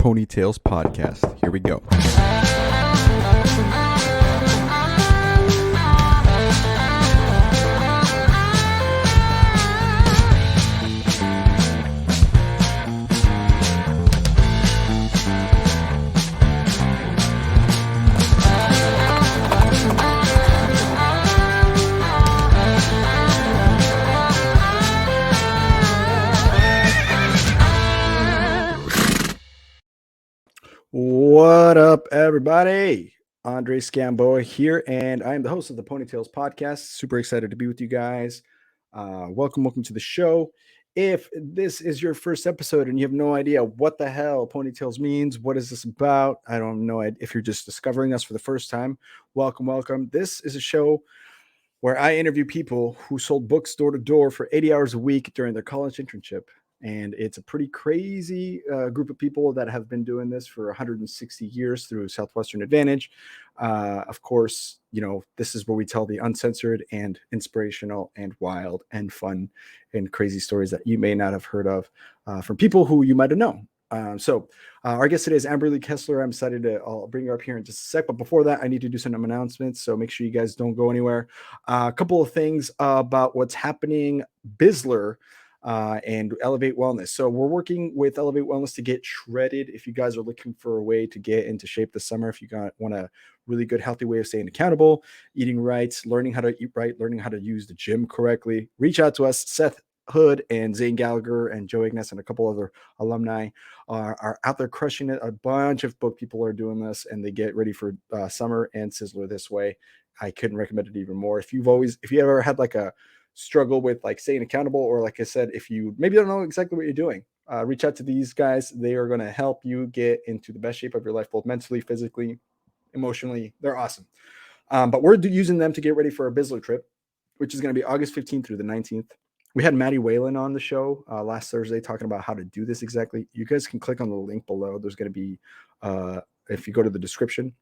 Ponytails podcast. Here we go. What up, everybody? Andre Scamboy here, and I am the host of the Ponytails podcast. Super excited to be with you guys. Welcome to the show. If this is your first episode and you have no idea what the hell Ponytails means, what is this about? I don't know if you're just discovering us for the first time. Welcome. This is a show where I interview people who sold books door to door for 80 hours a week during their college internship. And it's a pretty crazy group of people that have been doing this for 160 years through Southwestern Advantage. Of course, this is where we tell the uncensored and inspirational and wild and fun and crazy stories that you may not have heard of from people who you might have known. So our guest today is Amberlee Kesser. I'm excited I'll bring her up here in just a sec. But before that, I need to do some announcements. So make sure you guys don't go anywhere. A couple of things about what's happening. BIZZLER and Elevate Wellness. So we're working with Elevate Wellness to get shredded. If you guys are looking for a way to get into shape this summer, if you want a really good, healthy way of staying accountable, eating right, learning how to eat right, learning how to use the gym correctly, reach out to us. Seth Hood and Zane Gallagher and Joe Ignace and a couple other alumni are out there crushing it. A bunch of book people are doing this, and they get ready for summer and Sizzler this way. I couldn't recommend it even more. If you ever had like a struggle with like staying accountable, or like I said, if you maybe don't know exactly what you're doing, reach out to these guys. They are going to help you get into the best shape of your life, both mentally, physically, emotionally. They're awesome. But we're using them to get ready for a BIZZLER trip, which is going to be August 15th through the 19th. We had Maddie Whalen on the show last Thursday talking about how to do this exactly. You guys can click on the link below. There's going to be, if you go to the description,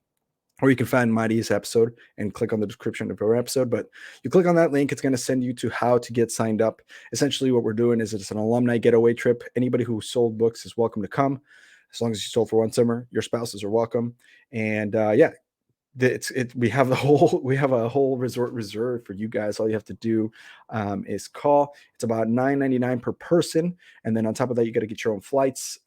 or you can find Maddie's episode and click on the description of our episode. But you click on that link, it's going to send you to how to get signed up. Essentially, what we're doing is it's an alumni getaway trip. Anybody who sold books is welcome to come. As long as you sold for one summer, your spouses are welcome. And we have a whole resort reserved for you guys. All you have to do is call. It's about $9.99 per person, and then on top of that, you got to get your own flights.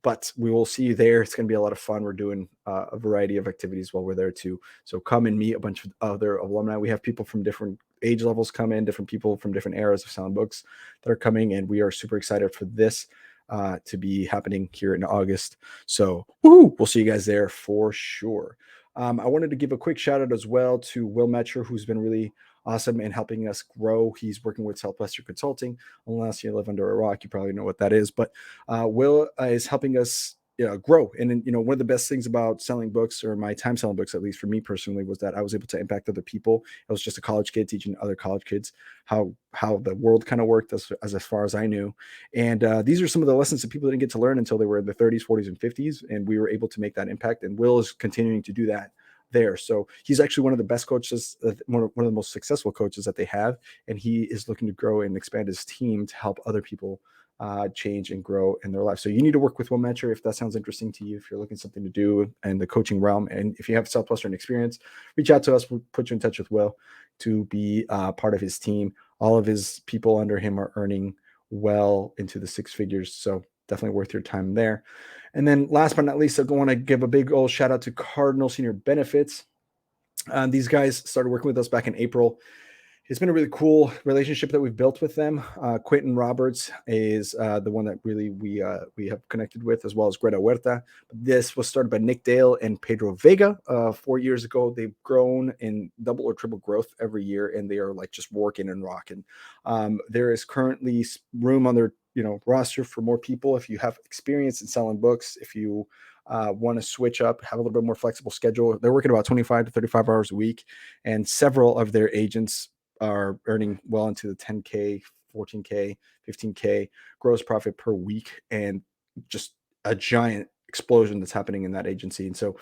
But we will see you there. It's going to be a lot of fun. We're doing a variety of activities while we're there too. So come and meet a bunch of other alumni. We have people from different age levels come in, different people from different eras of selling books that are coming, and we are super excited for this to be happening here in August. So we'll see you guys there for sure. I wanted to give a quick shout out as well to Will Metscher, who's been really awesome in helping us grow. He's working with Southwestern Consulting. Unless you live under a rock, you probably know what that is. But Will is helping us grow. And one of the best things about selling books, or my time selling books, at least for me personally, was that I was able to impact other people. I was just a college kid teaching other college kids how the world kind of worked as far as I knew. And these are some of the lessons that people didn't get to learn until they were in their 30s, 40s, and 50s. And we were able to make that impact. And Will is continuing to do that there. So he's actually one of the best coaches, one of the most successful coaches that they have. And he is looking to grow and expand his team to help other people change and grow in their life. So you need to work with Will Metscher if that sounds interesting to you, if you're looking something to do in the coaching realm. And if you have Southwestern experience, reach out to us. We'll put you in touch with Will to be part of his team. All of his people under him are earning well into the six figures. So definitely worth your time there. And then last but not least, I want to give a big old shout out to Cardinal Senior Benefits. These guys started working with us back in April. It's been a really cool relationship that we've built with them. Quentin Roberts is the one that really we have connected with, as well as Greta Huerta. This was started by Nick Dale and Pedro Vega 4 years ago. They've grown in double or triple growth every year, and they are like just working and rocking. There is currently room on their roster for more people. If you have experience in selling books, if you want to switch up, have a little bit more flexible schedule, they're working about 25 to 35 hours a week, and several of their agents are earning well into the 10K, 14K, 15K gross profit per week, and just a giant explosion that's happening in that agency. And so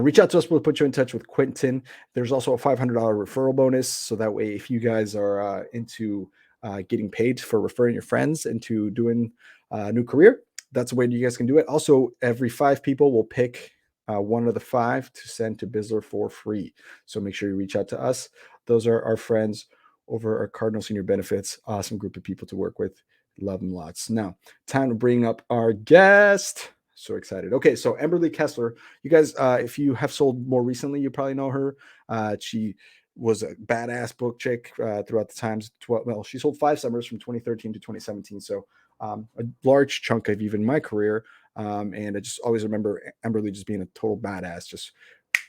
reach out to us. We'll put you in touch with Quentin. There's also a $500 referral bonus. So that way, if you guys are into getting paid for referring your friends into doing a new career, that's the way you guys can do it. Also, every 5 people will pick one of the 5 to send to BIZZLER for free. So make sure you reach out to us. Those are our friends over our Cardinal Senior Benefits. Awesome group of people to work with. Love them lots. Now, time to bring up our guest. So excited. Okay, so Amberlee Kesser, you guys, if you have sold more recently, you probably know her. She was a badass book chick throughout the times. Well, she sold 5 summers from 2013 to 2017. So a large chunk of even my career. And I just always remember Amberlee just being a total badass, just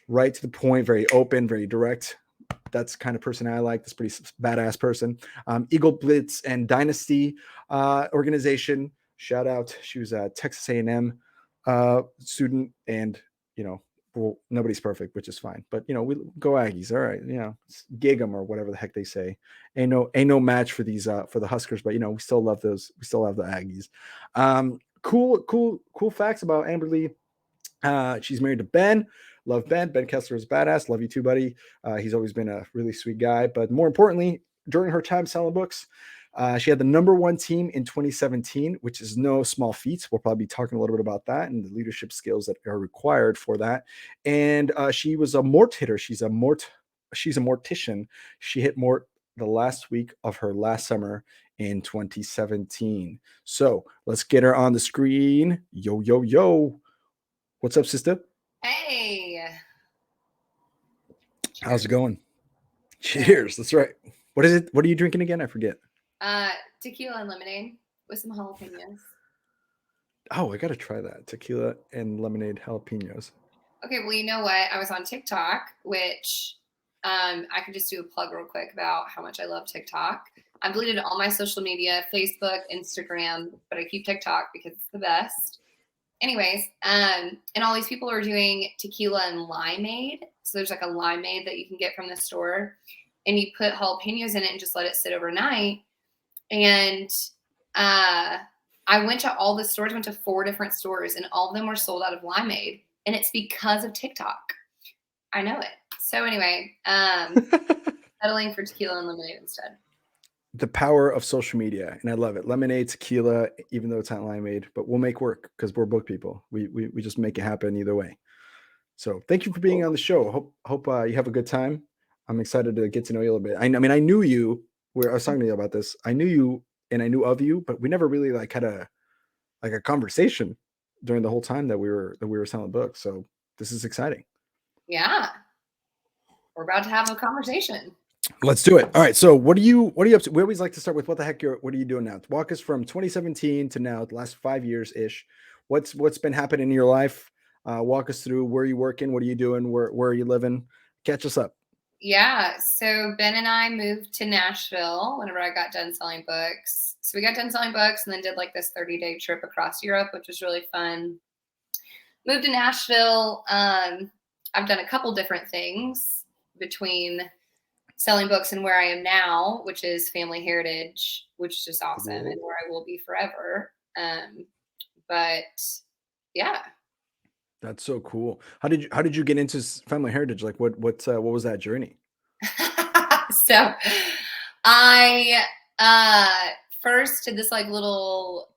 right to the point, very open, very direct. That's the kind of person I like. This pretty badass person. Eagle Blitz and Dynasty organization. Shout out. She was a Texas A&M student, and well, nobody's perfect, which is fine. But we go Aggies. All right, gig 'em or whatever the heck they say. Ain't no match for these for the Huskers, but we still love those. We still have the Aggies. Cool facts about Amberlee. She's married to Ben. Love Ben. Ben Kesser is badass. Love you too, buddy. He's always been a really sweet guy. But more importantly, during her time selling books, she had the #1 team in 2017, which is no small feat. We'll probably be talking a little bit about that and the leadership skills that are required for that. And she was a mort hitter. She's a mortician. She hit mort the last week of her last summer in 2017. So let's get her on the screen. Yo, yo, yo. What's up, sister? Hey. How's it going? Cheers. That's right. What is it? What are you drinking again? I forget. Tequila and lemonade with some jalapenos. Oh, I got to try that. Tequila and lemonade jalapenos. Okay, well, you know what? I was on TikTok, which I could just do a plug real quick about how much I love TikTok. I've deleted all my social media, Facebook, Instagram, but I keep TikTok because it's the best. Anyways, and all these people are doing tequila and limeade. So there's like a limeade that you can get from the store, and you put jalapenos in it and just let it sit overnight. And I went to all the stores, went to 4 different stores, and all of them were sold out of limeade. And it's because of TikTok. I know it. So anyway, settling for tequila and lemonade instead. The power of social media, and I love it. Lemonade, tequila, even though it's not limeade, but we'll make work because we're book people. We just make it happen either way. So thank you for being on the show. Hope you have a good time. I'm excited to get to know you a little bit. I mean, I knew you. I was talking to you about this. I knew you and I knew of you, but we never really had a conversation during the whole time that we were selling books. So this is exciting. Yeah, we're about to have a conversation. Let's do it. All right. So what are you up to? We always like to start with what are you doing now? Walk us from 2017 to now, the last 5 years ish. What's been happening in your life? Walk us through where are you working? What are you doing? Where are you living? Catch us up. Yeah. So Ben and I moved to Nashville whenever I got done selling books. So we got done selling books and then did like this 30-day trip across Europe, which was really fun. Moved to Nashville. I've done a couple different things between selling books and where I am now, which is Family Heritage, which is just awesome and where I will be forever. But yeah. That's so cool. How did you get into Family Heritage? Like what was that journey? So I first did this like little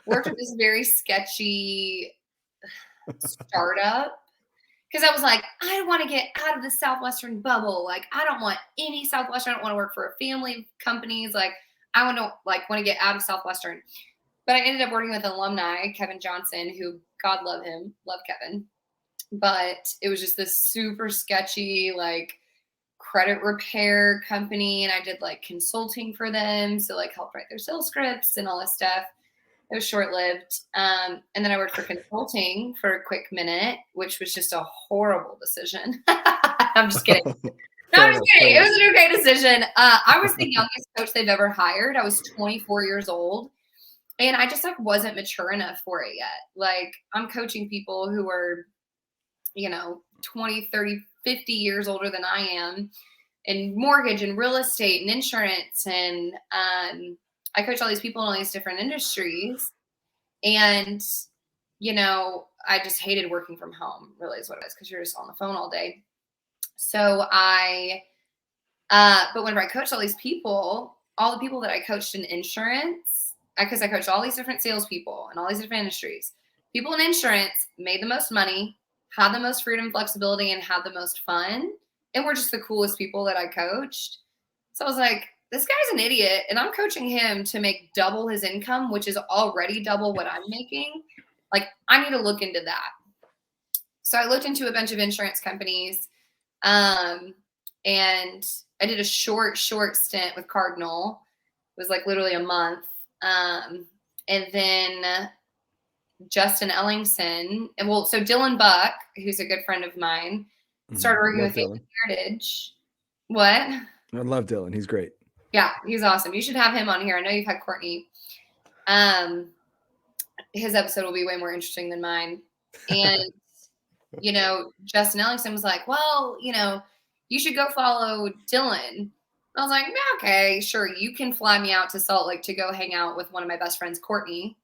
worked with this very sketchy startup. Because I was like, I want to get out of the Southwestern bubble. Like, I don't want any Southwestern. I don't want to work for a family companies. Like, I want to get out of Southwestern. But I ended up working with an alumni, Kevin Johnson, who, God love him, love Kevin. But it was just this super sketchy, like, credit repair company. And I did, like, consulting for them. So, like, helped write their sales scripts and all this stuff. It was short-lived. And then I worked for consulting for a quick minute, which was just a horrible decision. I'm just kidding. No, I'm just kidding. It was an okay decision. I was the youngest coach they've ever hired. I was 24 years old. And I just wasn't mature enough for it yet. Like, I'm coaching people who are, 20, 30, 50 years older than I am in mortgage and real estate and insurance. And I coach all these people in all these different industries. And, I just hated working from home, really is what it is, because you're just on the phone all day. So but whenever I coached all these people, all the people that I coached in insurance, because I coached all these different salespeople and all these different industries. People in insurance made the most money, had the most freedom, flexibility, and had the most fun. And were just the coolest people that I coached. So I was like, this guy's an idiot. And I'm coaching him to make double his income, which is already double what I'm making. Like, I need to look into that. So I looked into a bunch of insurance companies. And I did a short stint with Cardinal. It was like literally a month. And then Justin Ellingson, and so Dillon Buck, who's a good friend of mine, started working with Family Heritage. What? I love Dillon. He's great. Yeah, he's awesome. You should have him on here. I know you've had Courtney. His episode will be way more interesting than mine. And, Justin Ellingson was like, well, you should go follow Dillon. I was like, okay, sure. You can fly me out to Salt Lake to go hang out with one of my best friends, Courtney.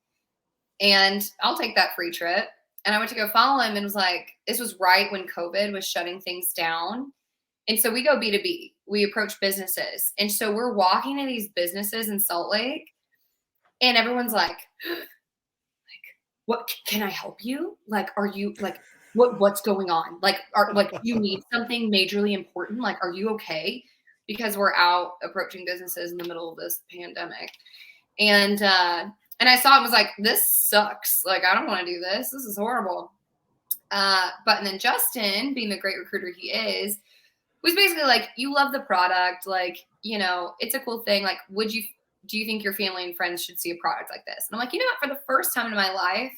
And I'll take that free trip. And I went to go follow him and was like, this was right when COVID was shutting things down. And so we go B2B. We approach businesses. And so we're walking to these businesses in Salt Lake. And everyone's like, what, can I help you? Like, are you like, what's going on? Like, you need something majorly important? Like, are you okay? Because we're out approaching businesses in the middle of this pandemic. And I saw it and was like, this sucks. Like, I don't want to do this. This is horrible. But then Justin, being the great recruiter he is, was basically like, you love the product. Like, it's a cool thing. Like, do you think your family and friends should see a product like this? And I'm like, you know what? For the first time in my life,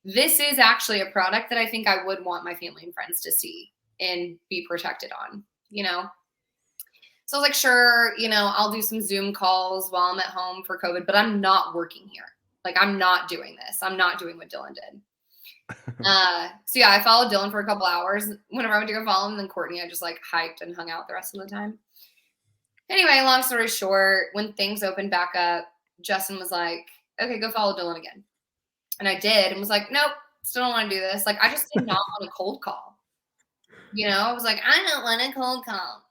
this is actually a product that I think I would want my family and friends to see and be protected on, So I was like, sure, I'll do some Zoom calls while I'm at home for COVID, but I'm not working here. Like, I'm not doing this. I'm not doing what Dillon did. So yeah, I followed Dillon for a couple hours. Whenever I went to go follow him, then Courtney, I just like hiked and hung out the rest of the time. Anyway, long story short, when things opened back up, Justin was like, okay, go follow Dillon again. And I did, and was like, nope, still don't want to do this. Like, I just did not want a cold call. I was like, I don't want a cold call.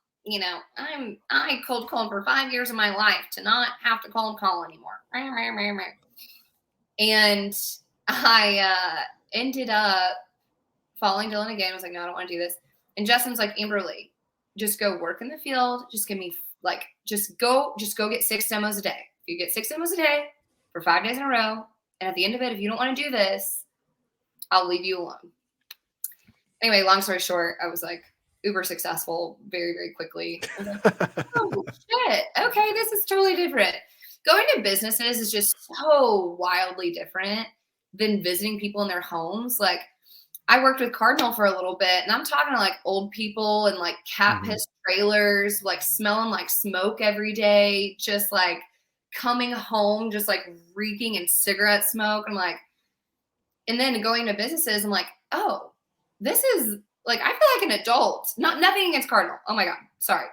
I cold called for 5 years of my life to not have to cold call anymore. And I ended up following Dillon again. I was like, no, I don't want to do this. And Justin's like, Amberlee, just go work in the field. Just give me just go get 6 demos a day. If you get 6 demos a day for 5 days in a row, and at the end of it, if you don't want to do this, I'll leave you alone. Anyway, long story short, I was like uber successful very, very quickly. I was like, oh shit. Okay, this is totally different. Going to businesses is just so wildly different than visiting people in their homes. Like, I worked with Cardinal for a little bit, and I'm talking to like old people and like cat piss trailers, like smelling like smoke every day, just like coming home, just like reeking in cigarette smoke. I'm like, and then going to businesses, I'm like, oh, this is like, I feel like an adult. Nothing against Cardinal. Oh my God. Sorry.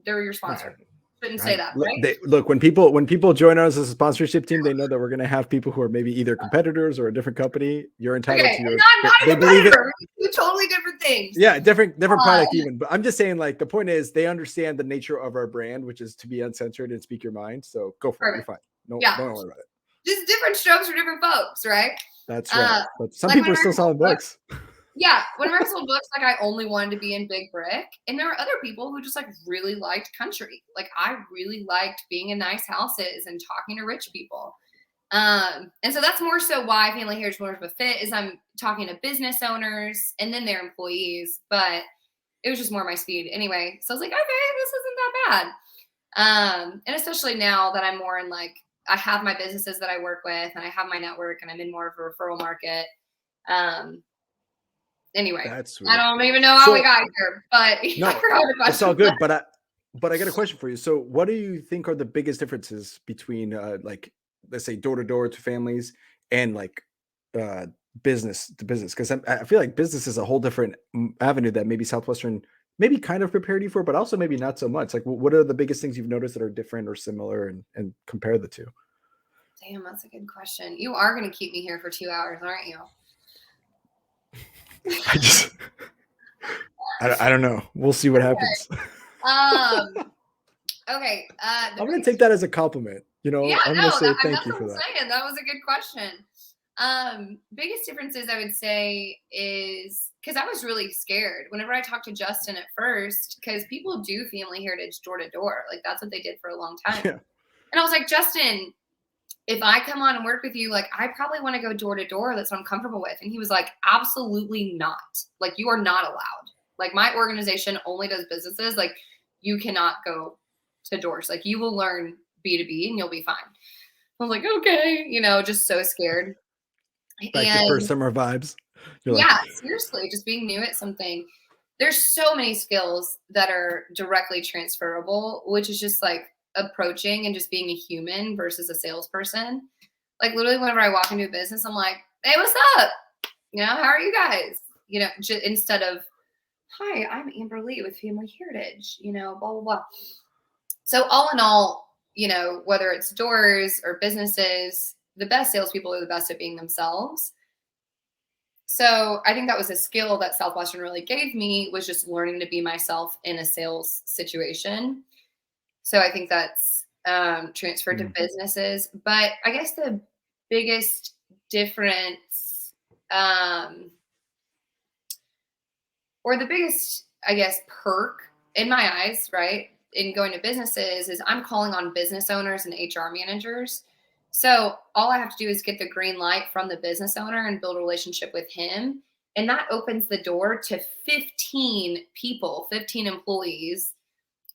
They're your sponsor. Shouldn't say that, right? Look, when people join us as a sponsorship team, they know that we're going to have people who are maybe either competitors or a different company. You're entitled to your. Not a competitor. We do totally different things. Yeah, different product even. But I'm just saying, like, the point is they understand the nature of our brand, which is to be uncensored and speak your mind. So go for it. You're fine. Don't worry about it. Just different strokes for different folks, right? That's right. But some people are still selling books. Yeah, whenever I sold books, like, I only wanted to be in big brick, and there were other people who just like really liked country. Like, I really liked being in nice houses and talking to rich people. And so that's more so why Family Heritage more of a fit is I'm talking to business owners and then their employees, but it was just more my speed anyway. So I was like, okay, this isn't that bad. And especially now that I'm more in like, I have my businesses that I work with and I have my network and I'm in more of a referral market. Anyway, I don't even know how we got here, but no, it's all good. But I got a question for you. So what do you think are the biggest differences between like, let's say door-to-door to families and like business to business? Because I feel like business is a whole different avenue that maybe Southwestern maybe kind of prepared you for, but also maybe not so much. Like, what are the biggest things you've noticed that are different or similar, and compare the two? Damn, that's a good question. You are going to keep me here for 2 hours, aren't you? I don't know. We'll see what happens. Okay. I'm going to take that as a compliment. Yeah, I'm gonna no, say that's thank you what for I'm that. saying. That was a good question. Biggest differences I would say is because I was really scared whenever I talked to Justin at first, because people do family heritage door to door. Like that's what they did for a long time. Yeah. And I was like, Justin, if I come on and work with you, like I probably want to go door to door. That's what I'm comfortable with. And he was like, absolutely not. Like you are not allowed. Like my organization only does businesses. Like you cannot go to doors. Like you will learn B2B and you'll be fine. I was like, okay, just so scared. Back to first And summer vibes. You're like, yeah, seriously, just being new at something. There's so many skills that are directly transferable, which is just like approaching and just being a human versus a salesperson. Like literally, whenever I walk into a business, I'm like, "Hey, what's up? How are you guys?" Instead of, "Hi, I'm Amberlee with Family Heritage." Blah blah blah. So all in all, whether it's doors or businesses, the best salespeople are the best at being themselves. So I think that was a skill that Southwestern really gave me, was just learning to be myself in a sales situation. So I think that's transferred to businesses. But I guess the biggest difference, or the biggest, I guess, perk in my eyes, right, in going to businesses is I'm calling on business owners and HR managers. So all I have to do is get the green light from the business owner and build a relationship with him. And that opens the door to 15 people, 15 employees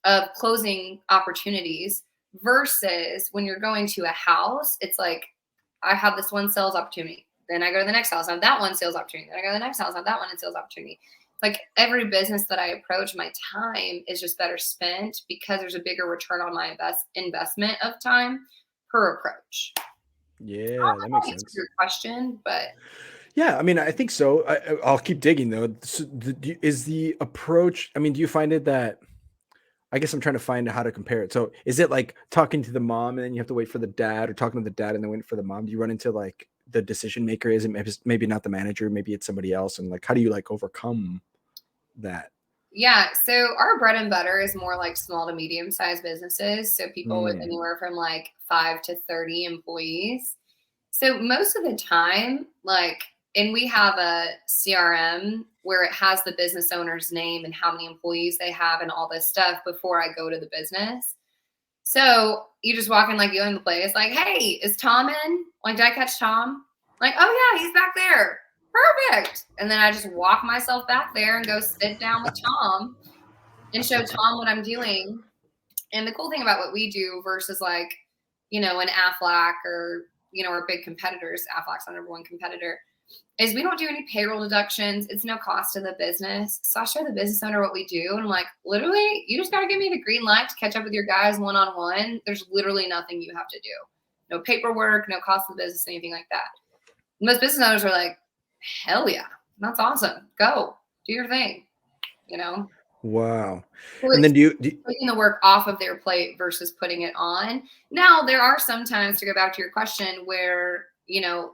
of closing opportunities, versus when you're going to a house, it's like, I have this one sales opportunity. Then I go to the next house, I have that one sales opportunity. Then I go to the next house, I have that one sales opportunity. Like every business that I approach, my time is just better spent because there's a bigger return on my investment of time per approach. yeah, that makes sense. Your question, but Yeah, I mean, I think so. I'll keep digging though. So is the approach? I mean, do you find it that? I guess I'm trying to find how to compare it. So, is it like talking to the mom and then you have to wait for the dad, or talking to the dad and then wait for the mom? Do you run into like the decision maker? Is it maybe not the manager? Maybe it's somebody else. And like, how do you like overcome that? yeah, so our bread and butter is more like small to medium sized businesses. So people with anywhere from like 5 to 30 employees. So most of the time, and we have a CRM where it has the business owner's name and how many employees they have and all this stuff before I go to the business. So you just walk in like you in the place, like, hey, is Tom in? Like, did I catch Tom? Like, oh yeah, he's back there. Perfect. And then I just walk myself back there and go sit down with Tom and show Tom what I'm doing. And the cool thing about what we do versus like, an Aflac or, our big competitors, Aflac's our number one competitor, is we don't do any payroll deductions. It's no cost to the business. So I show the business owner what we do. And I'm like, literally, you just got to give me the green light to catch up with your guys one-on-one. There's literally nothing you have to do. No paperwork, no cost to the business, anything like that. Most business owners are like, hell yeah, that's awesome. Go do your thing, Wow. So And then do you taking the work off of their plate versus putting it on. Now, there are some times, to go back to your question, where,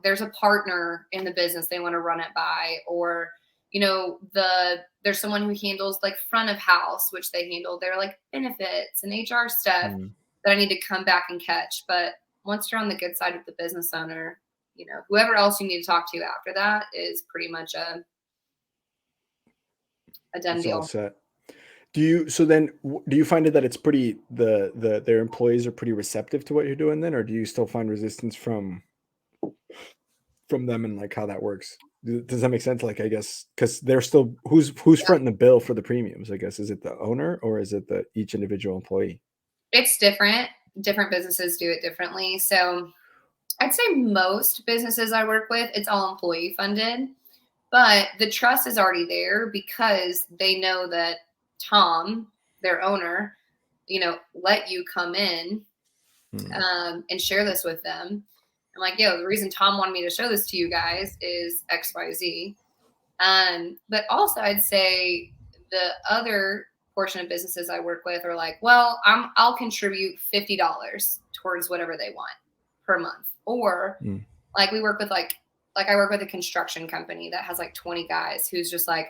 there's a partner in the business they want to run it by, or, there's someone who handles like front of house, which they handle their like benefits and HR stuff that I need to come back and catch. But once you're on the good side of the business owner, whoever else you need to talk to after that is pretty much a done it's all deal. set. Do you find it that it's pretty their employees are pretty receptive to what you're doing then, or do you still find resistance from them, and like how that works? Does that make sense? Like, I guess because they're still who's fronting the bill for the premiums? I guess, is it the owner or is it each individual employee? It's different. Different businesses do it differently. So I'd say most businesses I work with, it's all employee funded, but the trust is already there because they know that Tom, their owner, let you come in and share this with them. I'm like, yo, the reason Tom wanted me to show this to you guys is XYZ. But also I'd say the other portion of businesses I work with are like, well, I'll contribute $50 towards whatever they want per month. Or like we work with like I work with a construction company that has like 20 guys who's just like,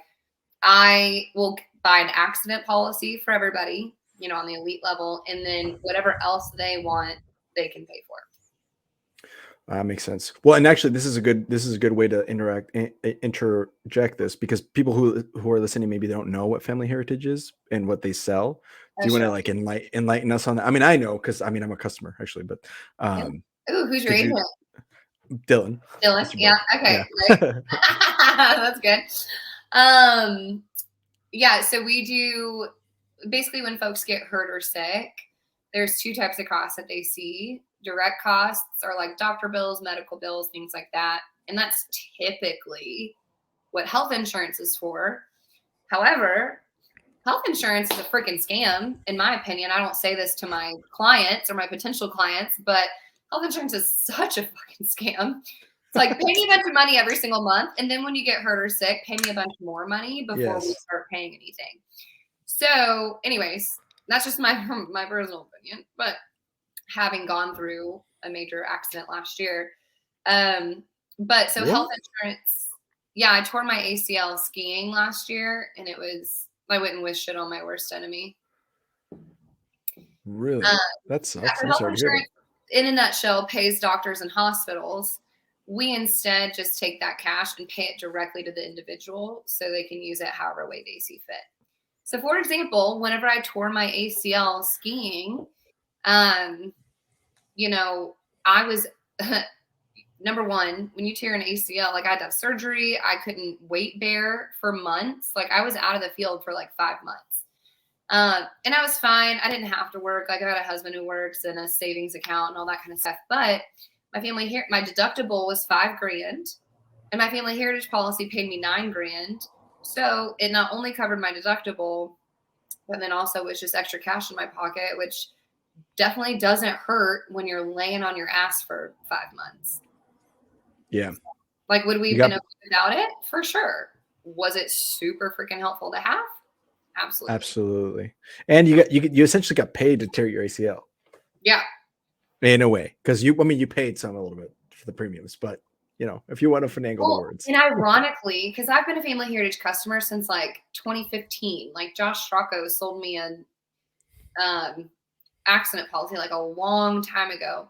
I will buy an accident policy for everybody, on the elite level. And then whatever else they want, they can pay for. Makes sense. Well, and actually, this is a good way to interject this, because people who are listening, maybe they don't know what family heritage is and what they sell. Do you want to like enlighten us on that? I mean, I know, because I mean, I'm a customer actually, but Ooh, who's your agent? Dillon. Dillon. Yeah. Okay. Yeah. Great. That's good. Yeah. So we do basically, when folks get hurt or sick, there's two types of costs that they see. Direct costs are like doctor bills, medical bills, things like that. And that's typically what health insurance is for. However, health insurance is a freaking scam, in my opinion. I don't say this to my clients or my potential clients, but health insurance is such a fucking scam. It's like, pay me a bunch of money every single month, and then when you get hurt or sick, pay me a bunch more money before we start paying anything. So anyways, that's just my personal opinion. But having gone through a major accident last year, but so health insurance, yeah, I tore my ACL skiing last year, and I wouldn't wish shit on my worst enemy. Really? That sucks. I'm health sorry to hear insurance, in a nutshell, pays doctors and hospitals. We instead just take that cash and pay it directly to the individual so they can use it however way they see fit. So, for example, whenever I tore my ACL skiing, you know, I was number one, when you tear an ACL, like I had to have surgery. I couldn't weight bear for months. Like I was out of the field for like 5 months. And I was fine. I didn't have to work. Like I got a husband who works and a savings account and all that kind of stuff. But my deductible was $5,000, and my family heritage policy paid me $9,000. So it not only covered my deductible, but then also was just extra cash in my pocket, which definitely doesn't hurt when you're laying on your ass for 5 months. Yeah. Like, would we have been okay without it? For sure. Was it super freaking helpful to have? Absolutely. Absolutely. And you essentially got paid to tear your ACL. Yeah. In a way, because you paid some a little bit for the premiums, but you know, if you want to finagle the words. And ironically, because I've been a family heritage customer since like 2015, like Josh Stracco sold me an accident policy like a long time ago,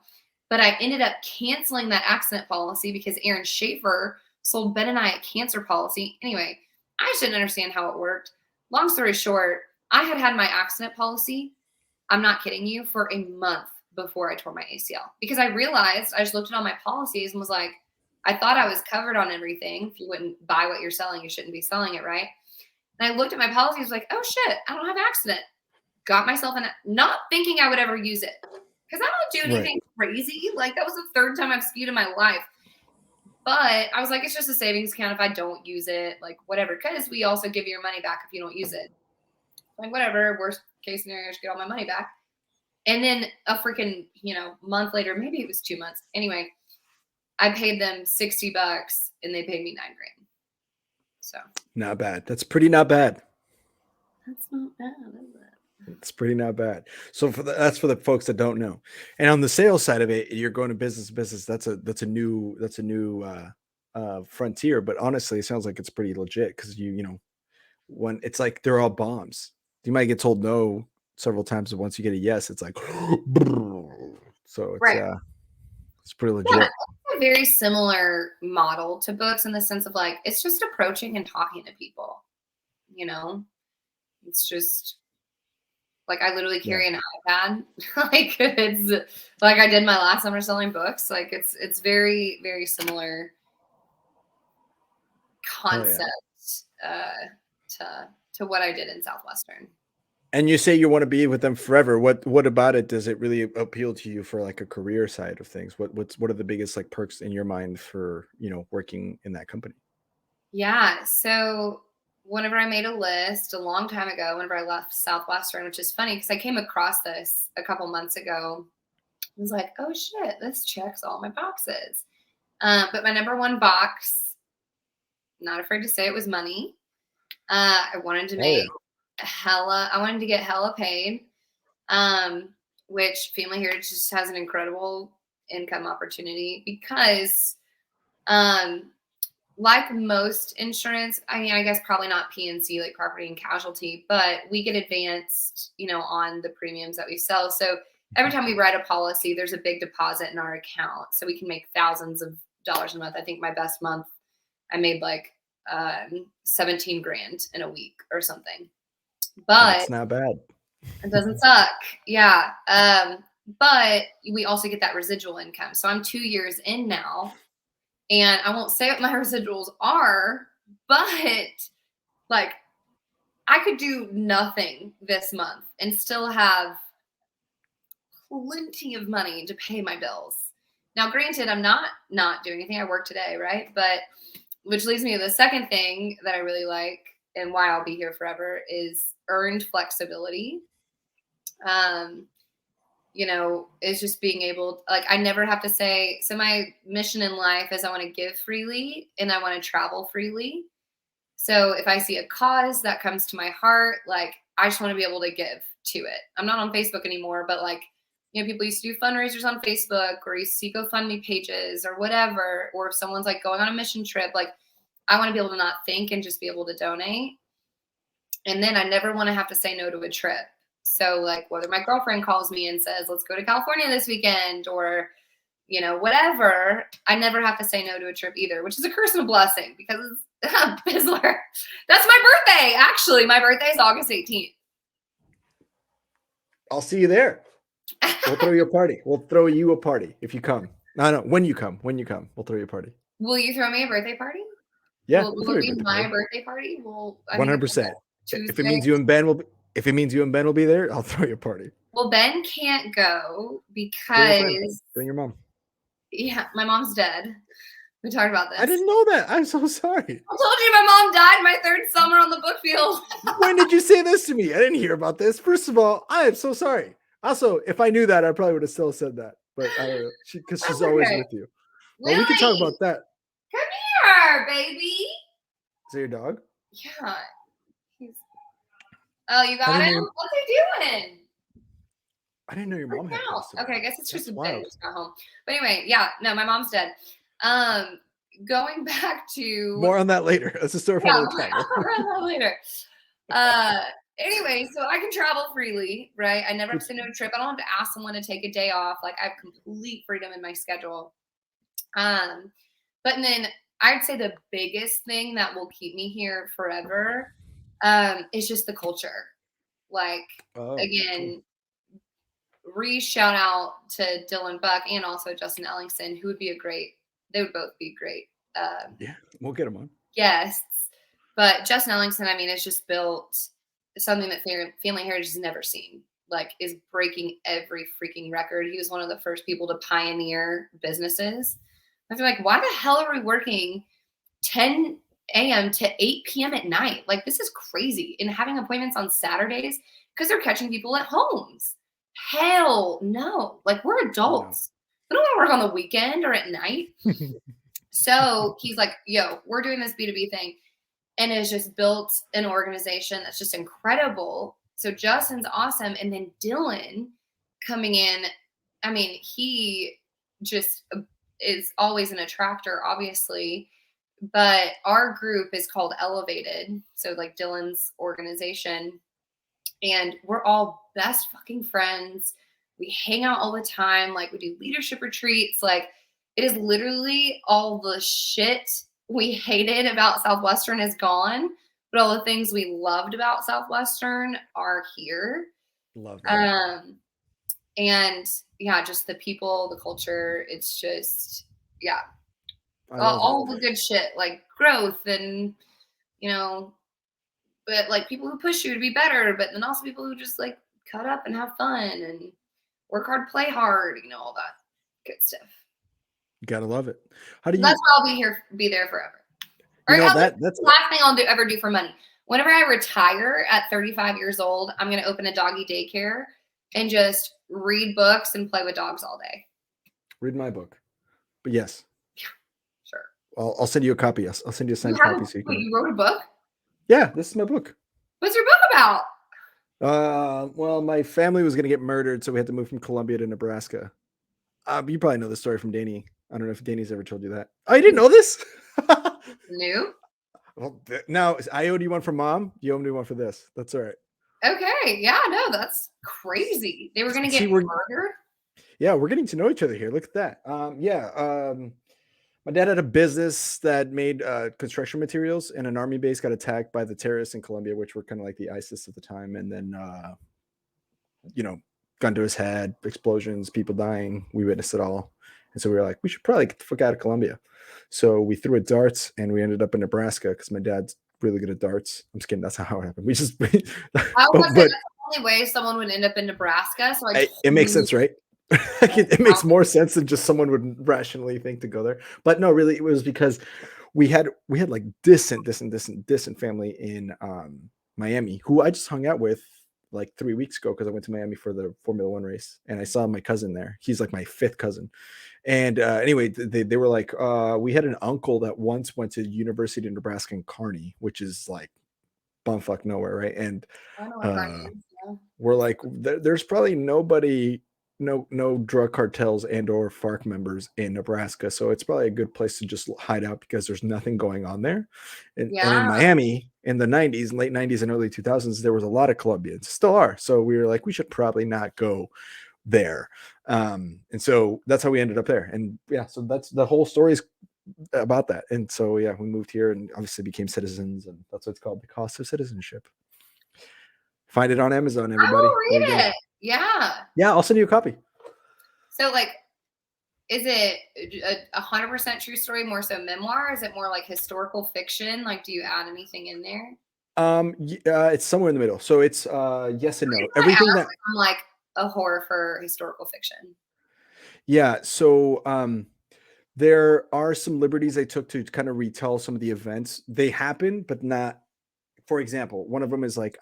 but I ended up canceling that accident policy because Aaron Schaefer sold Ben and I a cancer policy. Anyway, I just didn't understand how it worked. Long story short, I had my accident policy, I'm not kidding you, for a month before I tore my ACL, because I realized, I just looked at all my policies and was like, I thought I was covered on everything. If you wouldn't buy what you're selling, you shouldn't be selling it, right? And I looked at my policies, was like, oh shit, I don't have accident. Got myself in, not thinking I would ever use it, because I don't do anything crazy. Like that was the third time I've skied in my life. But I was like, it's just a savings account if I don't use it, like whatever, because we also give you your money back if you don't use it. Like whatever, worst case scenario, I should get all my money back. And then a freaking, month later, maybe it was 2 months. Anyway, I paid them $60 and they paid me $9,000. So not bad. That's pretty not bad. That's not bad, is it? It's pretty not bad. So that's for the folks that don't know. And on the sales side of it, you're going to business. That's a new frontier. But honestly, it sounds like it's pretty legit, because when it's like they're all bombs. You might get told no several times, but once you get a yes, it's like so it's it's pretty legit. Yeah, it's a very similar model to books in the sense of like it's just approaching and talking to people. It's just like I literally carry an iPad. Like it's like I did my last summer selling books. Like it's very, very similar concept to what I did in Southwestern. And you say you want to be with them forever. What about it does it really appeal to you for like a career side of things? What are the biggest like perks in your mind for working in that company? Yeah. So whenever I made a list a long time ago, whenever I left Southwestern, which is funny because I came across this a couple months ago, I was like, oh shit, this checks all my boxes. But my number one box, not afraid to say it, was money. I wanted to make I wanted to get hella paid, which Family Heritage just has an incredible income opportunity because, like most insurance, I mean, I guess probably not P&C, like property and casualty, but we get advanced, on the premiums that we sell. So every time we write a policy, there's a big deposit in our account. So we can make thousands of dollars a month. I think my best month, I made like 17 grand in a week or something. But That's not bad. it doesn't suck. Yeah. But we also get that residual income. So I'm 2 years in now, and I won't say what my residuals are, but like I could do nothing this month and still have plenty of money to pay my bills. Now, granted, I'm not doing anything. I work today, right? But which leads me to the second thing that I really like and why I'll be here forever is earned flexibility. You know, is just being able, like, I never have to say, so my mission in life is I want to give freely and I want to travel freely. So if I see a cause that comes to my heart, like, I just want to be able to give to it. I'm not on Facebook anymore, but like, you know, people used to do fundraisers on Facebook, or you see GoFundMe pages or whatever, or if someone's like going on a mission trip, like, I want to be able to not think and just be able to donate. And then I never want to have to say no to a trip. So like whether my girlfriend calls me and says, let's go to California this weekend, or, you know, whatever, I never have to say no to a trip either, which is a curse and a blessing because it's BIZZLER. That's my birthday. Actually, my birthday is August 18th. I'll see you there. We'll throw you a party. We'll throw you a party if you come. No, when you come, we'll throw you a party. Will you throw me a birthday party? Yeah. Will it be my birthday party? Well, 100%. If it means you and Ben will be there, I'll throw you a party. Well, Ben can't go because bring your mom. Yeah, my mom's dead. We talked about this. I didn't know that. I'm so sorry. I told you my mom died my third summer on the book field. When did you say this to me? I didn't hear about this. First of all, I am so sorry. Also, if I knew that, I probably would have still said that. But I don't know. Because she's always with you. Well, we can talk about that. Come here, baby. Is that your dog? Yeah. Oh, you got him? What's he doing? I didn't know your mom had passed away. Okay, I guess it's just a bit just got home. But anyway, yeah, no, my mom's dead. Going back to more on that later. That's a story for another time. More on that later. Anyway, so I can travel freely, right? I never have to say no to a trip. I don't have to ask someone to take a day off. Like I have complete freedom in my schedule. But then I'd say the biggest thing that will keep me here forever is just the culture. Like again, shout out to Dillon Buck and also Justin Ellingson, who would be they would both be great. Yeah, we'll get them on. Guests. But Justin Ellingson, I mean, has just built something that Family Heritage has never seen. Like, is breaking every freaking record. He was one of the first people to pioneer businesses. I feel like, why the hell are we working 10 a.m. to 8 p.m. at night? Like, this is crazy. And having appointments on Saturdays because they're catching people at homes. Hell no. Like, we're adults. I don't want to work on the weekend or at night. So he's like, yo, we're doing this B2B thing. And has just built an organization that's just incredible. So Justin's awesome. And then Dillon coming in, I mean, he just is always an attractor, obviously. But our group is called Elevated. So like Dillon's organization. And we're all best fucking friends. We hang out all the time. Like we do leadership retreats. Like it is literally all the shit we hated about Southwestern is gone, but all the things we loved about Southwestern are here. Love that. And yeah, just the people, the culture. It's just, yeah, all the good shit, like growth and, you know, but like people who push you to be better, but then also people who just like cut up and have fun and work hard, play hard, you know, all that good stuff. You gotta love it. How do you? That's why I'll be there forever. Or that's the last thing I'll ever do for money. Whenever I retire at 35 years old, I'm gonna open a doggy daycare and just read books and play with dogs all day. Read my book, but yes, yeah, sure. I'll send you a copy. I'll send you a signed copy. So you wrote a book? Yeah, this is my book. What's your book about? Well, my family was gonna get murdered, so we had to move from Columbia to Nebraska. You probably know the story from Danny. I don't know if Danny's ever told you that. Oh, you didn't know this? No. Well, now I owed you one for mom. You owe me one for this. That's all right. Okay. Yeah, no, that's crazy. They were going to See, get murdered. Yeah, we're getting to know each other here. Look at that. My dad had a business that made construction materials, and an army base got attacked by the terrorists in Colombia, which were kind of like the ISIS at the time. And then, gun to his head, explosions, people dying. We witnessed it all. And so we were like, we should probably get the fuck out of Colombia. So we threw at darts, and we ended up in Nebraska because my dad's really good at darts. I'm just kidding. That's not how it happened. We just, I was going to say, that's the only way someone would end up in Nebraska. So it makes sense, right? It makes more sense than just someone would rationally think to go there. But no, really, it was because we had like distant family in Miami who I just hung out with like 3 weeks ago because I went to Miami for the Formula One race, and I saw my cousin there. He's like my fifth cousin. And anyway, they were like, we had an uncle that once went to University of Nebraska in Kearney, which is like bumfuck nowhere, right? And we're like, there's probably nobody, no drug cartels and or FARC members in Nebraska, so it's probably a good place to just hide out because there's nothing going on there. And in Miami in the 90s, late 90s and early 2000s, there was a lot of Colombians, still are. So we were like, we should probably not go there. And so that's how we ended up there. And yeah, so that's the whole story is about that. And so yeah, we moved here and obviously became citizens, and that's what it's called, the cost of citizenship. Find it on Amazon, everybody. I will read it. Yeah, I'll send you a copy. So like, is it 100% true story, more so memoir? Is it more like historical fiction? Like, do you add anything in there? It's somewhere in the middle. So it's yes and no. Everything that I'm like a horror for historical fiction. Yeah. So there are some liberties I took to kind of retell some of the events. They happen, but not. For example, one of them is like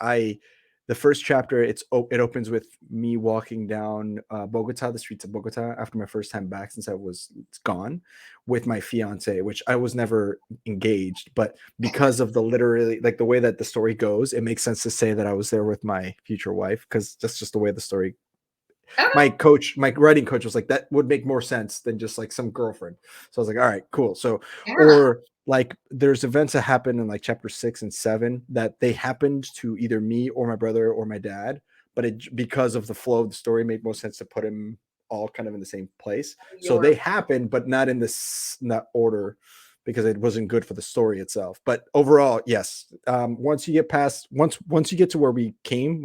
the first chapter. It opens with me walking down Bogota, the streets of Bogota, after my first time back since it's gone, with my fiance, which I was never engaged, but because of the literally like the way that the story goes, it makes sense to say that I was there with my future wife because that's just the way the story. My writing coach was like, that would make more sense than just like some girlfriend. So I was like, all right, cool. So, or like there's events that happen in like chapter 6 and 7 that they happened to either me or my brother or my dad, but because of the flow of the story made more sense to put them all kind of in the same place. So they happened, but not in that order because it wasn't good for the story itself. But overall, yes. Once you get to where we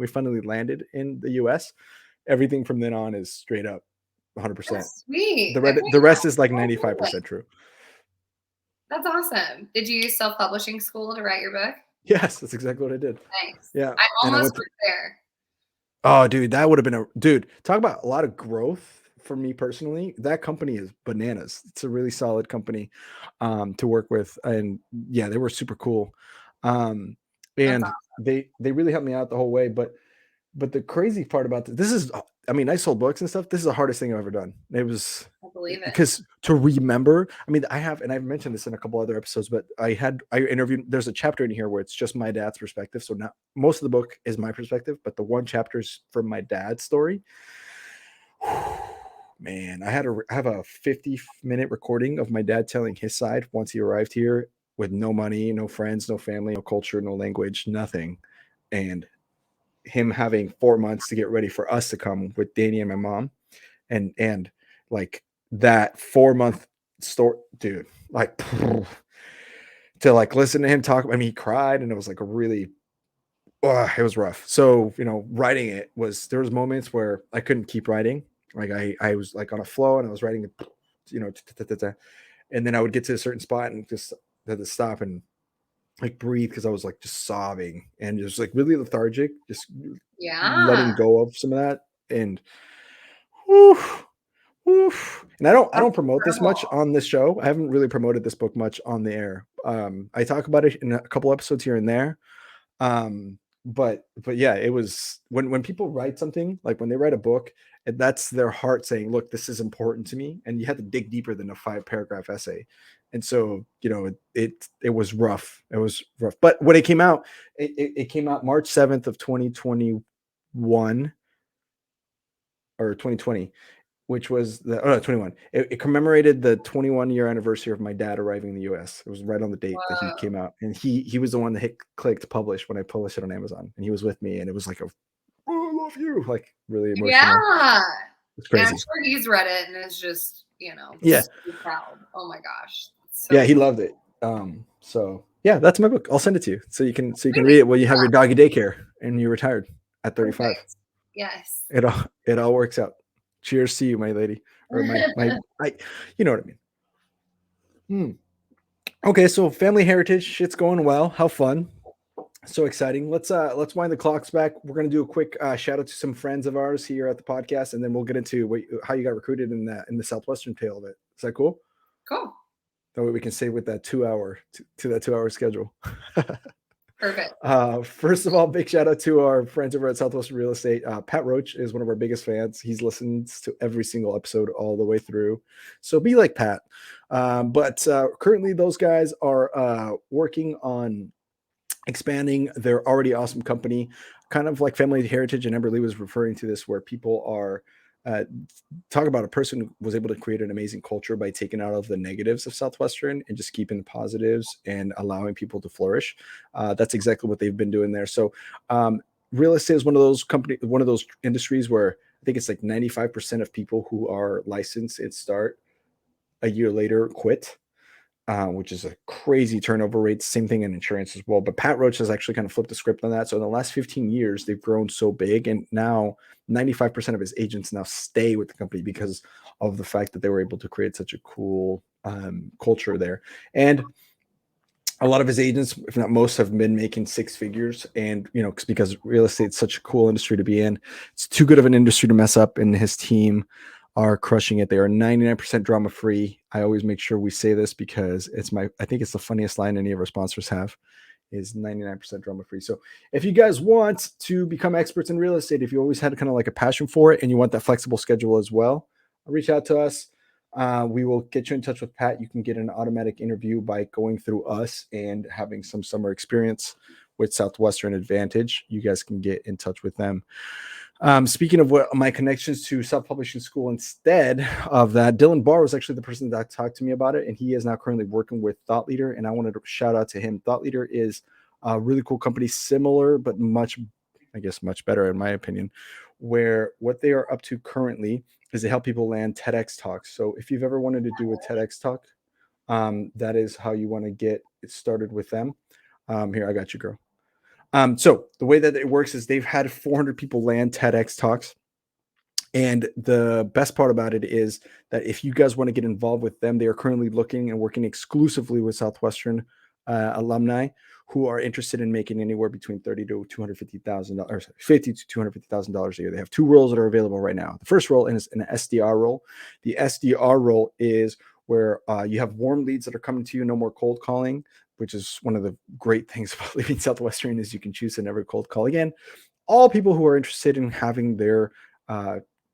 finally landed in the US, everything from then on is straight up 100%. That's sweet. The rest is like 95% true. That's awesome. Did you use self-publishing school to write your book? Yes, that's exactly what I did. Nice. Yeah. I almost went there. Oh, dude, that would have been talk about a lot of growth for me personally. That company is bananas. It's a really solid company to work with. And yeah, they were super cool. And awesome. They really helped me out the whole way. But the crazy part about this is, I mean, I sold books and stuff. This is the hardest thing I've ever done. It was, I believe it, because to remember, I mean, I've mentioned this in a couple other episodes, but I interviewed, there's a chapter in here where it's just my dad's perspective. So now most of the book is my perspective, but the one chapter is from my dad's story. Man, I have a 50-minute recording of my dad telling his side once he arrived here with no money, no friends, no family, no culture, no language, nothing. And him having 4 months to get ready for us to come with Danny and my mom, and like that 4-month story, dude, like to like listen to him talk. I mean, he cried, and it was like it was rough. So writing it there was moments where I couldn't keep writing. Like I was like on a flow, and I was writing it, and then I would get to a certain spot and just had to stop and like breathe because I was like just sobbing and just like really lethargic, just letting go of some of that. And and I don't promote this much on this show. I haven't really promoted this book much on the air. I talk about it in a couple episodes here and there. But yeah, it was when people write something, like when they write a book, and that's their heart saying, look, this is important to me. And you have to dig deeper than a 5-paragraph essay. And so, it was rough. It was rough. But when it came out, it came out March 7th of 2021 or 2020. which was 21. It commemorated the 21-year anniversary of my dad arriving in the U.S. It was right on the date that he came out, and he was the one that clicked publish when I published it on Amazon, and he was with me, and it was like I love you, like really emotional. Yeah. It's And I'm crazy. sure he's read it and is just, Yeah. so proud. Oh my gosh. So Yeah, he loved it. So yeah, that's my book. I'll send it to you so you can read it while you have your doggy daycare and you're retired at 35. Perfect. Yes. It all works out. Cheers to you, my lady, or you know what I mean. Okay, so family heritage, shit's going well. How fun. So exciting. Let's wind the clocks back. We're gonna do a quick shout out to some friends of ours here at the podcast, and then we'll get into how you got recruited in the Southwestern tale of it. Is that cool? Cool. That way we can save with that 2 hour to that 2 hour schedule. Perfect. First of all, big shout out to our friends over at Southwestern Real Estate. Pat Roach is one of our biggest fans. He's listened to every single episode all the way through. So be like Pat. But currently those guys are working on expanding their already awesome company, kind of like Family Heritage, and Amberlee was referring to this, where people are talk about a person who was able to create an amazing culture by taking out of the negatives of Southwestern and just keeping the positives and allowing people to flourish. That's exactly what they've been doing there. So real estate is one of those industries where I think it's like 95% of people who are licensed and start a year later quit. Which is a crazy turnover rate. Same thing in insurance as well. But Pat Roach has actually kind of flipped the script on that. So in the last 15 years, they've grown so big, and now 95% of his agents now stay with the company because of the fact that they were able to create such a cool culture there. And a lot of his agents, if not most, have been making six figures. And, because real estate is such a cool industry to be in, it's too good of an industry to mess up. And his team are crushing it. They are 99% drama free. I always make sure we say this because I think it's the funniest line any of our sponsors have, is 99% drama free. So if you guys want to become experts in real estate, if you always had kind of like a passion for it and you want that flexible schedule as well, reach out to us. We will get you in touch with Pat. You can get an automatic interview by going through us and having some summer experience with Southwestern Advantage. You guys can get in touch with them. Speaking of what my connections to self-publishing school, instead of that, Dillon Barr was actually the person that talked to me about it, and he is now currently working with Thought Leader, and I wanted to shout out to him. Thought Leader is a really cool company, similar but much better in my opinion, where what they are up to currently is they help people land TEDx talks. So if you've ever wanted to do a TEDx talk, that is how you want to get it started with them. Here, I got you, girl. So the way that it works is they've had 400 people land TEDx talks. And the best part about it is that if you guys want to get involved with them, they are currently looking and working exclusively with Southwestern alumni who are interested in making anywhere between $30,000 to $250,000, or $50,000 to $250,000 a year. They have two roles that are available right now. The first role is an SDR role. The SDR role is where you have warm leads that are coming to you, no more cold calling, which is one of the great things about leaving Southwestern is you can choose to never cold call again. All people who are interested in having their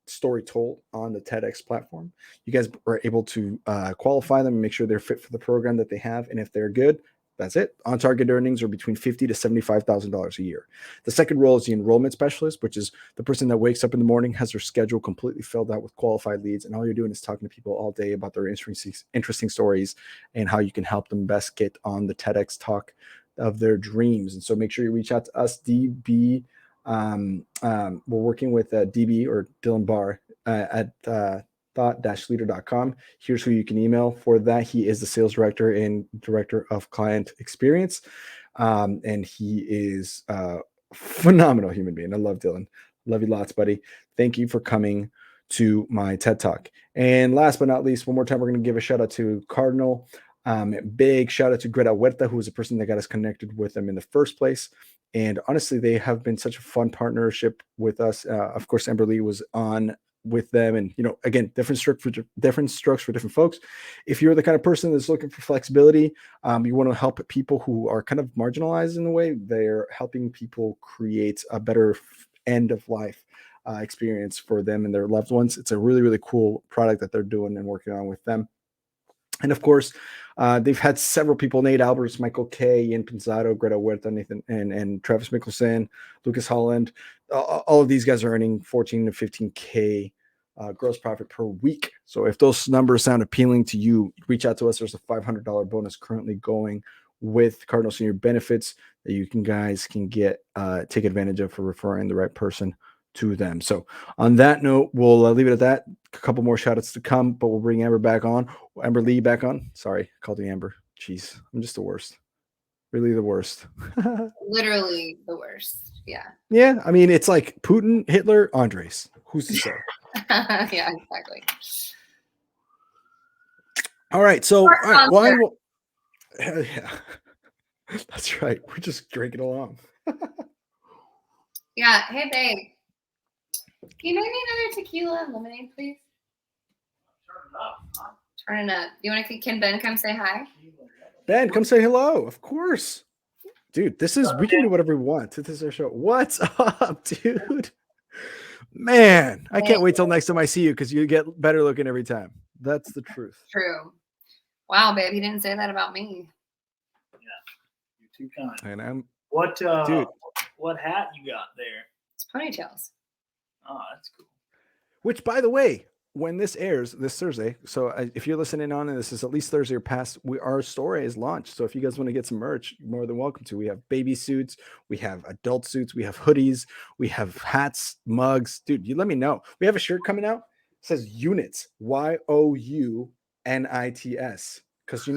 story told on the TEDx platform, you guys are able to qualify them and make sure they're fit for the program that they have. And if they're good, that's it. On target earnings are between $50,000 to $75,000 a year. The second role is the enrollment specialist, which is the person that wakes up in the morning, has their schedule completely filled out with qualified leads, and all you're doing is talking to people all day about their interesting stories and how you can help them best get on the TEDx talk of their dreams. And so make sure you reach out to us, DB. We're working with DB or Dillon Barr at thought-leader.com. Here's who you can email for that. He is the sales director and director of client experience. And he is a phenomenal human being. I love Dillon. Love you lots, buddy. Thank you for coming to my TED Talk. And last but not least, one more time, we're going to give a shout out to Cardinal. Big shout out to Greta Huerta, who was the person that got us connected with them in the first place. And honestly, they have been such a fun partnership with us. Of course, Amberlee was on with them, and again, different strokes for different folks. If you're the kind of person that's looking for flexibility, you want to help people who are kind of marginalized in a way, they're helping people create a better end of life experience for them and their loved ones. It's a really, really cool product that they're doing and working on with them. And of course, they've had several people: Nate Alberts, Michael K, Ian Pinzado, Greta Huerta, Nathan, and Travis Mickelson, Lucas Holland. All of these guys are earning 14 to 15K gross profit per week. So if those numbers sound appealing to you, reach out to us. There's a $500 bonus currently going with Cardinal Senior Benefits that you guys can get take advantage of for referring the right person to them. So on that note, we'll leave it at that. A couple more shout outs to come, but we'll bring Amberlee back on. Sorry, I called you Amber. Jeez, I'm just the worst. Really the worst. Literally the worst. Yeah. Yeah, I mean, it's like Putin, Hitler, Andres. Who's to say? Yeah, exactly. All right, so yeah, that's right. We're just drinking along. Yeah. Hey, babe. Can you make me another tequila and lemonade, please? Turn it up. Can Ben come say hi? Ben, come say hello. Of course. Dude, we can do whatever we want. This is our show. What's up, dude? Man, I can't wait till next time I see you because you get better looking every time. That's the truth. True. Wow, babe, he didn't say that about me. Yeah, you're too kind. And dude, what hat you got there? It's ponytails. Oh, that's cool. Which, by the way, when this airs this Thursday, so if you're listening on and this is at least Thursday or past, our store is launched. So if you guys want to get some merch, you're more than welcome to. We have baby suits, we have adult suits, we have hoodies, we have hats, mugs. Dude, you let me know. We have a shirt coming out. It says Units, YOUNITS, because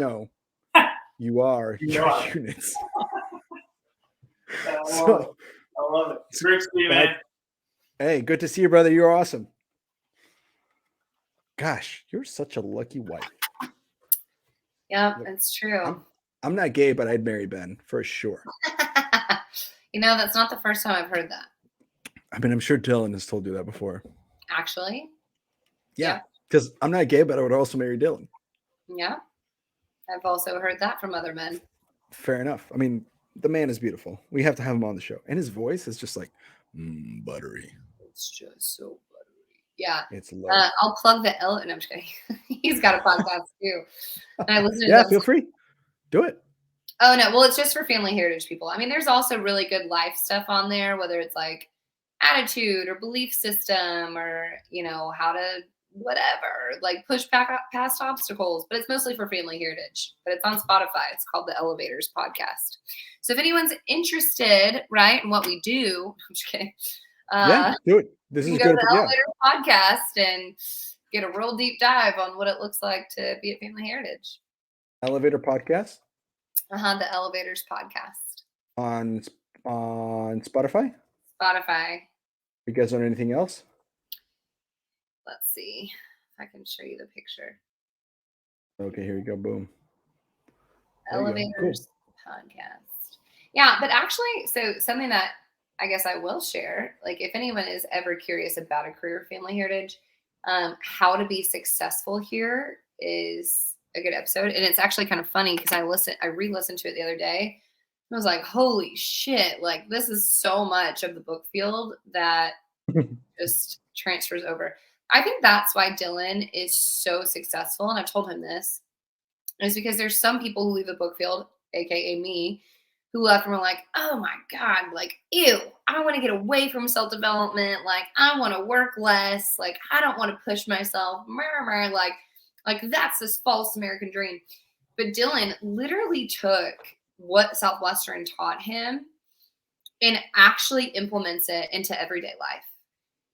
you are your units. I love it. It's great to see you, man. Hey, good to see you, brother. You're awesome. Gosh, you're such a lucky wife. Yeah, it's true. I'm not gay, but I'd marry Ben for sure. That's not the first time I've heard that. I mean, I'm sure Dillon has told you that before. Actually? Yeah, because I'm not gay, but I would also marry Dillon. Yeah. I've also heard that from other men. Fair enough. I mean, the man is beautiful. We have to have him on the show. And his voice is just like buttery. It's just so buttery. Yeah. It's low. I'll plug the L. No, I'm just kidding. He's got a podcast too. And I listen to yeah, feel free. Do it. Oh, no. Well, it's just for family heritage people. I mean, there's also really good life stuff on there, whether it's like attitude or belief system or, how to whatever, like push past obstacles, but it's mostly for family heritage. But it's on Spotify. It's called the Elevators Podcast. So if anyone's interested, right, in what we do, I'm just kidding. Yeah, do it. This is good. Go to the Elevators Podcast and get a real deep dive on what it looks like to be at Family Heritage. Elevator Podcast? The Elevators Podcast. On Spotify? Spotify. You guys on anything else? Let's see if I can show you the picture. Okay, here you go. Boom. Elevators Podcast. Yeah, but actually, so something that I guess I will share, like if anyone is ever curious about a career family heritage, how to be successful here is a good episode. And it's actually kind of funny because I re-listened to it the other day. I was like, holy shit, like this is so much of the book field that just transfers over. I think that's why Dillon is so successful. And I've told him this is because there's some people who leave the book field, AKA me, who left and were like, oh my God, like, ew, I want to get away from self-development. Like, I want to work less. Like, I don't want to push myself. Like that's this false American dream. But Dillon literally took what Southwestern taught him and actually implements it into everyday life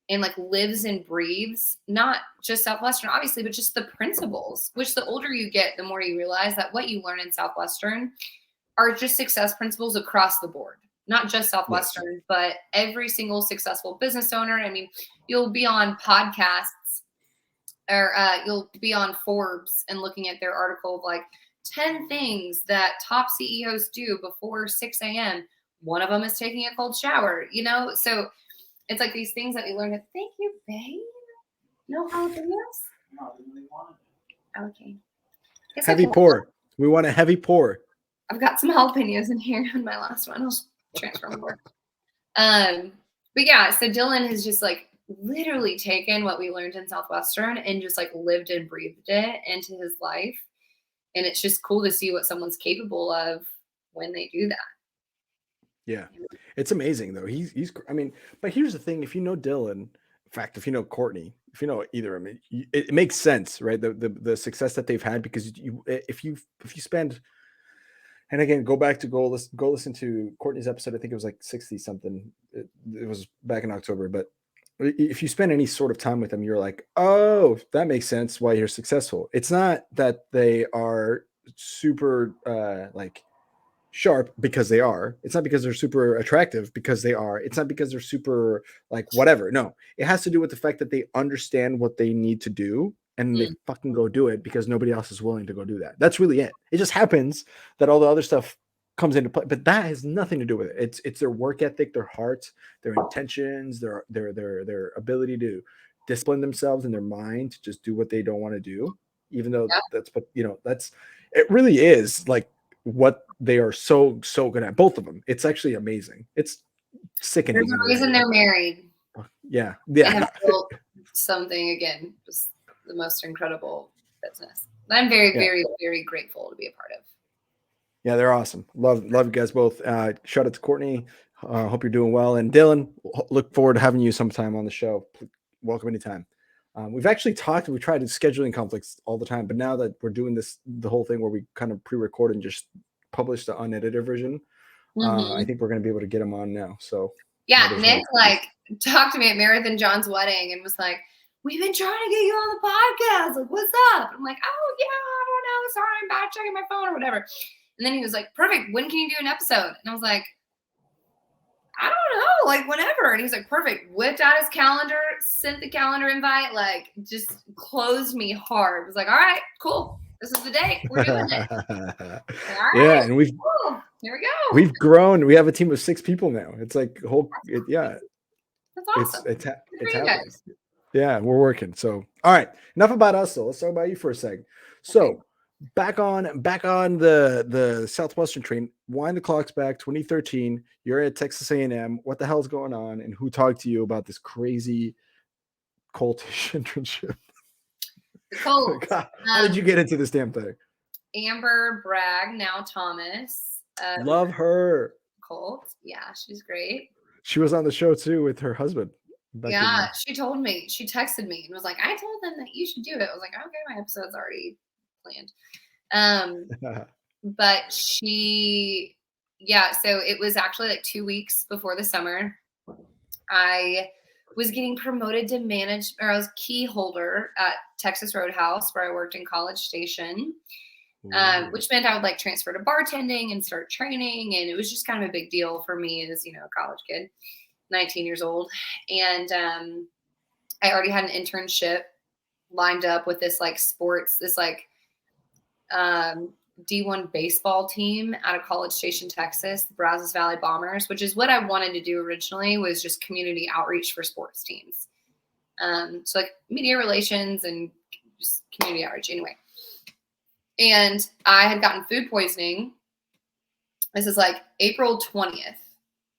and like lives and breathes, not just Southwestern, obviously, but just the principles, which the older you get, the more you realize that what you learn in Southwestern are just success principles across the board, not just Southwestern, but every single successful business owner. I mean, you'll be on podcasts or you'll be on Forbes and looking at their article of like 10 things that top CEOs do before 6 a.m. One of them is taking a cold shower, So it's like these things that we learn. Thank you, babe. No jalapenos? No, I didn't really want it. Okay. Heavy pour. We want a heavy pour. I've got some jalapenos in here on my last one. I'll transfer them over. But yeah, so Dillon has just like literally taken what we learned in Southwestern and just like lived and breathed it into his life. And it's just cool to see what someone's capable of when they do that. Yeah, it's amazing though. He's. I mean, but here's the thing: if you know Dillon, in fact, if you know Courtney, if you know either, I mean, it makes sense, right? The success that they've had, because if you spend, and again, go listen to Courtney's episode. I think it was like 60 something. It was back in October, but if you spend any sort of time with them, you're like, oh, that makes sense why you're successful. It's not that they are super like sharp because they are. It's not because they're super attractive because they are. It's not because they're super like whatever. No, it has to do with the fact that they understand what they need to do and they fucking go do it because nobody else is willing to go do that. That's really it. It just happens that all the other stuff comes into play, but that has nothing to do with it. It's their work ethic, their heart, their intentions, their ability to discipline themselves in their mind to just do what they don't want to do, even though that's what that's it really is like what they are so good at, both of them. It's actually amazing. It's sickening. There's a reason they're married. Yeah. And have built something, again, just the most incredible business. I'm very, very, very grateful to be a part of. Yeah, they're awesome. Love you guys both. Shout out to Courtney. Hope you're doing well. And Dillon, look forward to having you sometime on the show. Welcome anytime. We've actually talked, we tried scheduling conflicts all the time, but now that we're doing the whole thing where we kind of pre-record and just publish the unedited version, I think we're going to be able to get them on now. So yeah, Nick talked to me at Marathon John's wedding and was like, we've been trying to get you on the podcast. Like, what's up? I'm like, oh yeah, I don't know. Sorry, I'm bad checking my phone or whatever. And then he was like, perfect. When can you do an episode? And I was like, I don't know, like whenever. And he was like, perfect. Whipped out his calendar, sent the calendar invite, like just closed me hard. Was like, all right, cool. This is the date. We're doing it. Yeah, and cool. Here we go. We've grown. We have a team of 6 people now. It's like That's awesome. It's happening. Yeah, we're working. So, all right, enough about us. So let's talk about you for a second. So back on the Southwestern train. Wind the clocks back 2013. You're at Texas A&M. What the hell's going on? And who talked to you about this crazy Coltish internship? The Colt. How did you get into this damn thing? Amber Bragg, now Thomas. Love her. Colt. Yeah, she's great. She was on the show too with her husband. Yeah, she told me. She texted me and was like, I told them that you should do it. I was like, okay, my episode's already planned. But so it was actually like 2 weeks before the summer. I was getting promoted to I was key holder at Texas Roadhouse, where I worked in College Station, which meant I would like transfer to bartending and start training. And it was just kind of a big deal for me as, a college kid, 19 years old. And I already had an internship lined up with this like sports, this like D1 baseball team out of College Station, Texas, the Brazos Valley Bombers, which is what I wanted to do originally, was just community outreach for sports teams. So like media relations and just community outreach anyway. And I had gotten food poisoning. This is like April 20th.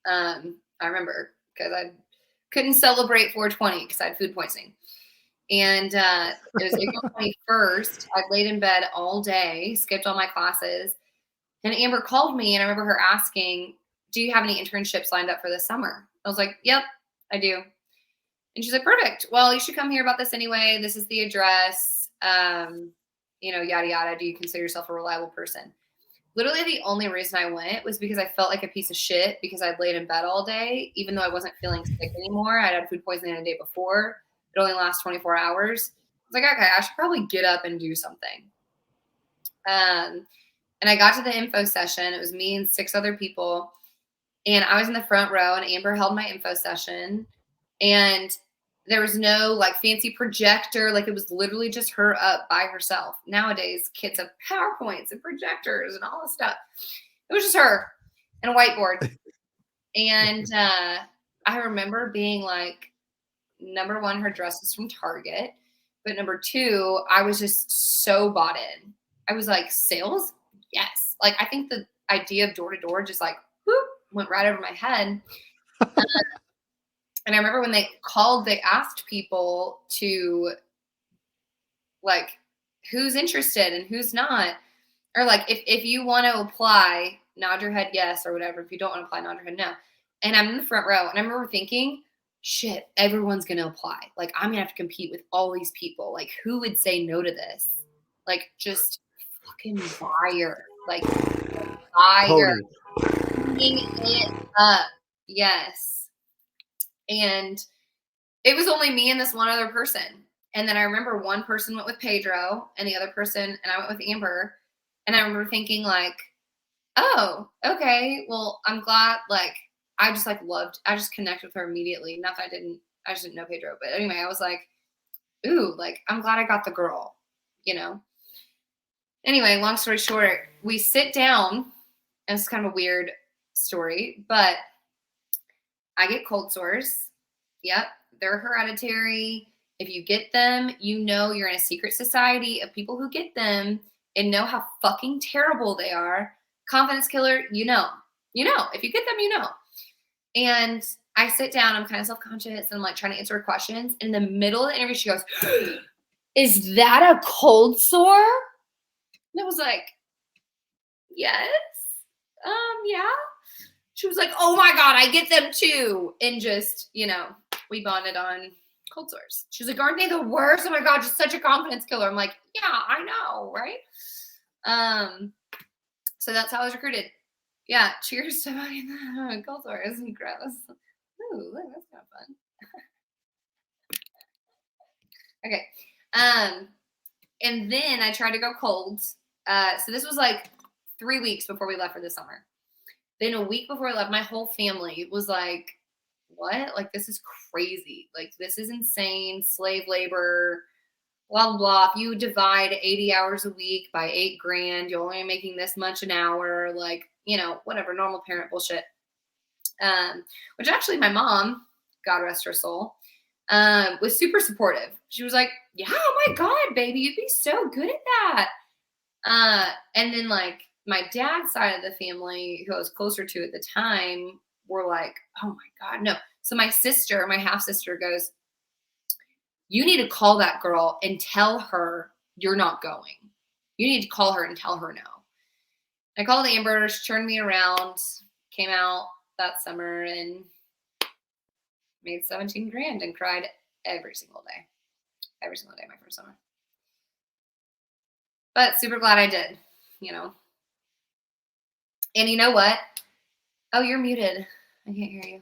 I remember because I couldn't celebrate 420 because I had food poisoning. And it was April 21st. I laid in bed all day, skipped all my classes. And Amber called me, and I remember her asking, do you have any internships lined up for this summer? I was like, yep, I do. And she's like, perfect. Well, you should come hear about this anyway. This is the address, yada, yada. Do you consider yourself a reliable person? Literally the only reason I went was because I felt like a piece of shit because I'd laid in bed all day, even though I wasn't feeling sick anymore. I'd had food poisoning the day before. It only lasts 24 hours. I was like, okay, I should probably get up and do something. And I got to the info session. It was me and 6 other people. And I was in the front row, and Amber held my info session. And there was no like fancy projector. Like it was literally just her up by herself. Nowadays, kids have PowerPoints and projectors and all this stuff. It was just her and a whiteboard. And I remember being like, number one, her dress is from Target. But number 2, I was just so bought in. I was like, sales? Yes. Like, I think the idea of door-to-door just like, whoop, went right over my head. And I remember when they called, they asked people to, like, who's interested and who's not. Or, like, if you want to apply, nod your head yes or whatever. If you don't want to apply, nod your head no. And I'm in the front row. And I remember thinking, shit, everyone's going to apply. Like, I'm going to have to compete with all these people. Like, who would say no to this? Like, just fucking fire. Like, fire. Eating it up. Yes. And it was only me and this one other person. And then I remember one person went with Pedro and the other person, and I went with Amber. And I remember thinking like, oh, okay. Well, I'm glad, like, I just connected with her immediately. Not that I just didn't know Pedro. But anyway, I was like, ooh, like, I'm glad I got the girl, you know? Anyway, long story short, we sit down, and it's kind of a weird story, but I get cold sores. Yep. They're hereditary. If you get them, you know you're in a secret society of people who get them and know how fucking terrible they are. Confidence killer, you know. You know. If you get them, you know. And I sit down, I'm kind of self-conscious, and I'm like trying to answer her questions. And in the middle of the interview, she goes, is that a cold sore? And I was like, yes. Yeah. She was like, oh my God, I get them too. And just, you know, we bonded on cold sores. She was like, aren't they the worst? Oh my God, just such a confidence killer. I'm like, yeah, I know, right? So that's how I was recruited. Yeah, cheers to my cold sores. Gross. Ooh, look, that's kind of fun. Okay. And then I tried to go cold. So this was like 3 weeks before we left for the summer. Then a week before I left, my whole family was like, what? Like, this is crazy. Like, this is insane. Slave labor, blah, blah, blah. If you divide 80 hours a week by $8,000, you're only making this much an hour. Like, you know, whatever, normal parent bullshit. Which actually my mom, God rest her soul, was super supportive. She was like, yeah, oh my God, baby, you'd be so good at that. And then like my dad's side of the family, who I was closer to at the time, were like, oh my God, no. So my sister, my half sister goes, you need to call that girl and tell her you're not going. You need to call her and tell her no. I called Amber, she turned me around, came out that summer and made $17,000 and cried every single day my first summer. But super glad I did, you know. And you know what? Oh, you're muted. I can't hear you.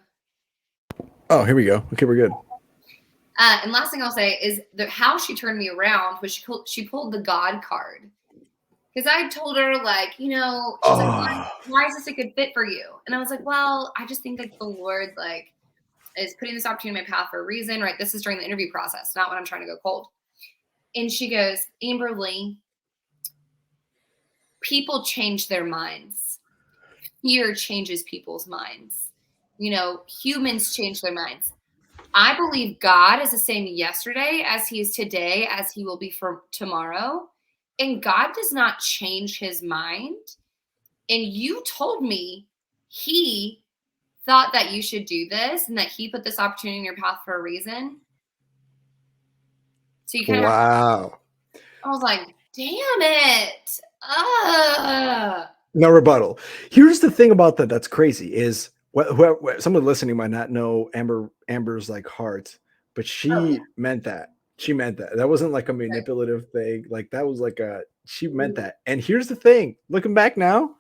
Oh, here we go. Okay, we're good. And last thing I'll say is how she turned me around was she pulled the God card. Because I told her, like, you know, she's like, why is this a good fit for you? And I was like, well, I just think that the Lord, like, is putting this opportunity in my path for a reason, right? This is during the interview process, not when I'm trying to go cold. And she goes, Amberlee, people change their minds. Fear changes people's minds. You know, humans change their minds. I believe God is the same yesterday as he is today, as he will be for tomorrow. And God does not change his mind. And you told me he thought that you should do this and that he put this opportunity in your path for a reason. So you kind of, wow. I was like, damn it. No rebuttal. Here's the thing about that that's crazy is someone listening might not know Amber's like heart, but she meant that. She meant that. That wasn't like a manipulative thing. Like that was like she meant that. And here's the thing, looking back now,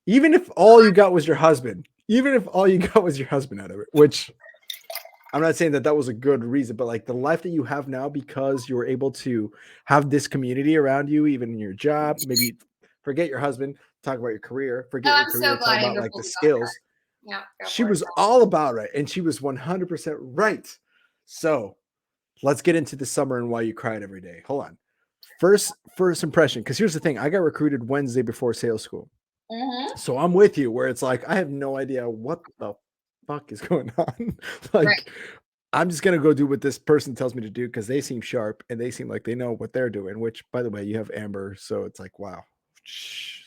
even if all you got was your husband out of it, which I'm not saying that that was a good reason, but like the life that you have now, because you were able to have this community around you, even in your job, maybe forget your husband, talk about your career, forget your career, talk about like the skills. Yeah, she was all about it, and she was 100% right. So let's get into the summer and why you cried every day. Hold on. First impression, because here's the thing. I got recruited Wednesday before sales school. Mm-hmm. So I'm with you where it's like, I have no idea what the fuck is going on. Like, right. I'm just going to go do what this person tells me to do because they seem sharp and they seem like they know what they're doing, which, by the way, you have Amber. So it's like, wow,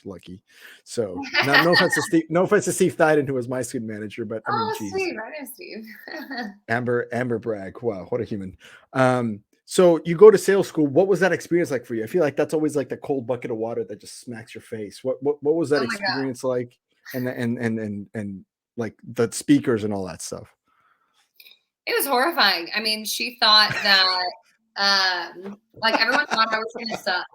lucky. So no offense to Steve Thyden, who was my student manager, but I mean, geez. Steve, I know Steve. Amber Bragg. Wow, what a human. So you go to sales school. What was that experience like for you? I feel like that's always like the cold bucket of water that just smacks your face. What was that experience like? And like the speakers and all that stuff. It was horrifying. I mean, she thought that, like everyone thought I was going to suck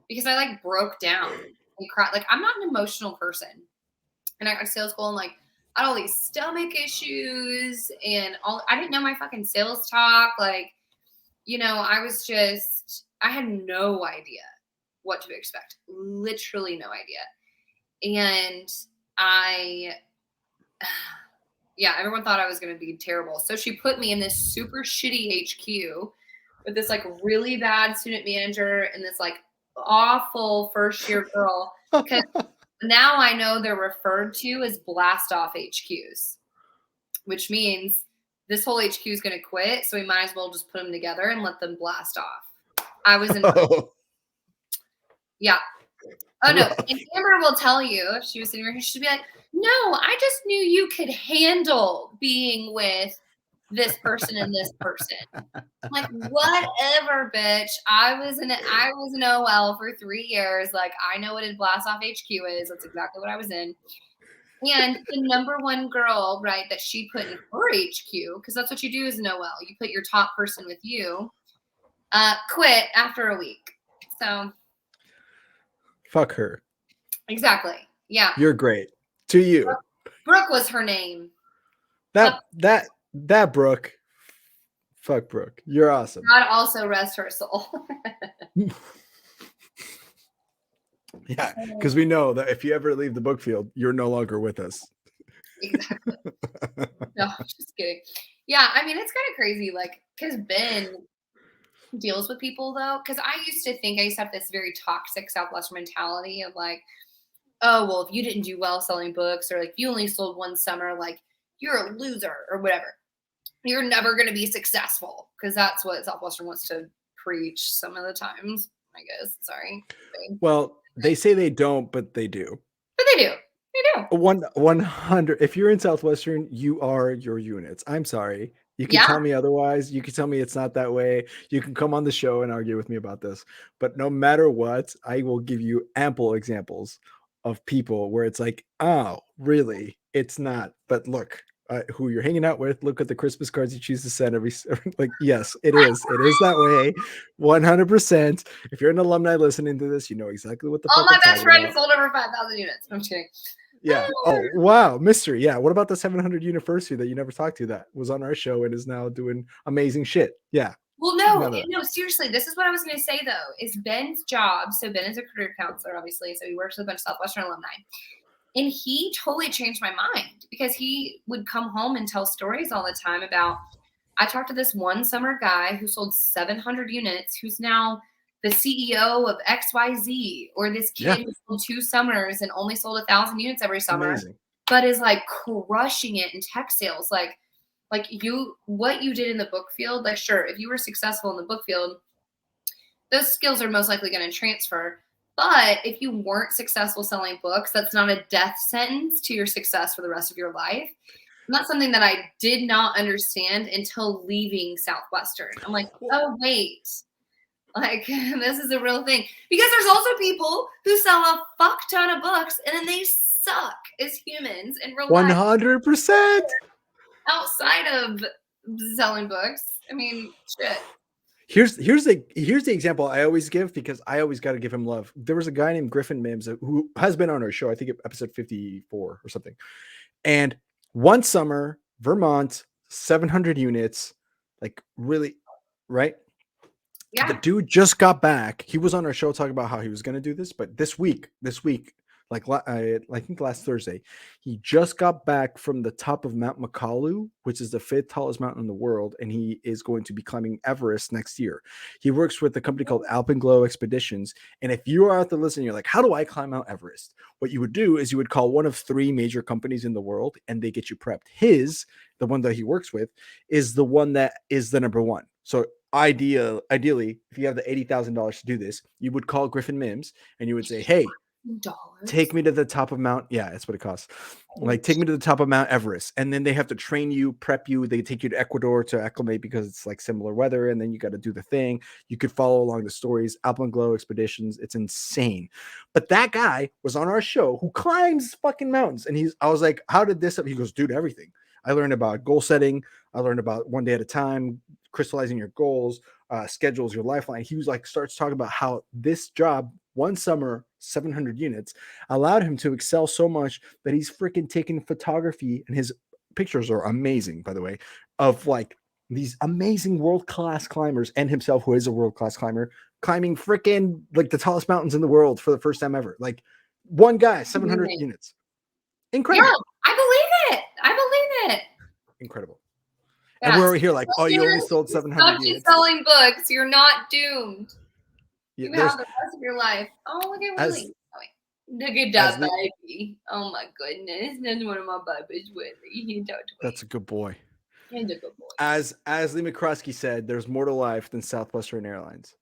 because I like broke down and cried. Like I'm not an emotional person. And I got to sales school and like I had all these stomach issues and I didn't know my fucking sales talk. Like, you know, I had no idea what to expect. Literally no idea. And yeah, everyone thought I was going to be terrible. So she put me in this super shitty HQ with this like really bad student manager and this like awful first year girl. Because now I know they're referred to as blast off HQs, which means this whole HQ is going to quit. So we might as well just put them together and let them blast off. I was in. Yeah. Oh no. And Amber will tell you if she was sitting here, she'd be like, no, I just knew you could handle being with this person and this person. I'm like, whatever, bitch. I was an OL for 3 years. Like, I know what a blast off HQ is. That's exactly what I was in. And the number one girl, right, that she put in her HQ, because that's what you do as an OL. You put your top person with you, quit after a week. So fuck her. Exactly. Yeah. You're great. To you. Brooke was her name. That Brooke. Fuck Brooke. You're awesome. God also rest her soul. Yeah, because we know that if you ever leave the book field, you're no longer with us. Exactly. No, just kidding. Yeah, I mean, it's kind of crazy, like, because Ben deals with people, though, because I used to have this very toxic Southwestern mentality of, like, oh, well, if you didn't do well selling books or, like, if you only sold one summer, like, you're a loser or whatever. You're never going to be successful because that's what Southwestern wants to preach some of the times, I guess. Sorry. Well, they say they don't, but they do. But they do. They do. 100. If you're in Southwestern, you are your units. I'm sorry. You can tell me otherwise. You can tell me it's not that way. You can come on the show and argue with me about this. But no matter what, I will give you ample examples of people where it's like, oh, really? It's not. But look, who you're hanging out with, look at the Christmas cards you choose to send like, yes, it is that way. 100%. If you're an alumni listening to this, you know exactly what the fuck my best friend sold over 5,000 units. I'm kidding. Yeah. Oh, wow. Mystery. Yeah. What about the 700 University that you never talked to that was on our show and is now doing amazing shit? Yeah. Well, no, seriously. This is what I was going to say, though, is Ben's job. So Ben is a career counselor, obviously. So he works with a bunch of Southwestern alumni. And he totally changed my mind because he would come home and tell stories all the time about, I talked to this one summer guy who sold 700 units, who's now the CEO of XYZ, or this kid who sold 2 summers and only sold 1,000 units every summer, but is like crushing it in tech sales. Like what you did in the book field, like, sure, if you were successful in the book field, those skills are most likely going to transfer. But if you weren't successful selling books, that's not a death sentence to your success for the rest of your life. And that's something that I did not understand until leaving Southwestern. I'm like, oh, wait. Like, this is a real thing. Because there's also people who sell a fuck ton of books and then they suck as humans and rely 100% outside of selling books. I mean, shit. Here's the example I always give because I always got to give him love. There was a guy named Griffin Mims who has been on our show, I think episode 54 or something. And one summer, Vermont, 700 units, like really, right? Yeah. The dude just got back. He was on our show talking about how he was going to do this, but this week, like I think last Thursday, he just got back from the top of Mount Makalu, which is the 5th tallest mountain in the world, and he is going to be climbing Everest next year. He works with a company called Alpenglow Expeditions, and if you are out there listening, you're like, how do I climb Mount Everest? What you would do is you would call one of 3 major companies in the world, and they get you prepped. The one that he works with, is the one that is the number one. So ideally, if you have the $80,000 to do this, you would call Griffin Mims, and you would say, hey, take me to the top of Mount. Yeah, that's what it costs. Like, take me to the top of Mount Everest. And then they have to train you, prep you. They take you to Ecuador to acclimate because it's like similar weather. And then you got to do the thing. You could follow along the stories, Alpenglow Expeditions. It's insane. But that guy was on our show who climbs fucking mountains. And I was like, how did this? He goes, dude, everything. I learned about goal setting. I learned about one day at a time, crystallizing your goals, schedules, your lifeline. He was like, starts talking about how this job, one summer, 700 units, allowed him to excel so much that he's freaking taking photography, and his pictures are amazing, by the way, of like these amazing world-class climbers, and himself, who is a world-class climber, climbing freaking like the tallest mountains in the world for the first time ever. Like one guy, 700 units. Incredible. Yeah, I believe it. I believe it. Incredible. Yeah. And we're over here like, oh, you only sold 700 units. Selling books. You're not doomed. Yeah, you have the rest of your life. Oh, look at Willie. Look at that baby. Oh my goodness. That's one of my babies, Willie. That's a good boy. He's a good boy. As Lee McCroskey said, there's more to life than Southwestern Airlines.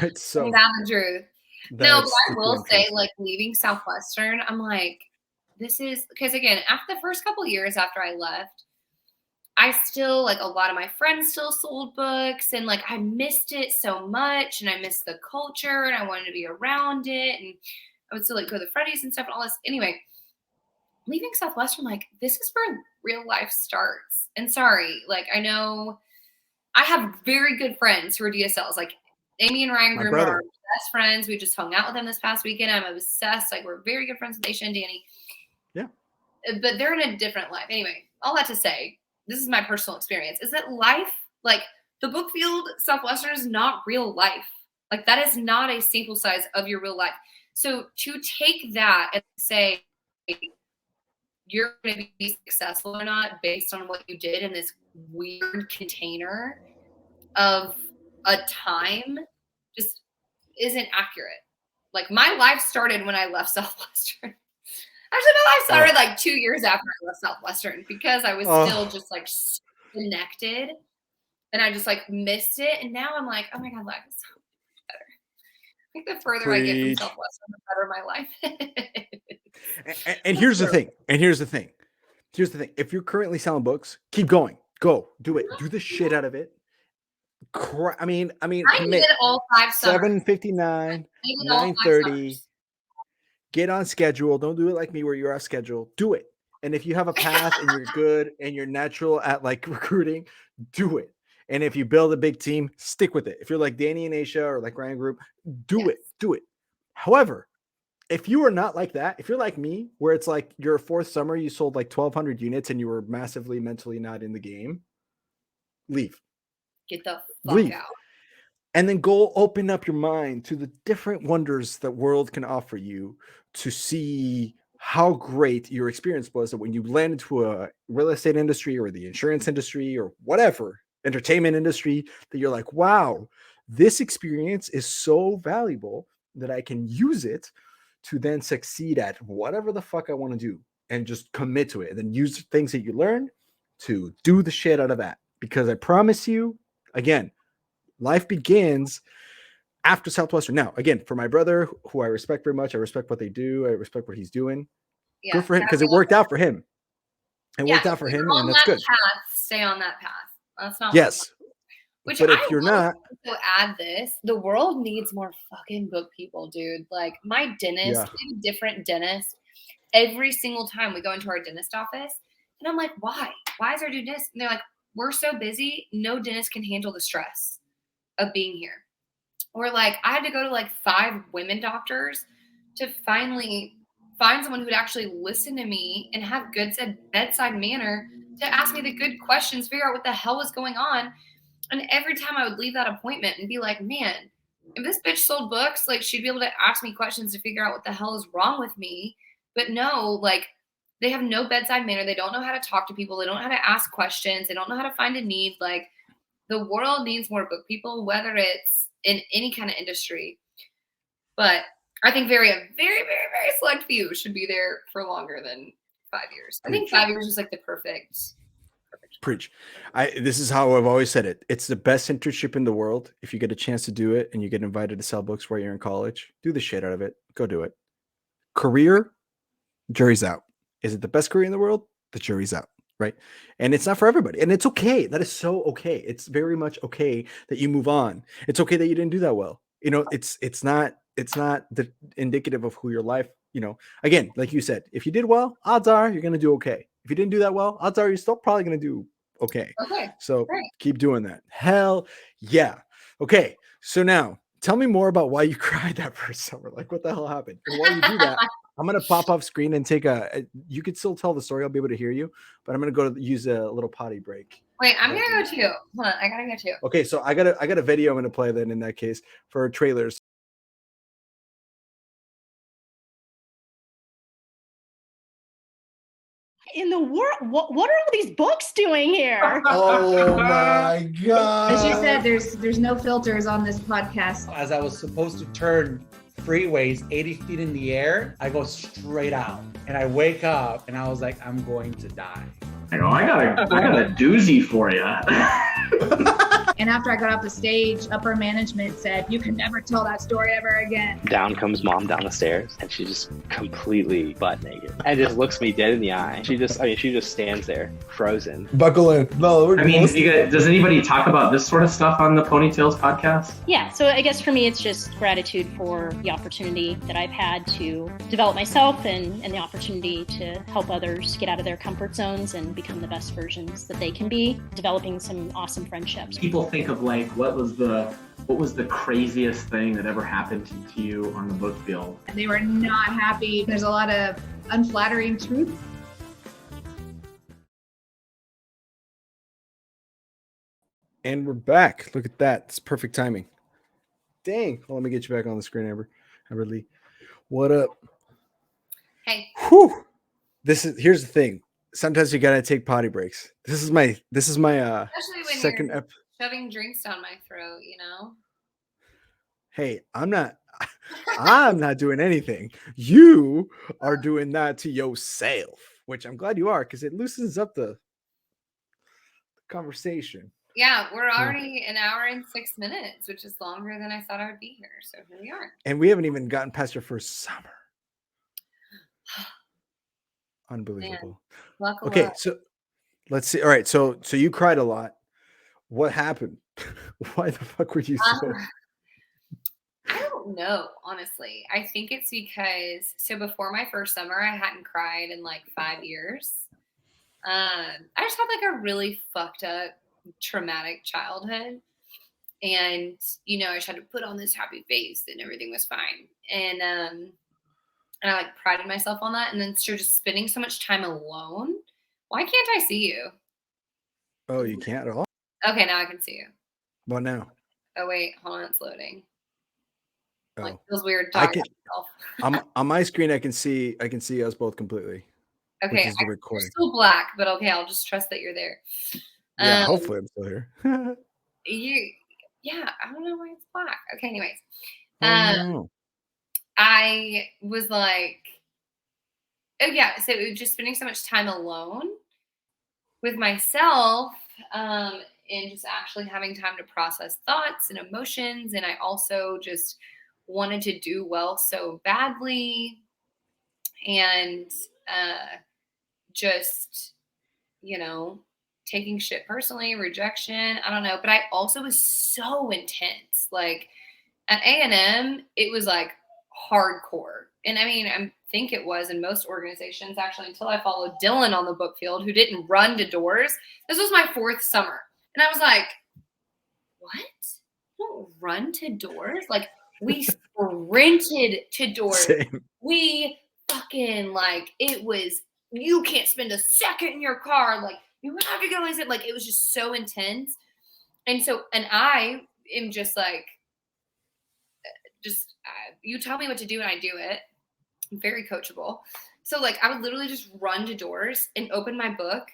Right. So that's the truth. No, but I will say, like, leaving Southwestern, I'm like, this is because, again, after the first couple of years after I left, I still, like, a lot of my friends still sold books, and like I missed it so much, and I missed the culture, and I wanted to be around it, and I would still like go to the Freddy's and stuff and all this. Anyway, leaving Southwestern, like, this is where real life starts. And sorry, like, I know I have very good friends who are DSLs, like Amy and Ryan Groomer are best friends. We just hung out with them this past weekend. I'm obsessed. Like, we're very good friends with Aisha and Danny. Yeah. But they're in a different life. Anyway, all that to say, this is my personal experience, is that life, like the book field, Southwestern is not real life. Like, that is not a sample size of your real life. So to take that and say you're going to be successful or not based on what you did in this weird container of a time just isn't accurate. Like, my life started when I left Southwestern. Actually, my life started like 2 years after I left Southwestern, because I was still just like connected, and I just like missed it. And now I'm like, oh my God, life is so much better. I think the further I get from Southwestern, the better my life. And here's the thing. Here's the thing. If you're currently selling books, keep going. Go. Do it. Do the shit out of it. I mean, I did all 5 summers. 7:59, 9:30. Get on schedule. Don't do it like me where you're off schedule. Do it. And if you have a path and you're good and you're natural at like recruiting, do it. And if you build a big team, stick with it. If you're like Danny and Aisha or like Ryan Group, do it. However, if you are not like that, if you're like me, where it's like your 4th summer, you sold like 1,200 units and you were massively mentally not in the game, leave. Get the fuck out. And then go open up your mind to the different wonders that world can offer you, to see how great your experience was, that when you land into a real estate industry or the insurance industry or whatever, entertainment industry, that you're like, wow, this experience is so valuable that I can use it to then succeed at whatever the fuck I want to do, and just commit to it, and then use things that you learn to do the shit out of that. Because I promise you, again, life begins after Southwestern. Now, again, for my brother, who I respect very much, I respect what they do. I respect what he's doing. Yeah, good for him, because it worked out for him. It worked out for him, and that's good. Stay on that path. That's not. Yes. Which, but if you're not, to add this, the world needs more fucking book people, dude. Like, my dentist, we have a different dentist every single time we go into our dentist office, and I'm like, why? Why is our dentist? And they're like, we're so busy, no dentist can handle the stress of being here. Or like, I had to go to like 5 women doctors to finally find someone who would actually listen to me and have good bedside manner to ask me the good questions, figure out what the hell was going on. And every time I would leave that appointment and be like, man, if this bitch sold books, like, she'd be able to ask me questions to figure out what the hell is wrong with me. But no, like, they have no bedside manner. They don't know how to talk to people. They don't know how to ask questions. They don't know how to find a need. Like, the world needs more book people, whether it's in any kind of industry. But I think a very, very, very select few should be there for longer than 5 years. I think 5 years is like the perfect. Preach. This is how I've always said it. It's the best internship in the world. If you get a chance to do it and you get invited to sell books while you're in college, do the shit out of it. Go do it. Career, jury's out. Is it the best career in the world? The jury's out, right? And it's not for everybody. And it's okay. That is so okay. It's very much okay that you move on. It's okay that you didn't do that well. You know, it's not indicative of who your life again, like you said, if you did well, odds are you're going to do okay. If you didn't do that well, odds are you're still probably going to do okay. Okay. So Great. keep doing that. Hell yeah. Okay. So now tell me more about why you cried that first summer. Like, what the hell happened? And while you do that, I'm going to pop off screen and take you could still tell the story. I'll be able to hear you, but I'm going to go use a little potty break. Wait, I'm going to go too. Hold on. I got to go too. Okay. So I got a video I'm going to play then in that case for trailers. In the world, what are all these books doing here? Oh my God. As you said, there's no filters on this podcast. As I was supposed to turn freeways 80 feet in the air, I go straight out and I wake up and I was like, I'm going to die. I got a doozy for you. And after I got off the stage, upper management said, you can never tell that story ever again. Down comes mom down the stairs and she just completely butt naked and just looks me dead in the eye. She just stands there frozen. Buckle in. No, does anybody talk about this sort of stuff on the Ponytails podcast? Yeah, so I guess for me, it's just gratitude for the opportunity that I've had to develop myself and the opportunity to help others get out of their comfort zones and become the best versions that they can be, developing some awesome friendships. People think of like, what was the craziest thing that ever happened to you on the book field? They were not happy. There's a lot of unflattering truth. And we're back. Look at that. It's perfect timing. Dang. Well, let me get you back on the screen, Amberlee. What up? Hey. Whew. Here's the thing. Sometimes you gotta take potty breaks. This is my Especially when second you're shoving drinks down my throat, Hey, I'm not doing anything. You are doing that to yourself, which I'm glad you are, because it loosens up the conversation. Yeah, we're already an hour and 6 minutes, which is longer than I thought I would be here. So here we are. And we haven't even gotten past your first summer. Unbelievable. Okay, so let's see. All right, so you cried a lot. What happened? Why the fuck were you so? I don't know, honestly. I think it's because before my first summer, I hadn't cried in like 5 years. I just had like a really fucked up, traumatic childhood, and I just had to put on this happy face, and everything was fine, and I like prided myself on that. And then just spending so much time alone. Why can't I see you? Oh, you can't at all? Okay, now I can see you. What now? Oh wait, hold on, it's loading. Oh. Like feels weird talking to myself. on my screen I can see us both completely. Okay, you're still black, but okay, I'll just trust that you're there. Yeah, hopefully I'm still here. Yeah, I don't know why it's black. Okay, anyways. No. I was like, oh yeah, so it was just spending so much time alone with myself, and just actually having time to process thoughts and emotions. And I also just wanted to do well so badly, and just, taking shit personally, rejection, I don't know. But I also was so intense. Like at A&M, it was like hardcore. And I mean, I think it was in most organizations, actually, until I followed Dillon on the book field, who didn't run to doors. This was my 4th summer. And I was like, what? You don't run to doors? Like, we sprinted to doors. Same. We fucking, it was, you can't spend a second in your car. Like, you have to go and like, it was just so intense. And I am just like, you tell me what to do and I do it. I'm very coachable. So I would literally just run to doors and open my book.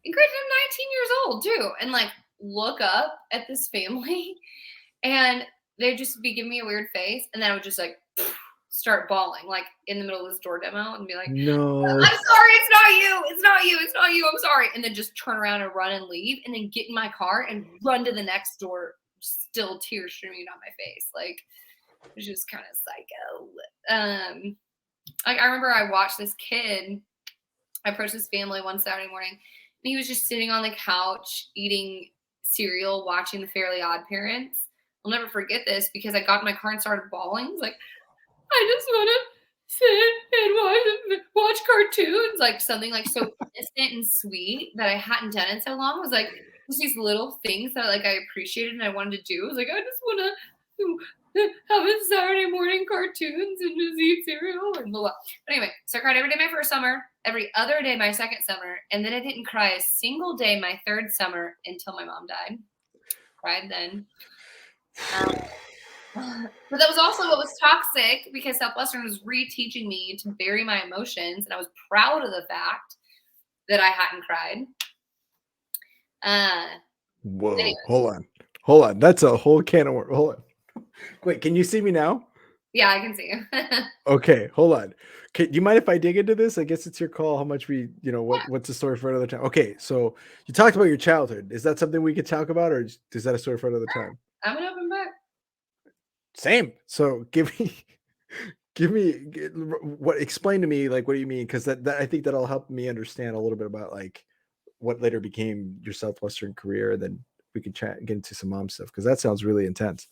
And granted, I'm 19 years old too. And look up at this family, and they'd just be giving me a weird face. And then I would just start bawling in the middle of this door demo and be like, no, I'm sorry. It's not you. It's not you. It's not you. I'm sorry. And then just turn around and run and leave, and then get in my car and run to the next door, still tears streaming down my face. It was just kind of psycho. I remember I watched this kid. I approached this family one Saturday morning, and he was just sitting on the couch eating cereal, watching The Fairly Odd Parents. I'll never forget this because I got in my car and started bawling. I was like, I just want to sit and watch cartoons, like something like so innocent and sweet that I hadn't done in so long. Was like just these little things that like I appreciated and I wanted to do. I was like, I just want to have a Saturday morning cartoons and just eat cereal and blah, blah. But anyway, so I cried every day my first summer, every other day my second summer, and then I didn't cry a single day my third summer until my mom died. Cried then. But that was also what was toxic because Southwestern was reteaching me to bury my emotions, and I was proud of the fact that I hadn't cried. Whoa, anyways. hold on. That's a whole can of worms. Hold on. Wait, can you see me now? Yeah, I can see you. Okay, hold on. Do you mind if I dig into this? I guess it's your call. How much what's the story for another time? Okay, so you talked about your childhood. Is that something we could talk about, or is that a story for another time? I'm an open book. Same. So explain to me like what do you mean? Because that I think that'll help me understand a little bit about like what later became your Southwestern career. Then we can get into some mom stuff because that sounds really intense.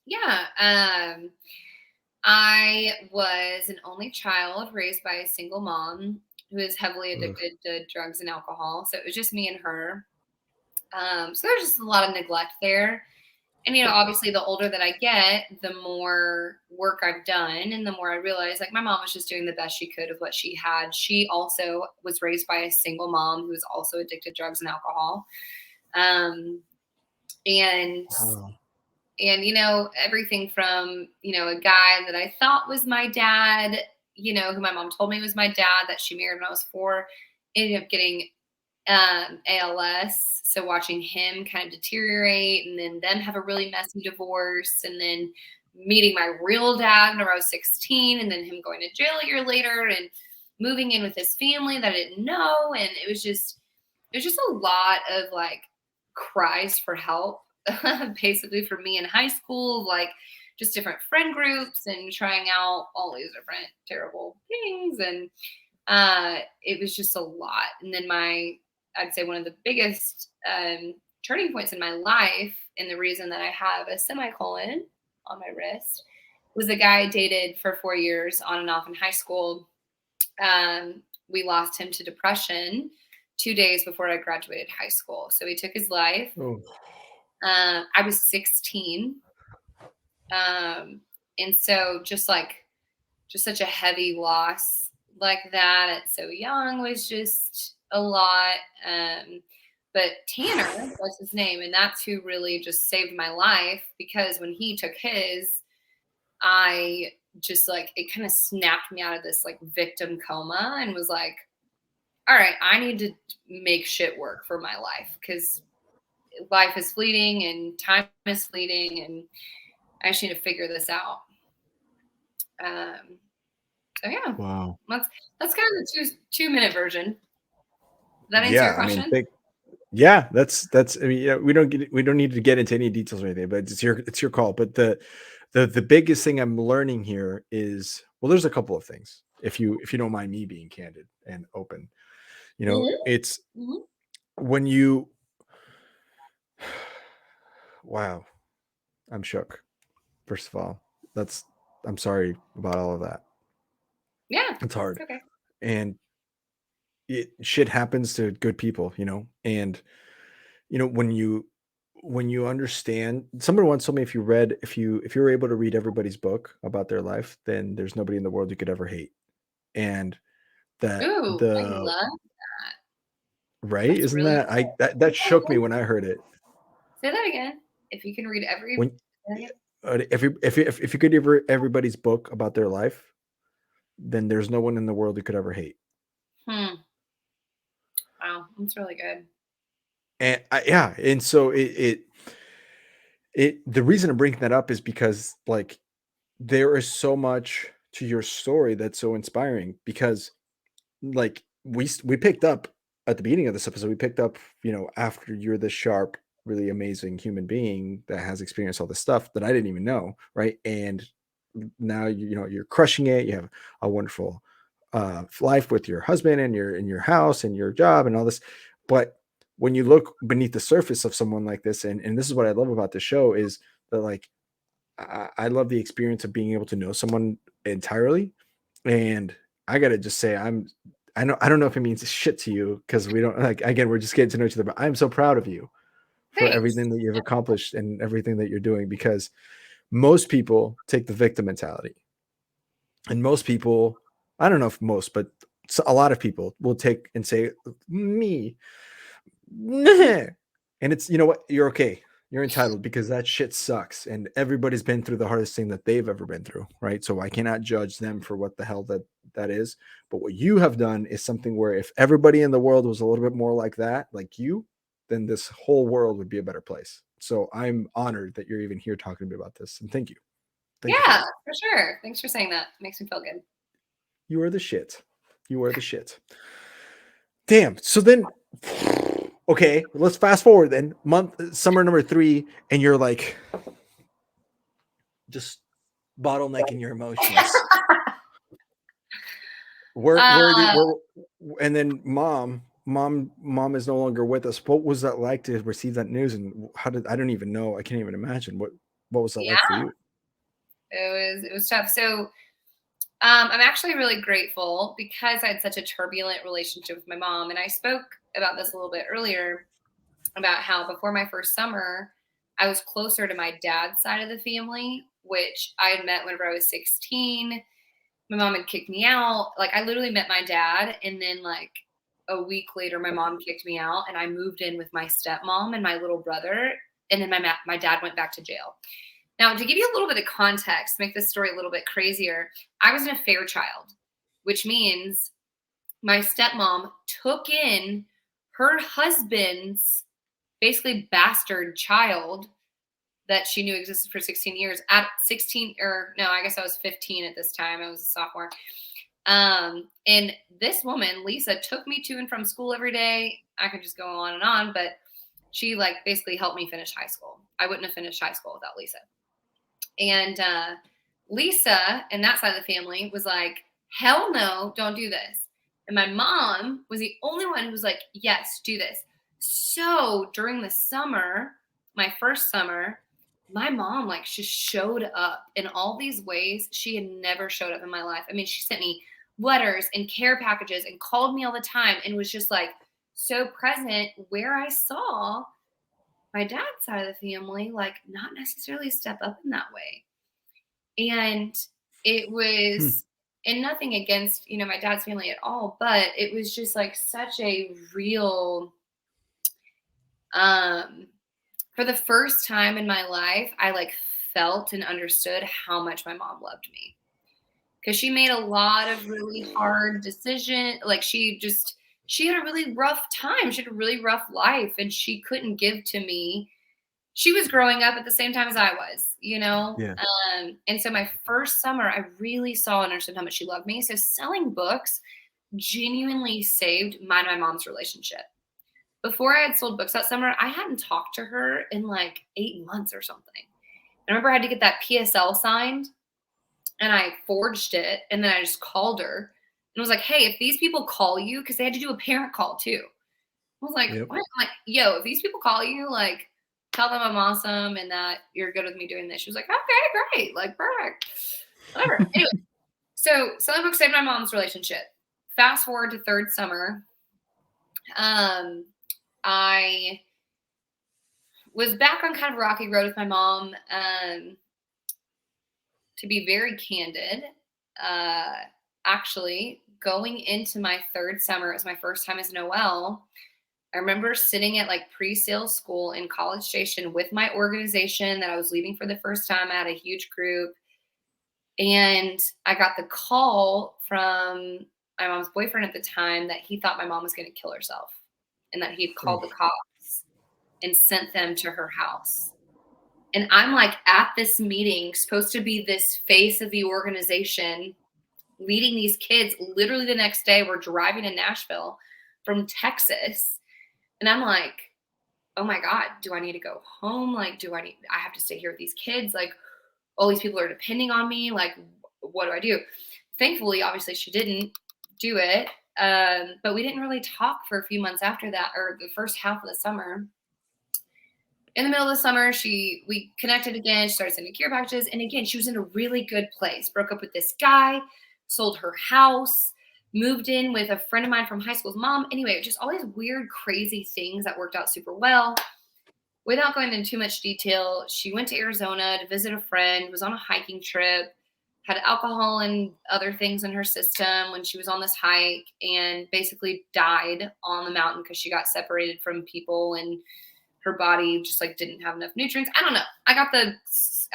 Yeah. I was an only child raised by a single mom who is heavily addicted to drugs and alcohol. So it was just me and her. So there's just a lot of neglect there. And, obviously the older that I get, the more work I've done and the more I realize like my mom was just doing the best she could of what she had. She also was raised by a single mom who was also addicted to drugs and alcohol. And everything from, a guy that I thought was my dad, who my mom told me was my dad that she married when I was 4, ended up getting ALS. So watching him kind of deteriorate and then them have a really messy divorce and then meeting my real dad when I was 16 and then him going to jail a year later and moving in with his family that I didn't know. And it was just a lot of like cries for help, basically for me in high school, like just different friend groups and trying out all these different terrible things. And it was just a lot. And then I'd say one of the biggest turning points in my life, and the reason that I have a semicolon on my wrist, was the guy I dated for 4 years on and off in high school. We lost him to depression 2 days before I graduated high school. So he took his life. Oh. I was 16. And so just such a heavy loss like that at so young was just a lot. But Tanner was his name, and that's who really just saved my life, because when he took his, I just it kind of snapped me out of this victim coma and was like, all right, I need to make shit work for my life, because life is fleeting and time is fleeting, and I just need to figure this out. So yeah, wow, that's kind of the 2-minute version. Did that answer your question? That's. I mean, we don't need to get into any details or anything, but it's your call. But the biggest thing I'm learning here is, well, there's a couple of things. If you don't mind me being candid and open, it's when you. Wow, I'm shook. First of all, I'm sorry about all of that. Yeah, it's hard. It's okay. And shit happens to good people, and when you understand, someone once told me, if you were able to read everybody's book about their life, then there's nobody in the world you could ever hate. And that I love that. Right? That's Isn't really that shook me when I heard it. Say that again. If you can read if you could read everybody's book about their life, then there's no one in the world you could ever hate. Wow, that's really good. And and so the reason I'm bringing that up is because there is so much to your story that's so inspiring, because we picked up at the beginning of this episode, we picked up, after you're this sharp, really amazing human being that has experienced all this stuff that I didn't even know, right? And now you're crushing it. You have a wonderful life with your husband and your house and your job and all this. But when you look beneath the surface of someone like this, and this is what I love about the show, is that I love the experience of being able to know someone entirely, And I gotta just say, I don't know if it means shit to you because we don't like. Again, we're just getting to know each other, but I'm so proud of you for Thanks. everything that you've accomplished and everything that you're doing, because most people take the victim mentality, and most people, I don't know if most, but a lot of people will take and say me, and it's, you know what, you're okay, you're entitled, because that shit sucks, and everybody's been through the hardest thing that they've ever been through, right? So I cannot judge them for what the hell that is. But what you have done is something where if everybody in the world was a little bit more like that, like you, then this whole world would be a better place. So I'm honored that you're even here talking to me about this, and thank you. Thank you. Yeah, for sure. Thanks for saying that. Makes me feel good. You are the shit. You are the shit. Damn. So then, okay, let's fast forward then. Summer number 3, and you're like just bottlenecking your emotions. And then mom is no longer with us. What was that like to receive that news? And I don't even know. I can't even imagine what was that like for you? It was tough. So I'm actually really grateful because I had such a turbulent relationship with my mom. And I spoke about this a little bit earlier about how before my first summer, I was closer to my dad's side of the family, which I had met whenever I was 16. My mom had kicked me out. Like, I literally met my dad, and then like a week later, my mom kicked me out, and I moved in with my stepmom and my little brother. And then my dad went back to jail. Now, to give you a little bit of context, make this story a little bit crazier, I was an affair child, which means my stepmom took in her husband's basically bastard child that she knew existed for 16 years. At 16, or no, I guess I was 15 at this time. I was a sophomore. And this woman, Lisa, took me to and from school every day. I could just go on and on, but she like basically helped me finish high school. I wouldn't have finished high school without Lisa. And Lisa and that side of the family was like, hell no, don't do this. And my mom was the only one who was like, yes, do this. So during the summer, my first summer, my mom like just showed up in all these ways she had never showed up in my life. I mean, she sent me letters and care packages and called me all the time and was just like so present, where I saw my dad's side of the family like not necessarily step up in that way. And it was, and nothing against, you know, my dad's family at all, but it was just like such a real, for the first time in my life, I like felt and understood how much my mom loved me, because she made a lot of really hard decisions. Like she had a really rough time. She had a really rough life, and she couldn't give to me. She was growing up at the same time as I was, you know? Yeah. And so my first summer, I really saw and understood how much she loved me. So selling books genuinely saved mine and my mom's relationship. Before I had sold books that summer, I hadn't talked to her in like 8 months or something. I remember I had to get that PSL signed, and I forged it, and then I just called her and was like, hey, if these people call you, because they had to do a parent call too. I was like, what? I'm like, yo, if these people call you, like, tell them I'm awesome and that you're good with me doing this. She was like, okay, great. Like, perfect. Whatever. Anyway, so selling books saved my mom's relationship. Fast forward to third summer. I was back on kind of a rocky road with my mom. To be very candid, actually going into my third summer, it was my first time as an OL. I remember sitting at like pre-sales school in College Station with my organization that I was leading for the first time. I had a huge group, and I got the call from my mom's boyfriend at the time that he thought my mom was going to kill herself, and that he'd called the cops and sent them to her house. And I'm like at this meeting, supposed to be this face of the organization, leading these kids. Literally the next day, we're driving to Nashville from Texas. And I'm like, oh my God, do I need to go home? Like, I have to stay here with these kids? Like, all these people are depending on me. Like, what do I do? Thankfully, obviously she didn't do it. But we didn't really talk for a few months after that, or the first half of the summer. In the middle of the summer, we connected again. She started sending care packages. And again, she was in a really good place. Broke up with this guy, sold her house, moved in with a friend of mine from high school's mom. Anyway, just all these weird, crazy things that worked out super well. Without going into too much detail, she went to Arizona to visit a friend, was on a hiking trip, had alcohol and other things in her system when she was on this hike, and basically died on the mountain because she got separated from people and her body just like didn't have enough nutrients. I don't know. I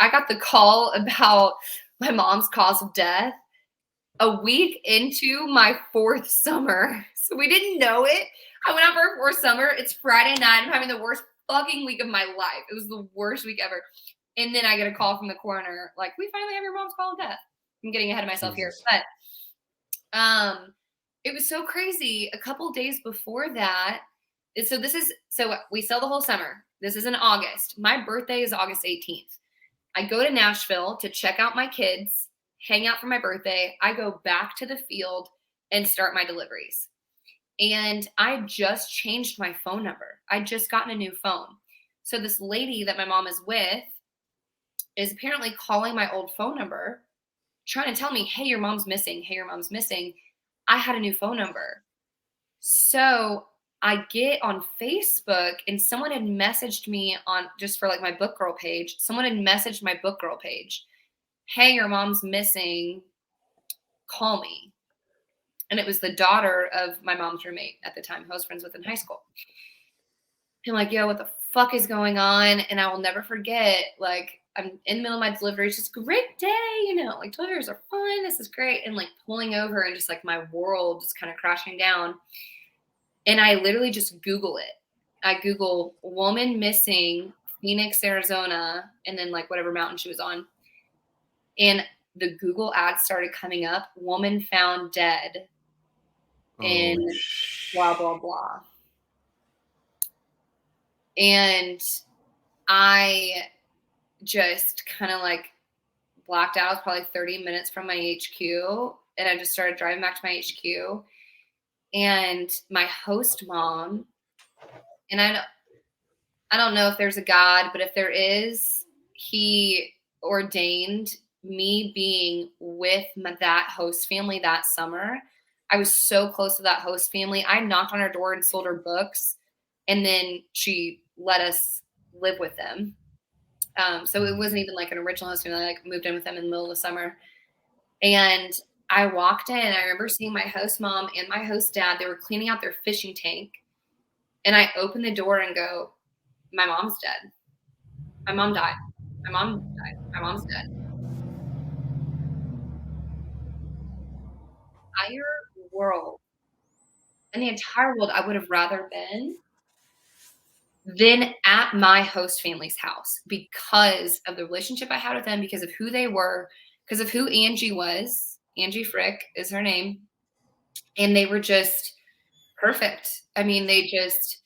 got the call about my mom's cause of death a week into my 4th summer. So we didn't know it. I went out for a 4th summer. It's Friday night. I'm having the worst fucking week of my life. It was the worst week ever. And then I get a call from the coroner, like, we finally have your mom's call of death. I'm getting ahead of myself here. But it was so crazy. A couple days before that, so we sell the whole summer. This is in August. My birthday is August 18th. I go to Nashville to check out my kids, hang out for my birthday. I go back to the field and start my deliveries. And I just changed my phone number. I just gotten a new phone. So this lady that my mom is with is apparently calling my old phone number, trying to tell me, hey, your mom's missing. Hey, your mom's missing. I had a new phone number. So I get on Facebook and someone had messaged me on just for like my book girl page. Someone had messaged my book girl page. Hey, your mom's missing. Call me. And it was the daughter of my mom's roommate at the time, who I was friends with in high school. I'm like, yo, what the fuck is going on? And I will never forget, like, I'm in the middle of my delivery. It's just a great day, like deliveries are fun. This is great. And like pulling over and just like my world just kind of crashing down. And I literally just Google it. I Google woman missing Phoenix, Arizona, and then like whatever mountain she was on. And the Google ads started coming up, woman found dead in blah, blah, blah. And I just kind of like blacked out. I was probably 30 minutes from my HQ. And I just started driving back to my HQ. And my host mom, and I don't know if there's a God, but if there is, he ordained me being with that host family that summer. I was so close to that host family. I knocked on her door and sold her books, and then she let us live with them. So it wasn't even like an original host family. I like moved in with them in the middle of the summer. And I walked in, I remember seeing my host mom and my host dad. They were cleaning out their fishing tank. And I opened the door and go, my mom's dead. My mom died. My mom died. My mom's dead. World, in the entire world, I would have rather been than at my host family's house because of the relationship I had with them, because of who they were, because of who Angie was. Angie Frick is her name. And they were just perfect. I mean, they just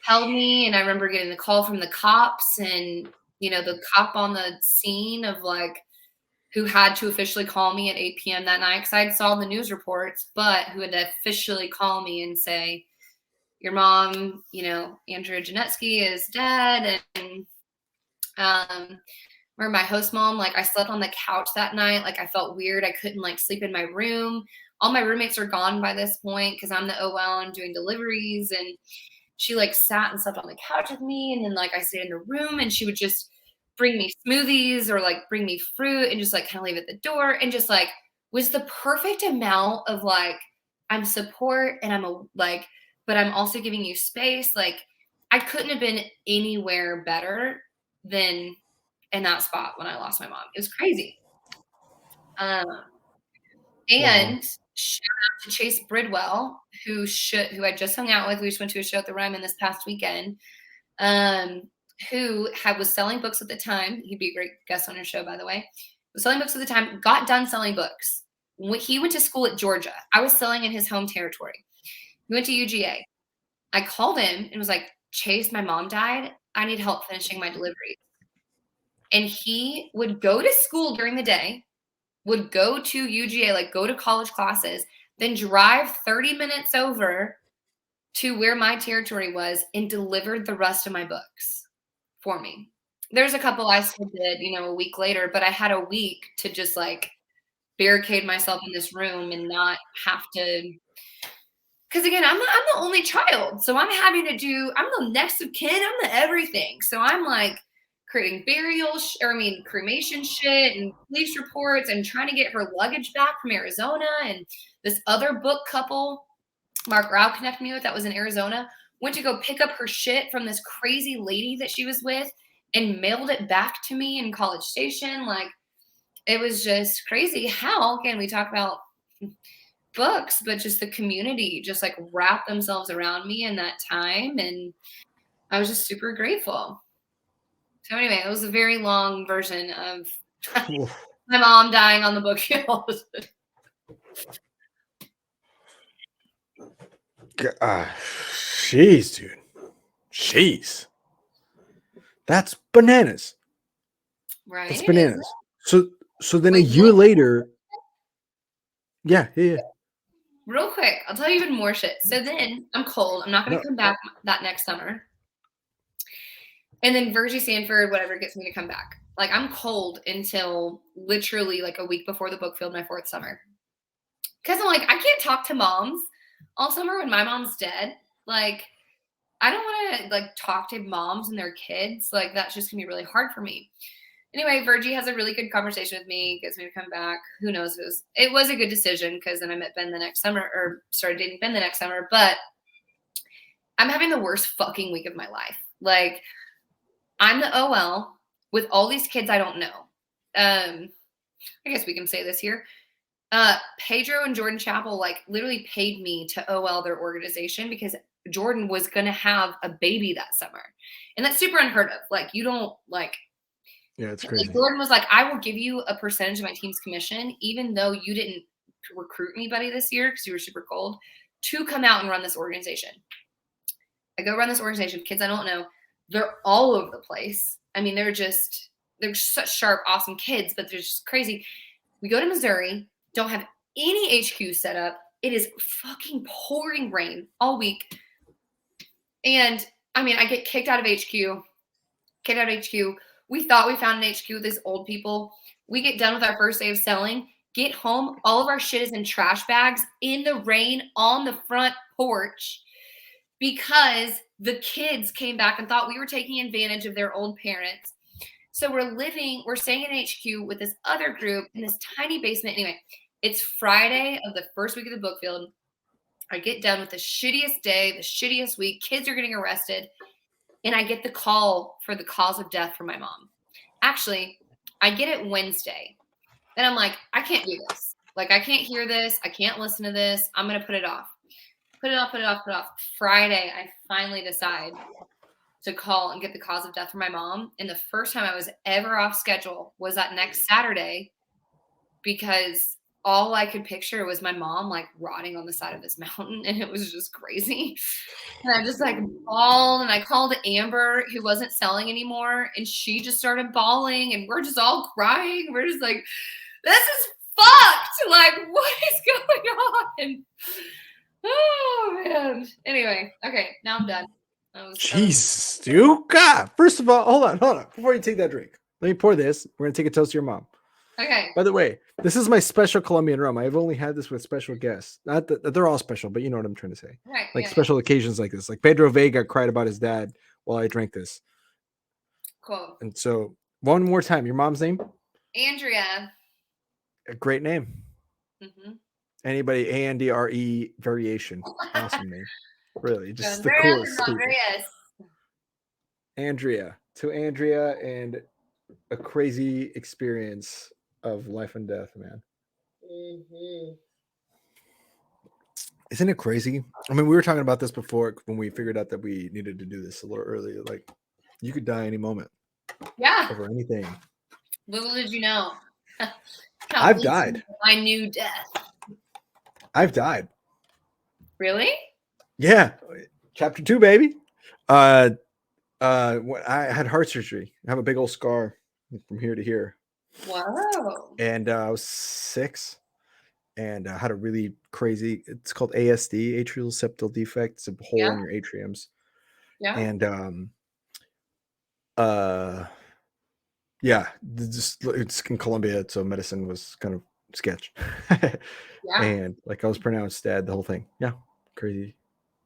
held me. And I remember getting the call from the cops and, the cop on the scene of like, who had to officially call me at 8 p.m. that night because I saw the news reports, but who had to officially call me and say, your mom, Andrea Janetsky is dead. And where my host mom, like I slept on the couch that night. Like I felt weird. I couldn't like sleep in my room. All my roommates are gone by this point because I'm the OL and doing deliveries. And she like sat and slept on the couch with me. And then like I stayed in the room and she would just bring me smoothies or like bring me fruit and just like kind of leave at the door and just like was the perfect amount of like, I'm support and but I'm also giving you space. Like I couldn't have been anywhere better than in that spot when I lost my mom. It was crazy. And shout out to Chase Bridwell, who I just hung out with. We just went to a show at the Ryman this past weekend. Who was selling books at the time. He'd be a great guest on your show, by the way. Was selling books at the time, got done selling books. He went to school at Georgia. I was selling in his home territory. He went to UGA. I called him and was like, Chase, my mom died. I need help finishing my delivery. And he would go to school during the day, would go to UGA, like go to college classes, then drive 30 minutes over to where my territory was and delivered the rest of my books for me. There's a couple I still did, a week later, but I had a week to just like barricade myself in this room and not have to. Because again, I'm the only child, so I'm having to do. I'm the next of kin. I'm the everything. So I'm like creating cremation shit and police reports and trying to get her luggage back from Arizona. And this other book couple, Mark Rao connected me with, that was in Arizona, went to go pick up her shit from this crazy lady that she was with and mailed it back to me in College Station. Like, it was just crazy how, again, we talk about books, but just the community just like wrapped themselves around me in that time. And I was just super grateful. So anyway, it was a very long version of my mom dying on the book field. Jeez, dude. Jeez. That's bananas. Right. That's bananas. So then a year later. Yeah. Real quick, I'll tell you even more shit. So then I'm cold. I'm not going to come back that next summer. And then Virgie Sanford, whatever, gets me to come back. Like, I'm cold until literally like a week before the book field, my 4th summer. Because I'm like, I can't talk to moms all summer when my mom's dead. Like, I don't want to like talk to moms and their kids. Like, that's just going to be really hard for me. Anyway, Virgie has a really good conversation with me, gets me to come back. Who knows? It was a good decision because then I met Ben the next summer, or started dating Ben the next summer. But I'm having the worst fucking week of my life. Like, I'm the OL with all these kids I don't know. I guess we can say this here. Pedro and Jordan Chappell like literally paid me to OL their organization because Jordan was going to have a baby that summer. And that's super unheard of. Like, you don't like. Yeah, it's crazy. Like, Jordan was like, I will give you a percentage of my team's commission, even though you didn't recruit anybody this year because you were super cold, to come out and run this organization. I go run this organization, kids I don't know. They're all over the place. I mean, they're such sharp, awesome kids, but they're just crazy. We go to Missouri, don't have any HQ set up. It is fucking pouring rain all week. And I mean, I get kicked out of HQ. We thought we found an HQ with these old people. We get done with our first day of selling, get home. All of our shit is in trash bags in the rain on the front porch because the kids came back and thought we were taking advantage of their old parents. So we're staying in HQ with this other group in this tiny basement. Anyway, it's Friday of the first week of the book field. I get done with the shittiest day, the shittiest week. Kids are getting arrested. And I get the call for the cause of death from my mom. Actually, I get it Wednesday. Then I'm like, I can't do this. Like, I can't hear this. I can't listen to this. I'm going to put it off. Put it off. Friday, I finally decide to call and get the cause of death for my mom. And the first time I was ever off schedule was that next Saturday because all I could picture was my mom like rotting on the side of this mountain, and it was just crazy. And I just like bawled, and I called Amber, who wasn't selling anymore, and she just started bawling, and we're just all crying. We're just like, this is fucked. Like, what is going on? Oh man. Anyway, okay, now I'm done. Jesus, dude. God. First of all, hold on. Before you take that drink, let me pour this. We're gonna take a toast to your mom. Okay. By the way, this is my special Colombian rum. I've only had this with special guests. Not that they're all special, but you know what I'm trying to say. Right. Like special occasions like this. Like Pedro Vega cried about his dad while I drank this. Cool. And so one more time, your mom's name? Andrea. A great name. Mm-hmm. Anybody Andre variation. Awesome name. Really. Just the Andreas coolest. Andrea. To Andrea and a crazy experience of life and death, man. Mm-hmm. Isn't it crazy? I mean, we were talking about this before when we figured out that we needed to do this a little earlier. Like, you could die any moment. Yeah. Over anything. Little did you know. I've died. I knew death. I've died. Really? Yeah. Chapter 2, baby. When I had heart surgery. I have a big old scar from here to here. Wow. And I was 6 and I had a really crazy, it's called ASD, atrial septal defect. It's a hole in your atriums. Yeah. And yeah, it's in Colombia, so medicine was kind of sketch. Yeah. And like I was pronounced dead, the whole thing. Yeah. Crazy.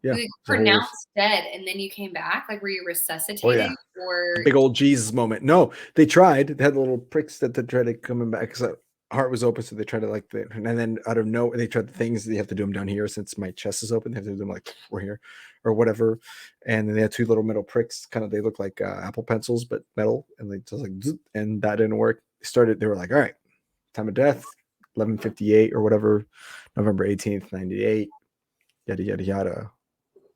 Yeah. You pronounced dead and then you came back? Like, were you resuscitated? Or A big old Jesus moment. No, they tried. They had little pricks that they tried to coming back because heart was open, so they tried to like and then out of nowhere they tried the things they have to do them down here since my chest is open. They have to do them like we're here or whatever. And then they had two little metal pricks, kind of they look like Apple pencils but metal, and they just like and that didn't work. They were like, all right, time of death, 11:58 or whatever, November 18th, 98, yada yada yada.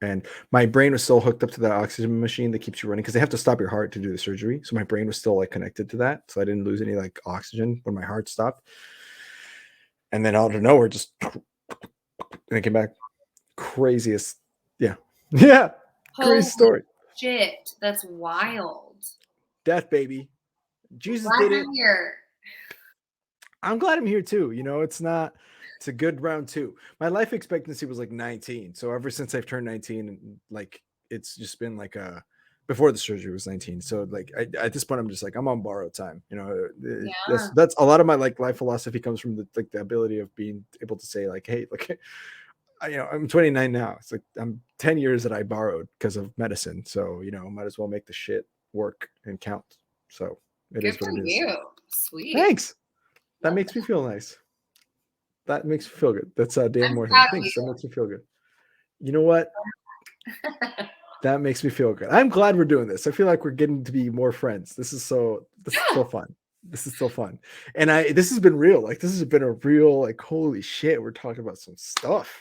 And my brain was still hooked up to the oxygen machine that keeps you running because they have to stop your heart to do the surgery. So my brain was still like connected to that. So I didn't lose any like oxygen when my heart stopped. And then out of nowhere, just and it came back. Craziest. Yeah. Yeah. Holy Crazy story. shit. That's wild. Death, baby. Jesus Glad did it. you're here. I'm glad I'm here too. You know, it's a good round two. My life expectancy was like 19. So ever since I've turned 19, and like it's just been like before the surgery was 19. So like at this point, I'm just like I'm on borrowed time. You know, that's a lot of my like life philosophy comes from the ability of being able to say like, hey, like you know, I'm 29 now. It's like I'm 10 years that I borrowed because of medicine. So you know, might as well make the shit work and count. So it is what it is. You. Sweet. Thanks. That makes me feel nice. That makes me feel good. That's Dan Moore. Thanks. That makes me feel good. You know what? That makes me feel good. I'm glad we're doing this. I feel like we're getting to be more friends. This is so fun. This is so fun. And this has been real. Like this has been a real like holy shit. We're talking about some stuff.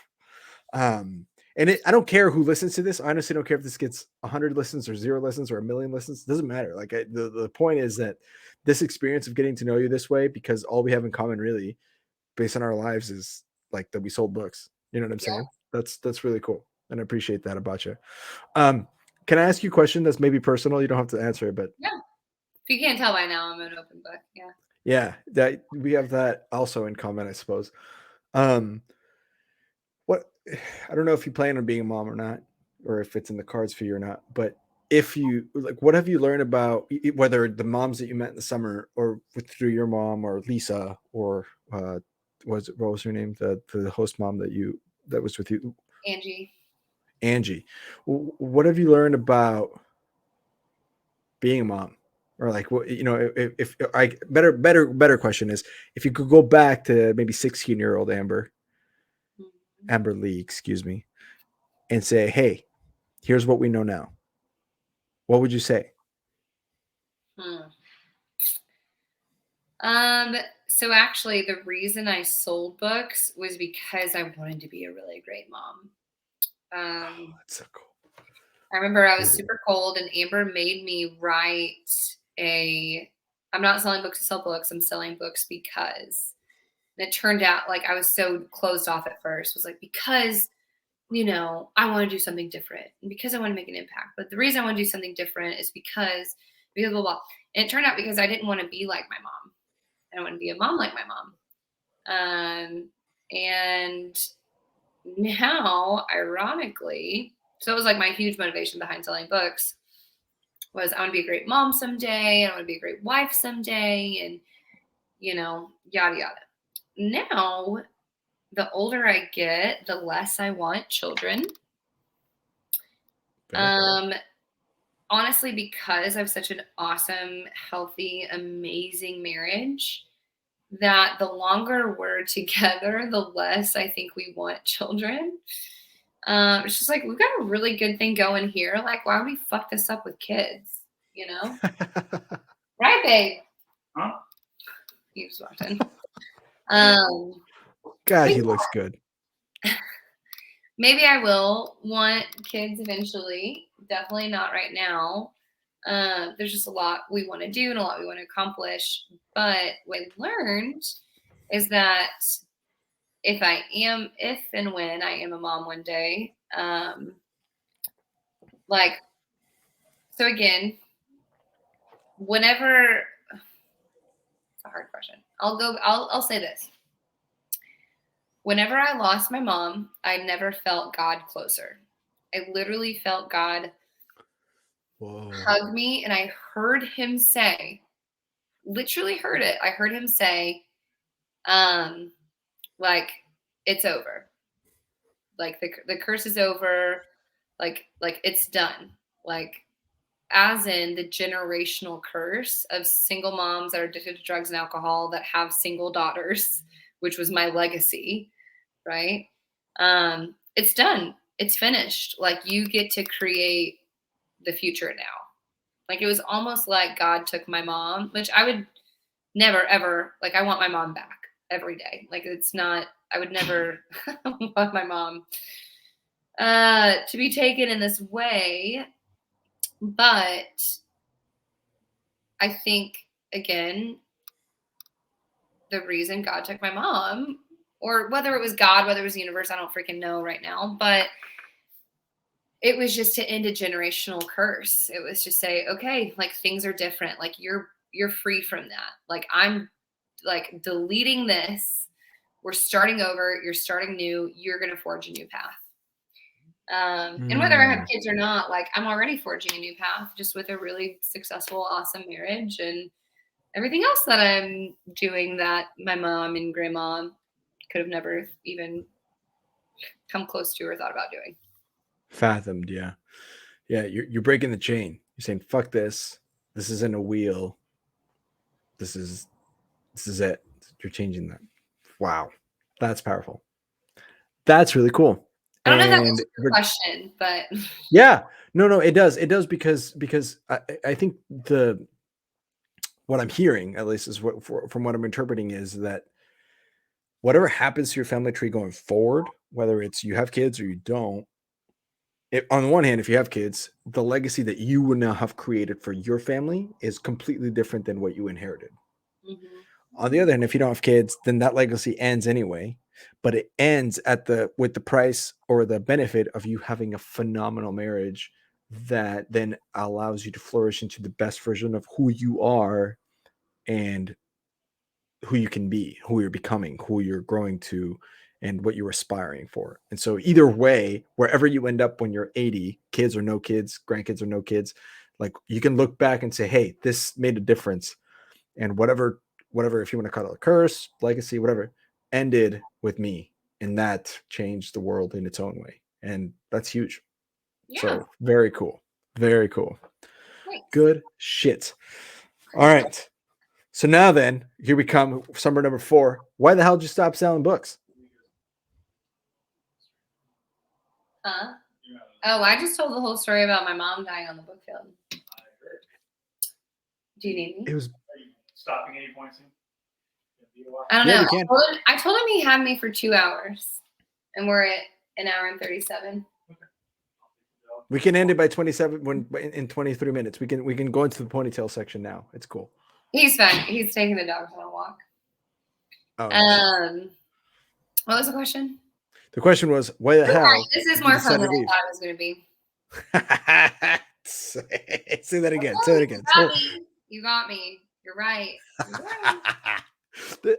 And I don't care who listens to this. I honestly don't care if this gets 100 listens or 0 listens or 1 million listens. It doesn't matter. Like the point is that this experience of getting to know you this way, because all we have in common really based on our lives is like that we sold books. You know what I'm saying? That's really cool. And I appreciate that about you. Can I ask you a question that's maybe personal? You don't have to answer it, but yeah. If you can't tell by now, I'm an open book. Yeah. Yeah, that we have that also in common, I suppose. What I don't know if you plan on being a mom or not, or if it's in the cards for you or not, but if you like, what have you learned about whether the moms that you met in the summer or through your mom or Lisa or what was her name? The host mom that was with you? Angie. What have you learned about being a mom? Or like, what, you know, if I better question is if you could go back to maybe 16-year-old Amberlee, excuse me, and say, hey, here's what we know now. What would you say? So actually the reason I sold books was because I wanted to be a really great mom. That's so cool. I remember I was super cold and Amber made me write I'm not selling books to sell books. I'm selling books because, and it turned out like I was so closed off at first. It was like, because, you know, I want to do something different and because I want to make an impact. But the reason I want to do something different is because blah, blah, blah. And it turned out because I didn't want to be like my mom. I don't want to be a mom like my mom. And now, ironically, so it was like my huge motivation behind selling books was I want to be a great mom someday. I want to be a great wife someday. And, you know, yada, yada. Now, the older I get, the less I want children. Honestly, because I have such an awesome, healthy, amazing marriage that the longer we're together, the less I think we want children. It's just like, we've got a really good thing going here. Like, why would we fuck this up with kids? You know? Right, babe? Huh? He just walked in. God, he looks good. Maybe I will want kids eventually. Definitely not right now. There's just a lot we want to do and a lot we want to accomplish. But what I learned is that if and when I am a mom one day, so again, whenever, it's a hard question. I'll say this. Whenever I lost my mom, I never felt God closer. I literally felt God hug me, and I heard him say, literally heard it. I heard him say, Like it's over. Like the curse is over. Like it's done. Like as in the generational curse of single moms that are addicted to drugs and alcohol that have single daughters, which was my legacy, right? It's done. It's finished. Like you get to create the future now. Like it was almost like God took my mom, which I would never, ever, like I want my mom back every day. Like it's not, I would never want my mom to be taken in this way. But I think, again, the reason God took my mom, or whether it was God, whether it was the universe, I don't freaking know right now, but it was just to end a generational curse. It was to say, okay, like things are different. Like you're free from that. Like I'm like deleting this. We're starting over. You're starting new. You're going to forge a new path. And whether I have kids or not, like I'm already forging a new path just with a really successful, awesome marriage and everything else that I'm doing that my mom and grandma could have never even come close to or thought about doing. Fathomed. Yeah. You're breaking the chain. You're saying, fuck this. This isn't a wheel. This is it. You're changing that. Wow. That's powerful. That's really cool. I don't know if that was your question, but yeah, no, it does. It does because I think what I'm hearing, at least, is from what I'm interpreting, is that whatever happens to your family tree going forward, whether it's you have kids or you don't, on the one hand, if you have kids, the legacy that you would now have created for your family is completely different than what you inherited. Mm-hmm. On the other hand, if you don't have kids, then that legacy ends anyway. But it ends with the price or the benefit of you having a phenomenal marriage that then allows you to flourish into the best version of who you are and who you can be, who you're becoming, who you're growing to, and what you're aspiring for. And so either way, wherever you end up when you're 80, kids or no kids, grandkids or no kids, like you can look back and say, hey, this made a difference. And whatever, if you want to call it a curse, legacy, whatever, ended with me, and that changed the world in its own way, and that's huge. Yeah. So very cool. Thanks. Good shit. All right, so now then, here we come, summer number 4. Why the hell did you stop selling books? Oh, I just told the whole story about my mom dying on the book field. Do you need me? It was stopping any point soon. I don't know. I told him he had me for 2 hours, and we're at 1 hour and 37. We can end it by 27 in 23 minutes. We can go into the ponytail section now. It's cool. He's fine. He's taking the dogs on a walk. Oh. What was the question? The question was, why the hell? This is more fun than I thought it was going to be. Say that again. You got me. You're right.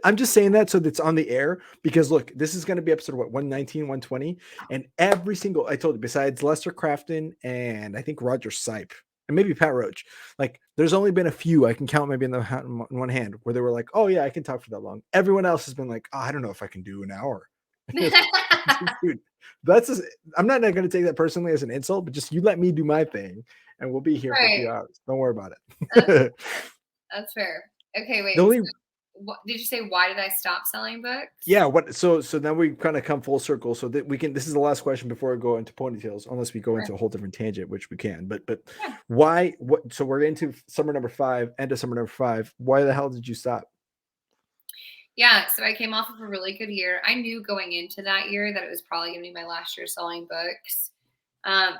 I'm just saying that so that's on the air, because look, this is going to be episode 119, 120, and every single, I told you, besides Lester Crafton and I think Roger Sipe and maybe Pat Roach, like there's only been a few I can count maybe in one hand where they were like, oh yeah, I can talk for that long. Everyone else has been like, oh, I don't know if I can do an hour. Dude, I'm not going to take that personally as an insult, but just you let me do my thing and we'll be here for a few hours. Don't worry about it. That's fair. Okay, wait. Did you say why did I stop selling books? Yeah. So then we kind of come full circle. So that we can. This is the last question before we go into ponytails, unless we go into a whole different tangent, which we can. But yeah. Why? What? So we're into summer number 5, end of summer number 5. Why the hell did you stop? Yeah. So I came off of a really good year. I knew going into that year that it was probably going to be my last year selling books,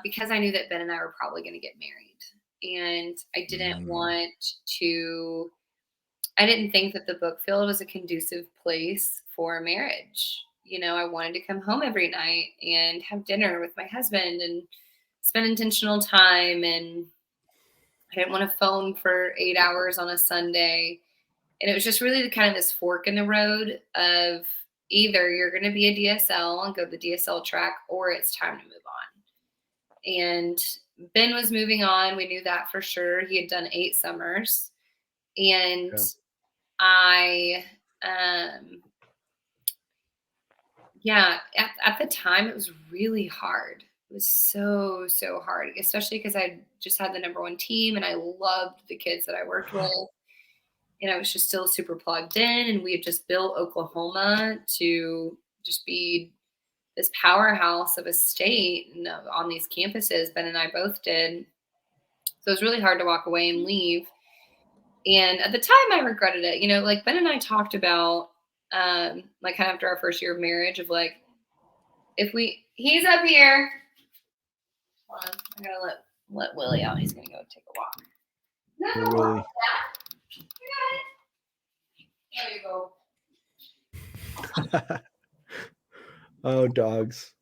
because I knew that Ben and I were probably going to get married, and I didn't want to. I didn't think that the book field was a conducive place for marriage. You know, I wanted to come home every night and have dinner with my husband and spend intentional time. And I didn't want to phone for 8 hours on a Sunday. And it was just really kind of this fork in the road of either you're going to be a DSL and go the DSL track, or it's time to move on. And Ben was moving on. We knew that for sure. He had done 8 summers. And I Yeah, at the time it was really hard. It was so hard, especially because I just had the number one team and I loved the kids that I worked with. And I was just still super plugged in, and we had just built Oklahoma to just be this powerhouse of a state and on these campuses. Ben and I both did. So it was really hard to walk away and leave. And at the time I regretted it. Like Ben and I talked about like kind of after our first year of marriage of like, he's up here. Hold on, I gotta let Willie out. He's gonna go take a walk. Hey, Willie. There you go. Oh, dogs.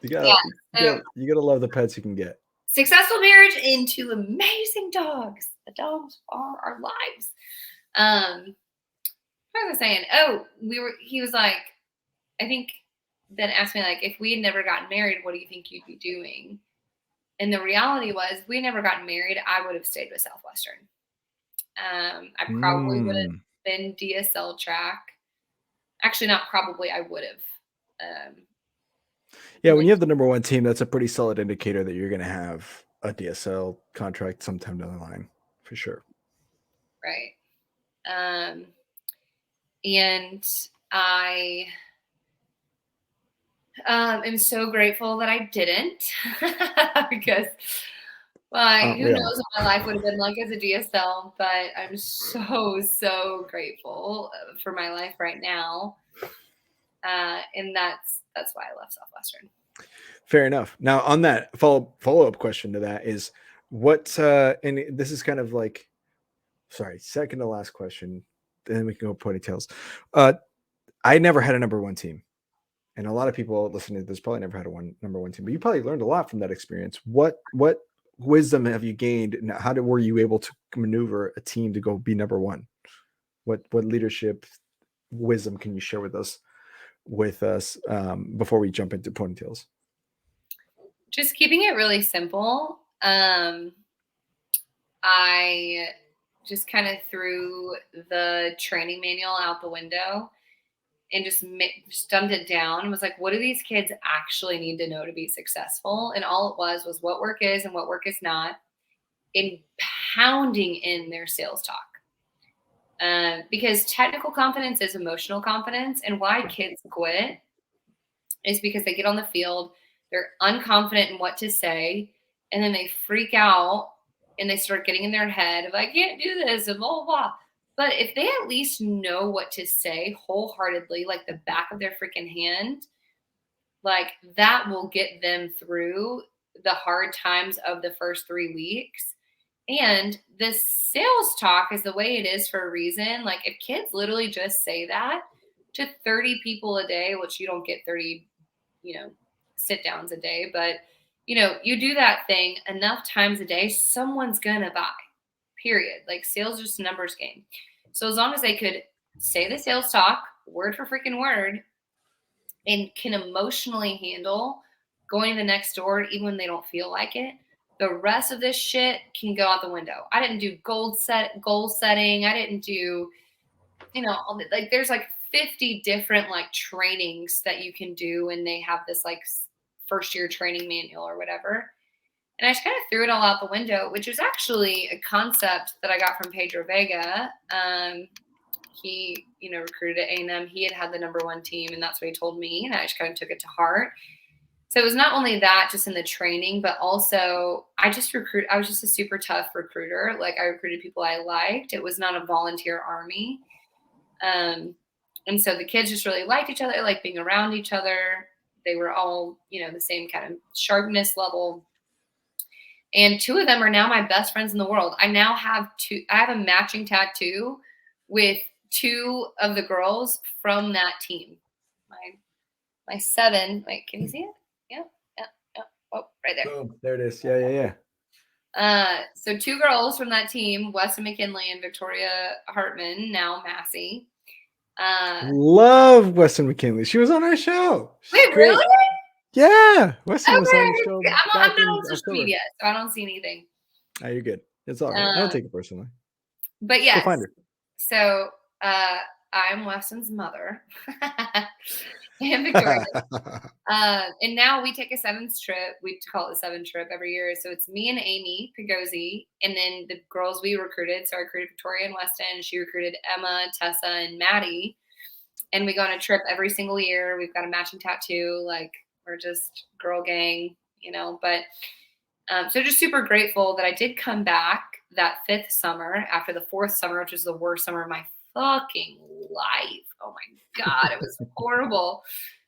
You gotta love the pets you can get. Successful marriage into amazing dogs. The dogs are our lives. What was I saying? Oh, he was like, I think then asked me like, if we had never gotten married, what do you think you'd be doing? And the reality was, if we had never gotten married, I would have stayed with Southwestern. I probably would have been DSL track. Actually, not probably, I would have. Yeah, when you have the number one team, that's a pretty solid indicator that you're going to have a DSL contract sometime down the line, for sure. Right. And I am so grateful that I didn't because who knows what my life would have been like as a DSL, but I'm so grateful for my life right now. And that's why I left Southwestern. Fair enough. Now on that follow-up question to that is what, and this is kind of like, second to last question, then we can go ponytails. I never had a number one team. And a lot of people listening to this probably never had a number one team, but you probably learned a lot from that experience. What wisdom have you gained? And how were you able to maneuver a team to go be number one? What leadership wisdom can you share with us before we jump into ponytails? Just keeping it really simple. I just kind of threw the training manual out the window and just dumbed it down and was like, what do these kids actually need to know to be successful? And all it was what work is and what work is not, and pounding in their sales talk. Because technical confidence is emotional confidence, and why kids quit is because they get on the field, they're unconfident in what to say, and then they freak out and they start getting in their head of, I can't do this, and blah, blah, blah. But if they at least know what to say wholeheartedly, like the back of their freaking hand, like that will get them through the hard times of the first 3 weeks. And the sales talk is the way it is for a reason. Like if kids literally just say that to 30 people a day, which you don't get 30, sit downs a day, but you do that thing enough times a day, someone's gonna buy. Period. Like sales is just a numbers game. So as long as they could say the sales talk word for freaking word and can emotionally handle going to the next door even when they don't feel like it, the rest of this shit can go out the window. I didn't do goal setting. I didn't do, like there's like 50 different like trainings that you can do, and they have this like first year training manual or whatever. And I just kind of threw it all out the window, which is actually a concept that I got from Pedro Vega. He, recruited at A&M. He had the number one team, and that's what he told me. And I just kind of took it to heart. So it was not only that, just in the training, but also I was just a super tough recruiter. Like I recruited people I liked. It was not a volunteer army. And so the kids just really liked each other, like being around each other. They were all, the same kind of sharpness level. And 2 of them are now my best friends in the world. I now have I have a matching tattoo with 2 of the girls from that team. My 7, like, can you see it? Yeah. Oh, right there. Oh, there it is. Yeah. So 2 girls from that team, Weston McKinley and Victoria Hartman, now Massey. Love Weston McKinley. She was on our show. Wait, really? Yeah. Weston was on the show. I'm not on social media, so I don't see anything. Oh, you're good. It's all right. I don't take it personally. But yes. Go find her. So I'm Weston's mother. And Victoria. And now we take a sevens trip. We call it a seven trip every year. So it's me and Amy Pigozzi, and then the girls we recruited. So I recruited Victoria and Weston. She recruited Emma, Tessa, and Maddie. And we go on a trip every single year. We've got a matching tattoo. Like, we're just girl gang, But so just super grateful that I did come back that 5th summer after the 4th summer, which was the worst summer of my fucking life. Oh my God, it was horrible.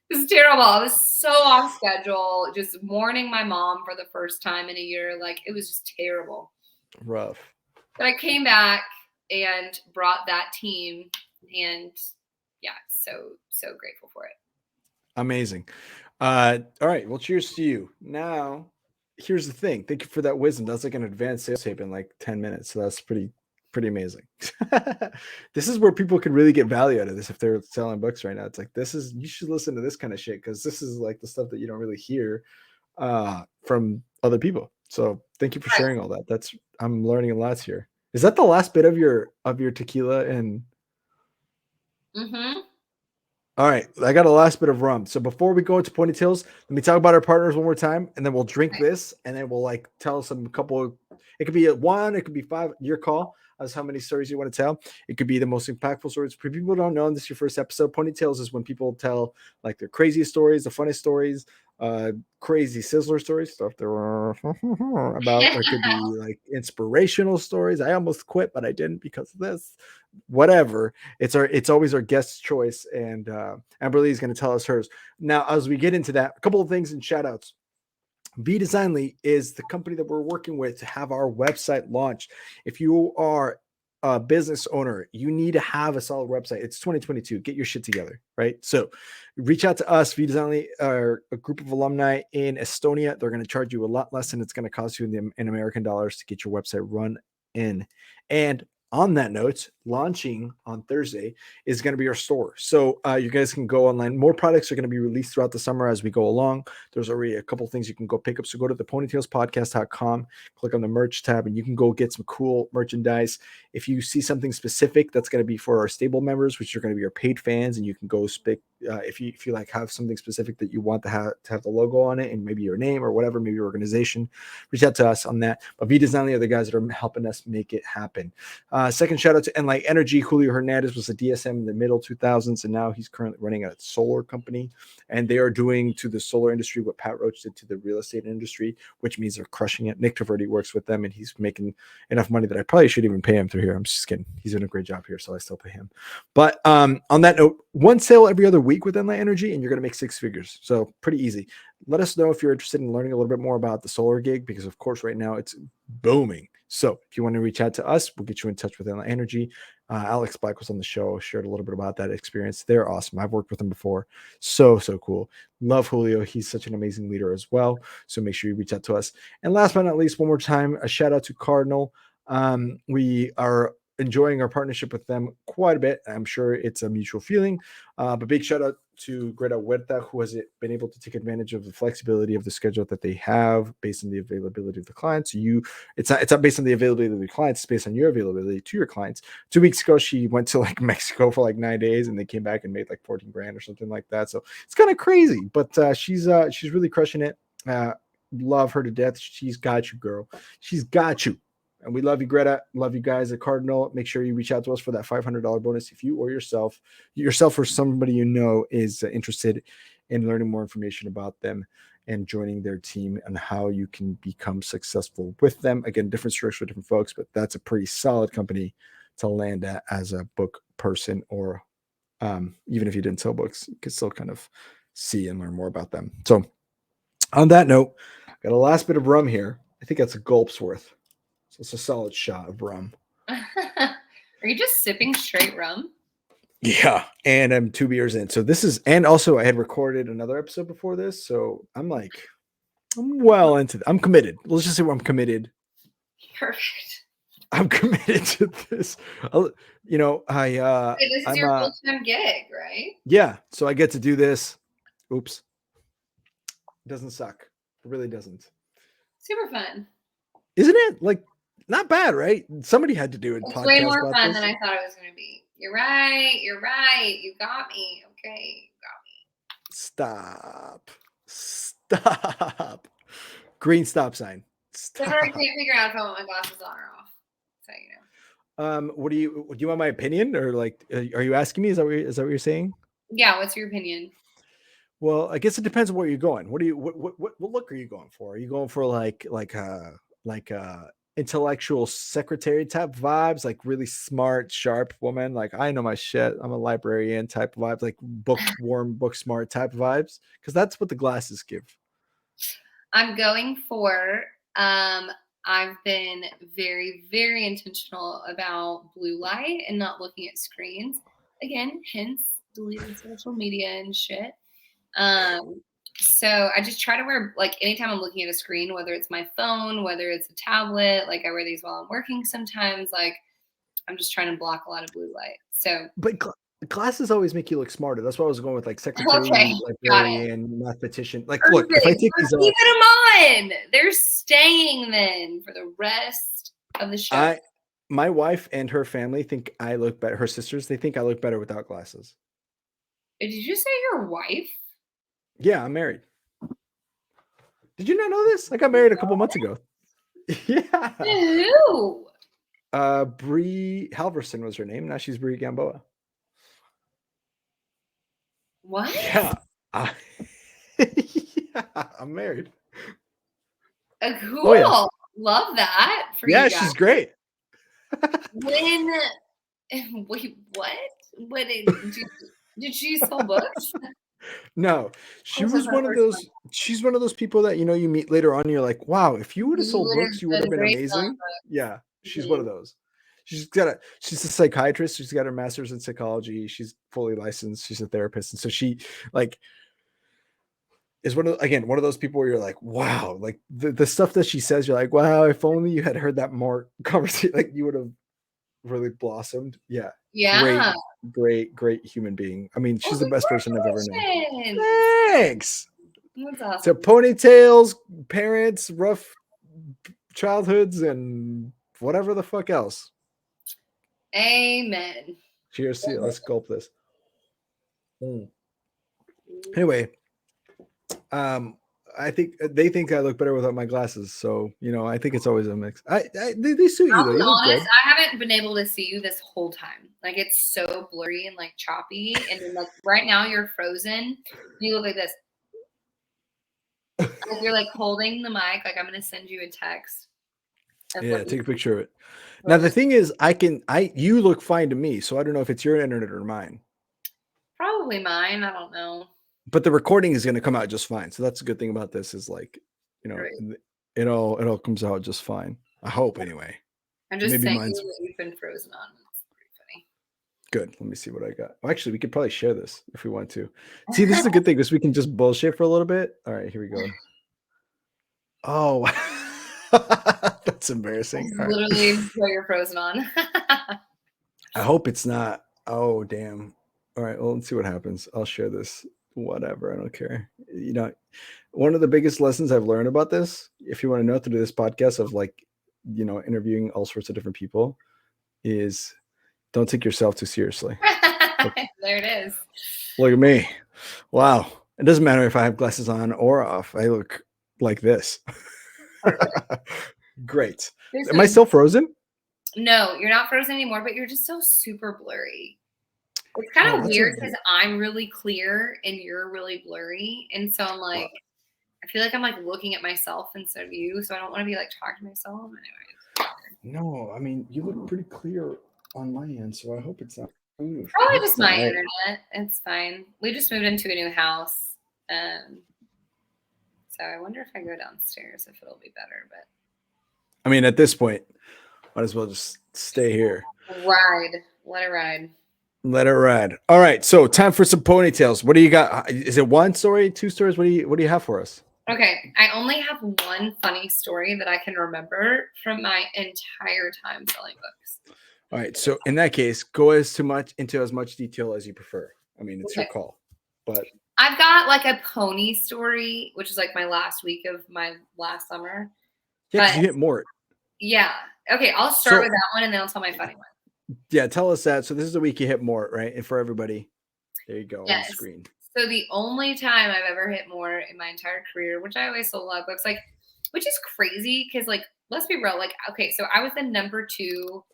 It was terrible. I was so off schedule, just mourning my mom for the first time in a year. Like, it was just terrible. Rough. But I came back and brought that team, and yeah, so grateful for it. Amazing. All right. Well, cheers to you. Now, here's the thing. Thank you for that wisdom. That's like an advanced sales tape in like 10 minutes. So that's pretty amazing. This is where people can really get value out of this if they're selling books right now. It's like, you should listen to this kind of shit, because this is like the stuff that you don't really hear from other people. So thank you for sharing all that. I'm learning a lot here. Is that the last bit of your tequila? And Mm-hmm. all right, I got a last bit of rum. So before we go into ponytails, let me talk about our partners one more time, and then we'll drink this, and then we'll like tell some couple. It could be one, it could be 5. Your call as how many stories you want to tell. It could be the most impactful stories. For people who don't know, and this is your first episode, ponytails is when people tell like their craziest stories, the funniest stories, crazy sizzler stories, stuff they're about. It could be like inspirational stories. I almost quit, but I didn't because of this. Whatever. It's always our guest's choice, and Amberlee is going to tell us hers. Now, as we get into that, a couple of things and shout outs. VDisain is the company that we're working with to have our website launched. If you are a business owner, you need to have a solid website. It's 2022. Get your shit together, right? So reach out to us. VDisain are a group of alumni in Estonia. They're going to charge you a lot less than it's going to cost you in American dollars to get your website run in. And on that note, launching on Thursday is going to be our store. So you guys can go online. More products are going to be released throughout the summer as we go along. There's already a couple things you can go pick up. So go to theponytailspodcast.com, click on the merch tab, and you can go get some cool merchandise. If you see something specific, that's going to be for our stable members, which are going to be our paid fans, and you can go pick. If you like have something specific that you want to have the logo on it, and maybe your name or whatever, maybe your organization, reach out to us on that. But VDisain are the guys that are helping us make it happen. Second shout out to EnLight.Energy. Julio Hernandez was a DSM in the middle 2000s, and now he's currently running a solar company, and they are doing to the solar industry what Pat Roach did to the real estate industry, which means they're crushing it. Nick Taverdi works with them, and he's making enough money that I probably should even pay him through here. I'm just kidding. He's doing a great job here, so I still pay him. But on that note, one sale every other week with EnLight.Energy, and you're going to make 6 figures. So pretty easy. Let us know if you're interested in learning a little bit more about the solar gig, because of course right now it's booming. So if you want to reach out to us, we'll get you in touch with EnLight.Energy. Alex Black was on the show, shared a little bit about that experience. They're awesome. I've worked with them before. So cool. Love Julio. He's such an amazing leader as well. So make sure you reach out to us. And last but not least, one more time, a shout out to Cardinal. We are enjoying our partnership with them quite a bit. I'm sure it's a mutual feeling, but big shout out to Greta Huerta, who has been able to take advantage of the flexibility of the schedule that they have based on the availability of the clients. It's not based on the availability of the clients, it's based on your availability to your clients. 2 weeks ago, she went to like Mexico for like 9 days, and they came back and made like 14 grand or something like that. So it's kind of crazy, but she's really crushing it. Love her to death. She's got you, girl. She's got you. And we love you, Greta. Love you guys at Cardinal. Make sure you reach out to us for that $500 bonus if you or yourself or somebody you know is interested in learning more information about them and joining their team and how you can become successful with them. Again, different strokes for different folks, but that's a pretty solid company to land at as a book person, or even if you didn't sell books, you could still kind of see and learn more about them. So on that note, got a last bit of rum here. I think that's a gulp's worth. So it's a solid shot of rum. Are you just sipping straight rum? Yeah, and I'm 2 beers in. So this is, and also I had recorded another episode before this, so I'm well into I'm committed. Let's just say I'm committed. Perfect. I'm committed to this. This is your full-time gig, right? Yeah, so I get to do this. Oops. It doesn't suck. It really doesn't. Super fun. Isn't it? Like, not bad, right? Somebody had to do it. It's way more fun than I thought it was going to be. You're right. You're right. You got me. Okay. You got me. Stop. Green stop sign. Because I Stop. can't figure out if I want my glasses on or off. So, you know. What do you want my opinion, or like are you asking me? Is that what you're saying? Yeah. What's your opinion? Well, I guess it depends on where you're going. What look are you going for? Are you going for like intellectual secretary type vibes, like really smart, sharp woman, like I know my shit, I'm a librarian type vibes, like bookworm, book smart type vibes? Because that's what the glasses give. I'm going for I've been very, very intentional about blue light and not looking at screens. Again, hence deleted social media and shit. So I just try to wear, like, anytime I'm looking at a screen, whether it's my phone, whether it's a tablet, like I wear these while I'm working sometimes, like I'm just trying to block a lot of blue light. So, But glasses always make you look smarter. That's why I was going with like secretary, okay, got it. librarian, mathematician. Like, look, if I take these Keep off, them on. They're staying then for the rest of the show. My wife and her family think I look better. Her sisters, they think I look better without glasses. Did you say your wife? Yeah, I'm married. Did you not know this? I got married a couple months ago. Yeah. Who? Bree Halverson was her name. Now she's Bree Gamboa. What? Yeah. Yeah, I'm married. Cool. Oh, yeah. Love that for Yeah, you guys. she's great. When? Wait, what? What did she sell books? No, she This was is her one of first those. one. She's one of those people that you meet later on. You're like, wow, if you would have You sold would books, have you would have been been great selling amazing. books. Yeah, she's one of those. She's a psychiatrist. She's got her master's in psychology. She's fully licensed. She's a therapist, and so she like is one of those people where you're like, wow, like the stuff that she says, you're like, wow, if only you had heard that more conversation, like you would have really blossomed. Yeah. Yeah. Great human being. I mean, she's the best person I've ever known. Congratulations. Thanks. That's To awesome. ponytails, parents, rough childhoods, and whatever the fuck else. Amen. Cheers to you. Let's gulp this. Anyway, I think they think I look better without my glasses. So, I think it's always a mix. They suit you I'll though. be You look honest, good. I haven't been able to see you this whole time. Like, it's so blurry and like choppy. And then like right now you're frozen. You look like this. Like you're like holding the mic. Like I'm gonna send you a text. Yeah, take a picture of it. Now the thing is, you look fine to me, so I don't know if it's your internet or mine. Probably mine. I don't know. But the recording is going to come out just fine. So that's a good thing about this is like, Right. it all comes out just fine. I hope anyway. I'm just Maybe saying mine's what you've been frozen on. It's pretty funny. good. Let me see what I got. Well, actually, we could probably share this if we want to. See, this is a good thing because we can just bullshit for a little bit. All right, here we go. Oh, that's embarrassing. That's All right. literally what you're frozen on. I hope it's not. Oh, damn. All right, well, let's see what happens. I'll share this. Whatever, I don't care. One of the biggest lessons I've learned about this, if you want to know through this podcast of like, interviewing all sorts of different people, is don't take yourself too seriously. There it is. Look at me. Wow. It doesn't matter if I have glasses on or off. I look like this. Great. Am I still frozen? No, you're not frozen anymore, but you're just so super blurry. It's kind of weird because I'm really clear and you're really blurry. And so I'm like, I feel like I'm like looking at myself instead of you. So I don't want to be like talking to myself. Anyways. No, I mean, you look pretty clear on my end. So I hope it's not. Probably just my internet. It's fine. We just moved into a new house. So I wonder if I go downstairs if it'll be better. But I mean, at this point, might as well just stay here. Ride. Let it ride. Let it ride. All right. So time for some ponytails. What do you got? Is it one story, two stories? What do you have for us? Okay. I only have one funny story that I can remember from my entire time selling books. All right. So in that case, go into as much detail as you prefer. I mean, it's your call. But I've got like a pony story, which is like my last week of my last summer. Yeah, you hit more. Yeah. Okay. I'll start with that one and then I'll tell my funny one. Yeah, tell us that. So this is the week you hit more, right? And for everybody, there you go on the Yes. screen. So the only time I've ever hit more in my entire career, which I always sold a lot of books, like, which is crazy because, like, let's be real. Like, okay, so I was the number 2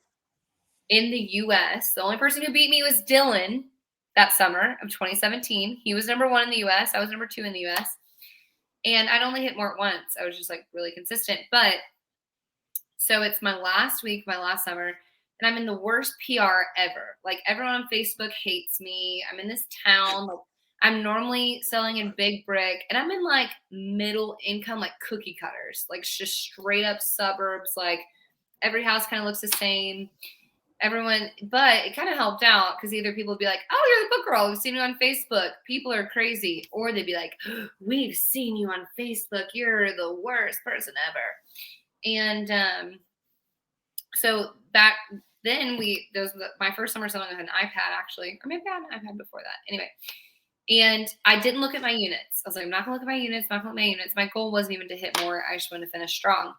in the U.S. The only person who beat me was Dillon that summer of 2017. He was number 1 in the U.S. I was number 2 in the U.S. And I'd only hit more once. I was just like really consistent. But so it's my last week, my last summer, and I'm in the worst PR ever. Like, everyone on Facebook hates me. I'm in this town. Like, I'm normally selling in big brick, and I'm in like middle income, like cookie cutters, like just straight up suburbs. Like, every house kind of looks the same. Everyone, but it kind of helped out because either people would be like, "Oh, you're the book girl. We've seen you on Facebook. People are crazy," or they'd be like, "We've seen you on Facebook. You're the worst person ever." And so back then, my first summer selling with an iPad, actually, or maybe I had an iPad before that. Anyway, and I didn't look at my units. I was like, I'm not gonna look at my units. I'm not gonna look at my units. My goal wasn't even to hit more. I just wanted to finish strong.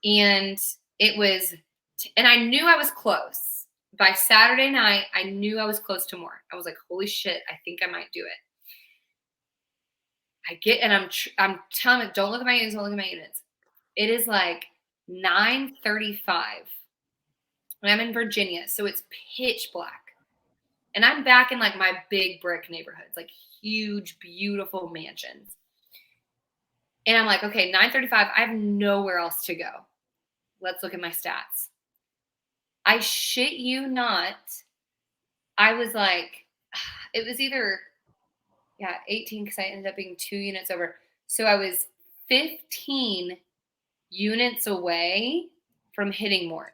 And it was, and I knew I was close. By Saturday night, I knew I was close to more. I was like, holy shit, I think I might do it. I'm telling it, don't look at my units, don't look at my units. It is like 9:35. And I'm in Virginia, so it's pitch black. And I'm back in like my big brick neighborhoods, like huge, beautiful mansions. And I'm like, okay, 9:35, I have nowhere else to go. Let's look at my stats. I shit you not. I was like, it was either, 18, because I ended up being 2 units over. So I was 15 units away from hitting more.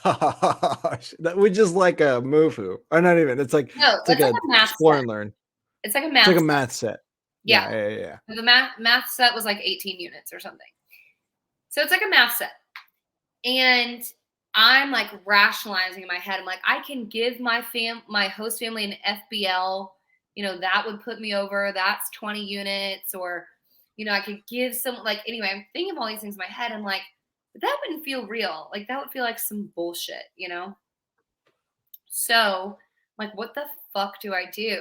That would just like a Mofu. Or not even. It's like, No, it's like a a math explore set. and learn. It's like a It's math like a set. math set. Yeah. Yeah. The math set was like 18 units or something. So it's like a math set. And I'm like rationalizing in my head. I'm like, I can give my host family an FBL, that would put me over. That's 20 units. Or, I could give some, like, anyway, I'm thinking of all these things in my head. I'm like, but that wouldn't feel real. Like, that would feel like some bullshit, So I'm like, what the fuck do I do?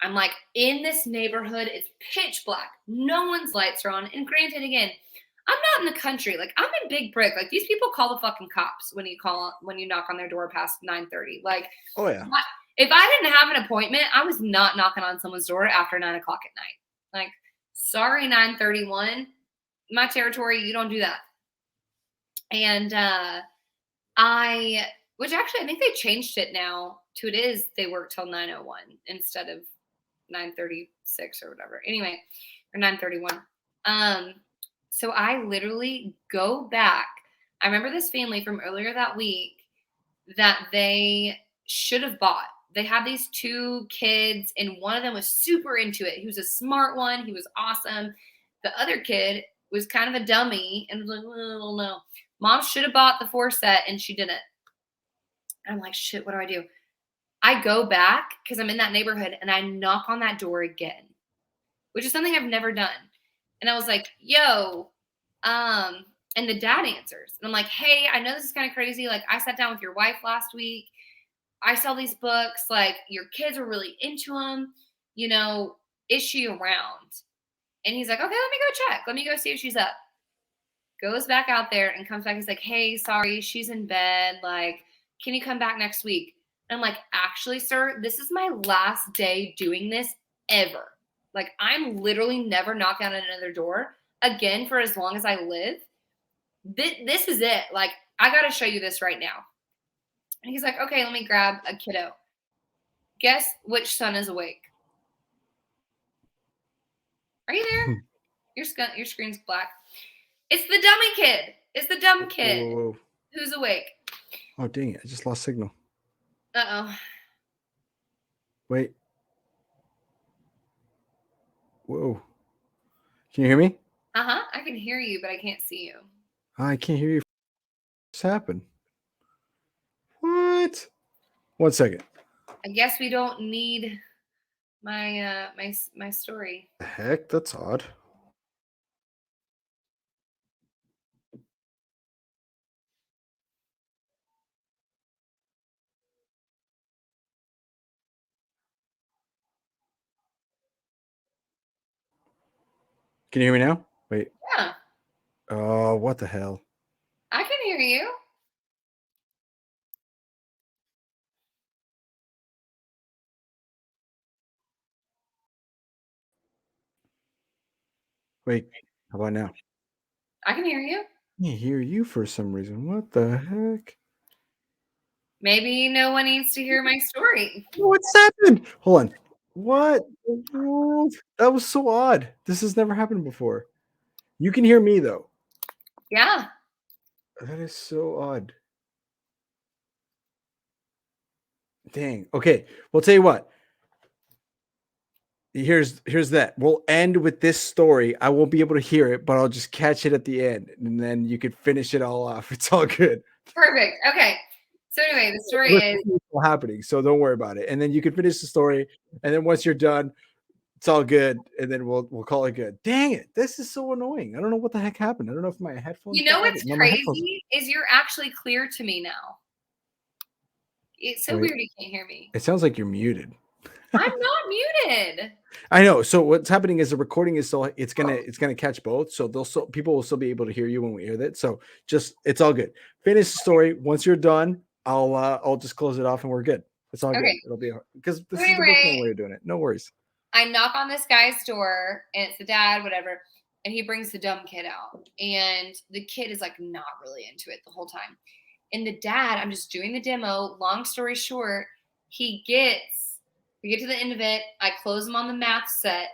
I'm like, in this neighborhood, it's pitch black. No one's lights are on. And granted, again, I'm not in the country. Like, I'm in big brick. Like, these people call the fucking cops when you knock on their door past 9:30. Like, Oh yeah. If I didn't have an appointment, I was not knocking on someone's door after 9 o'clock at night. Like, sorry, 9:31, my territory. You don't do that. And which actually, I think they changed it now to they work till 9:01 instead of 9:36 or whatever. Anyway, or 9:31. So I literally go back. I remember this family from earlier that week that they should have bought. They had these 2 kids, and one of them was super into it. He was a smart one. He was awesome. The other kid was kind of a dummy and was like, oh, no. Mom should have bought the 4 set, and she didn't. And I'm like, shit, what do I do? I go back because I'm in that neighborhood, and I knock on that door again, which is something I've never done. And I was like, yo, and the dad answers. And I'm like, hey, I know this is kind of crazy. Like, I sat down with your wife last week. I sell these books. Like, your kids are really into them. Is she around? And he's like, okay, let me go check. Let me go see if she's up. Goes back out there and comes back. He's like, hey, sorry, she's in bed. Like, can you come back next week? And I'm like, actually, sir, this is my last day doing this ever. Like, I'm literally never knocking on another door again for as long as I live. This is it. Like, I got to show you this right now. And he's like, okay, let me grab a kiddo. Guess which son is awake? Are you there? Your screen's black. It's the dummy kid. It's the dumb kid. Whoa. Who's awake. Oh, dang it. I just lost signal. Uh-oh. Wait. Whoa. Can you hear me? Uh-huh. I can hear you, but I can't see you. I can't hear you. What's happened? What? 1 second. I guess we don't need my my story. The heck? That's odd. Can you hear me now? Wait. Yeah, Oh, what the hell? I can hear you. Wait, how about now? I can hear you. I can't hear you for some reason. What the heck? Maybe no one needs to hear my story. What's happened? Hold on. What the world? That was so odd. This has never happened before. You can hear me though. Yeah. That is so odd. Dang. Okay. Well, tell you what. Here's that. We'll end with this story. I won't be able to hear it, but I'll just catch it at the end, and then you could finish it all off. It's all good. Perfect. Okay. So anyway, the story is It's still happening, so don't worry about it. And then you can finish the story, and then once you're done, it's all good, and then we'll call it good. Dang it, this is so annoying. I don't know what the heck happened. I don't know if my headphones. you know died. what's No, my headphones. crazy is you're actually clear to me now. It's so Wait. weird you can't hear me. It sounds like you're muted. I'm not muted. I know. So what's happening is the recording is still it's gonna catch both. So people will still be able to hear you when we hear that. So just it's all good. Finish the story. Once you're done, I'll just close it off and we're good. It's all good. Okay. It'll be because this is the Anyway. Brooklyn way of doing it. No worries. I knock on this guy's door and it's the dad, whatever, and he brings the dumb kid out. And the kid is like not really into it the whole time. And the dad, I'm just doing the demo. Long story short, we get to the end of it. I close him on the math set.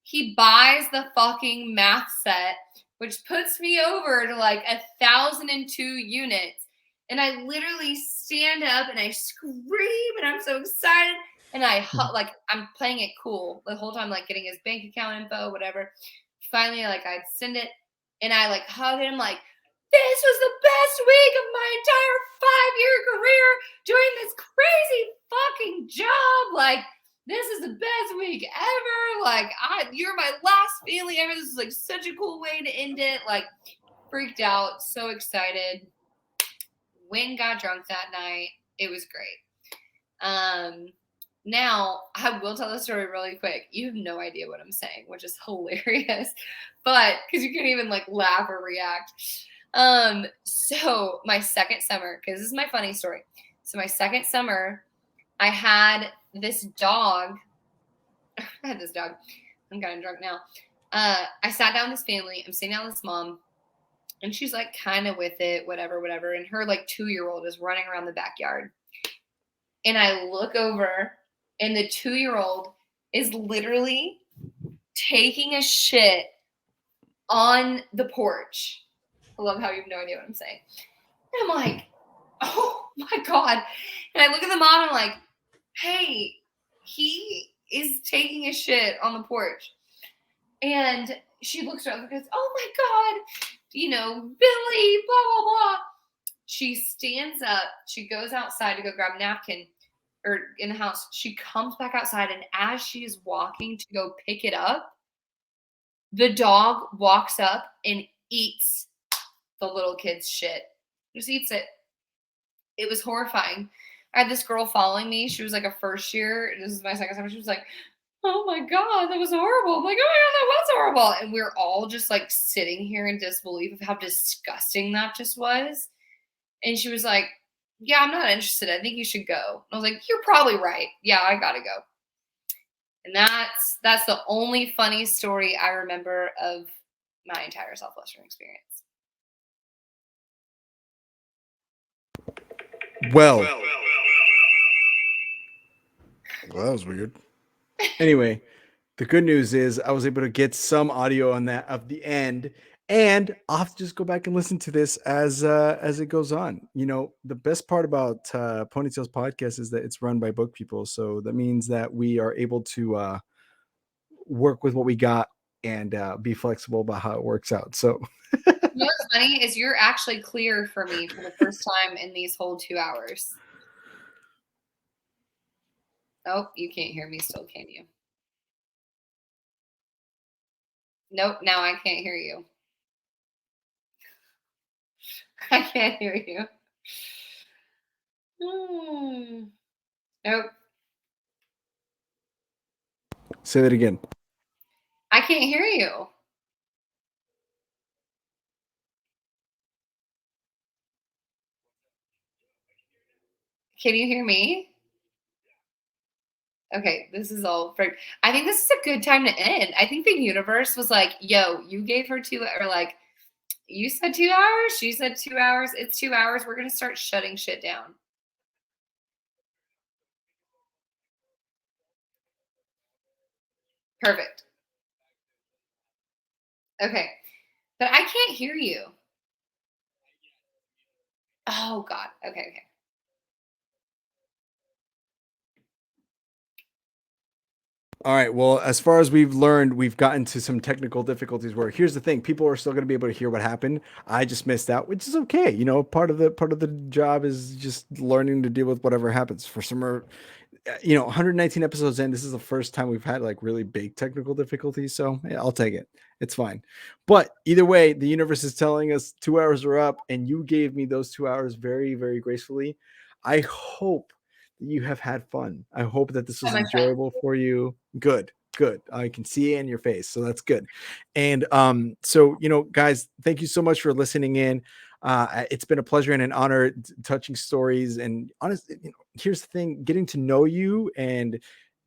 He buys the fucking math set, which puts me over to like 1,002 units. And I literally stand up and I scream and I'm so excited. And I'm playing it cool the whole time, like getting his bank account info, whatever. Finally, like I'd send it and I like hug him like, this was the best week of my entire 5-year career doing this crazy fucking job. Like, this is the best week ever. Like, you're my last family ever. This is like such a cool way to end it. Like, freaked out, so excited. Went, got drunk that night. It was great. Now, I will tell the story really quick. You have no idea what I'm saying, which is hilarious. But, because you can't even, like, laugh or react. So, my second summer, because this is my funny story. So, my second summer, I had this dog. I'm kind of drunk now. I sat down with this family. I'm sitting down with this mom. And she's, like, kind of with it, whatever. And her, like, 2-year-old is running around the backyard. And I look over, and the 2-year-old is literally taking a shit on the porch. I love how you have no idea what I'm saying. And I'm like, oh my God. And I look at the mom and I'm like, hey, he is taking a shit on the porch. And she looks around and goes, oh my God, Billy, blah, blah, blah. She stands up. She goes outside to go grab a napkin or in the house. She comes back outside. And as she is walking to go pick it up, the dog walks up and eats the little kid's shit. Just eats it. It was horrifying. I had this girl following me. She was like a first year. This is my second summer. She was like, oh my God, that was horrible. I'm like, oh my God, that was horrible. And we were all just like sitting here in disbelief of how disgusting that just was. And she was like, yeah, I'm not interested. I think you should go. And I was like, you're probably right. Yeah, I gotta go. And that's the only funny story I remember of my entire Southwestern experience. Well, that was weird. Anyway, the good news is I was able to get some audio on that of the end, and I'll have to just go back and listen to this as it goes on. The best part about Ponytails podcast is that it's run by book people, so that means that we are able to work with what we got and be flexible about how it works out. So What's funny is you're actually clear for me for the first time in these whole 2 hours. Oh, you can't hear me still, can you? Nope, now I can't hear you. I can't hear you. Nope. say that again. I can't hear you. Can you hear me? Okay, this is all frick. I think this is a good time to end. I think the universe was like, yo, you gave her or like, you said 2 hours, she said 2 hours, it's 2 hours. We're going to start shutting shit down. Perfect. Okay. But I can't hear you. Oh, God. Okay. All right. Well, as far as we've learned, we've gotten to some technical difficulties where here's the thing, people are still going to be able to hear what happened. I just missed out, which is okay. You know, part of the job is just learning to deal with whatever happens. For some, 119 episodes in, this is the first time we've had like really big technical difficulties. So yeah, I'll take it. It's fine. But either way, the universe is telling us 2 hours are up, and you gave me those 2 hours very, very gracefully. I hope you have had fun. I hope that this was enjoyable for you. Good. I can see it in your face, so that's good. And so guys, thank you so much for listening in. It's been a pleasure and an honor touching stories. And honestly, here's the thing: getting to know you and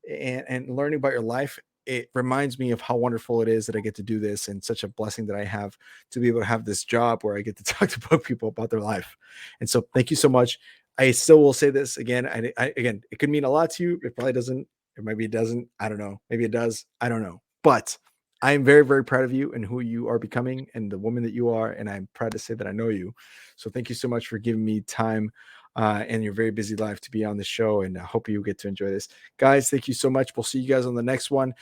learning about your life. It reminds me of how wonderful it is that I get to do this, and such a blessing that I have to be able to have this job where I get to talk to book people about their life. And so, thank you so much. I still will say this again. Again, it could mean a lot to you. It probably doesn't, or maybe it doesn't. I don't know. Maybe it does. I don't know. But I am very, very proud of you and who you are becoming and the woman that you are. And I'm proud to say that I know you. So thank you so much for giving me time and your very busy life to be on the show. And I hope you get to enjoy this. Guys, thank you so much. We'll see you guys on the next one.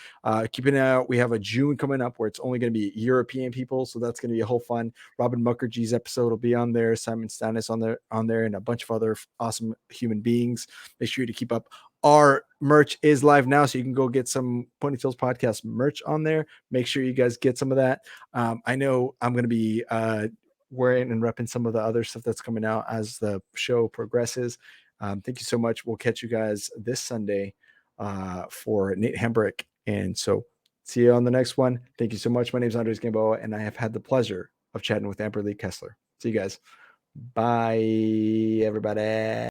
Keep an eye out. We have a June coming up where it's only going to be European people. So that's going to be a whole fun. Robin Mukherjee's episode will be on there. Simon Stannis on there, and a bunch of other awesome human beings. Make sure to keep up. Our merch is live now, so you can go get some Ponytails Podcast merch on there. Make sure you guys get some of that. I know I'm going to be wearing and repping some of the other stuff that's coming out as the show progresses. Thank you so much. We'll catch you guys this Sunday for Nate Hambrick. And so see you on the next one. Thank you so much. My name is Andres Gamboa, and I have had the pleasure of chatting with Amberlee Kesser. See you guys. Bye, everybody.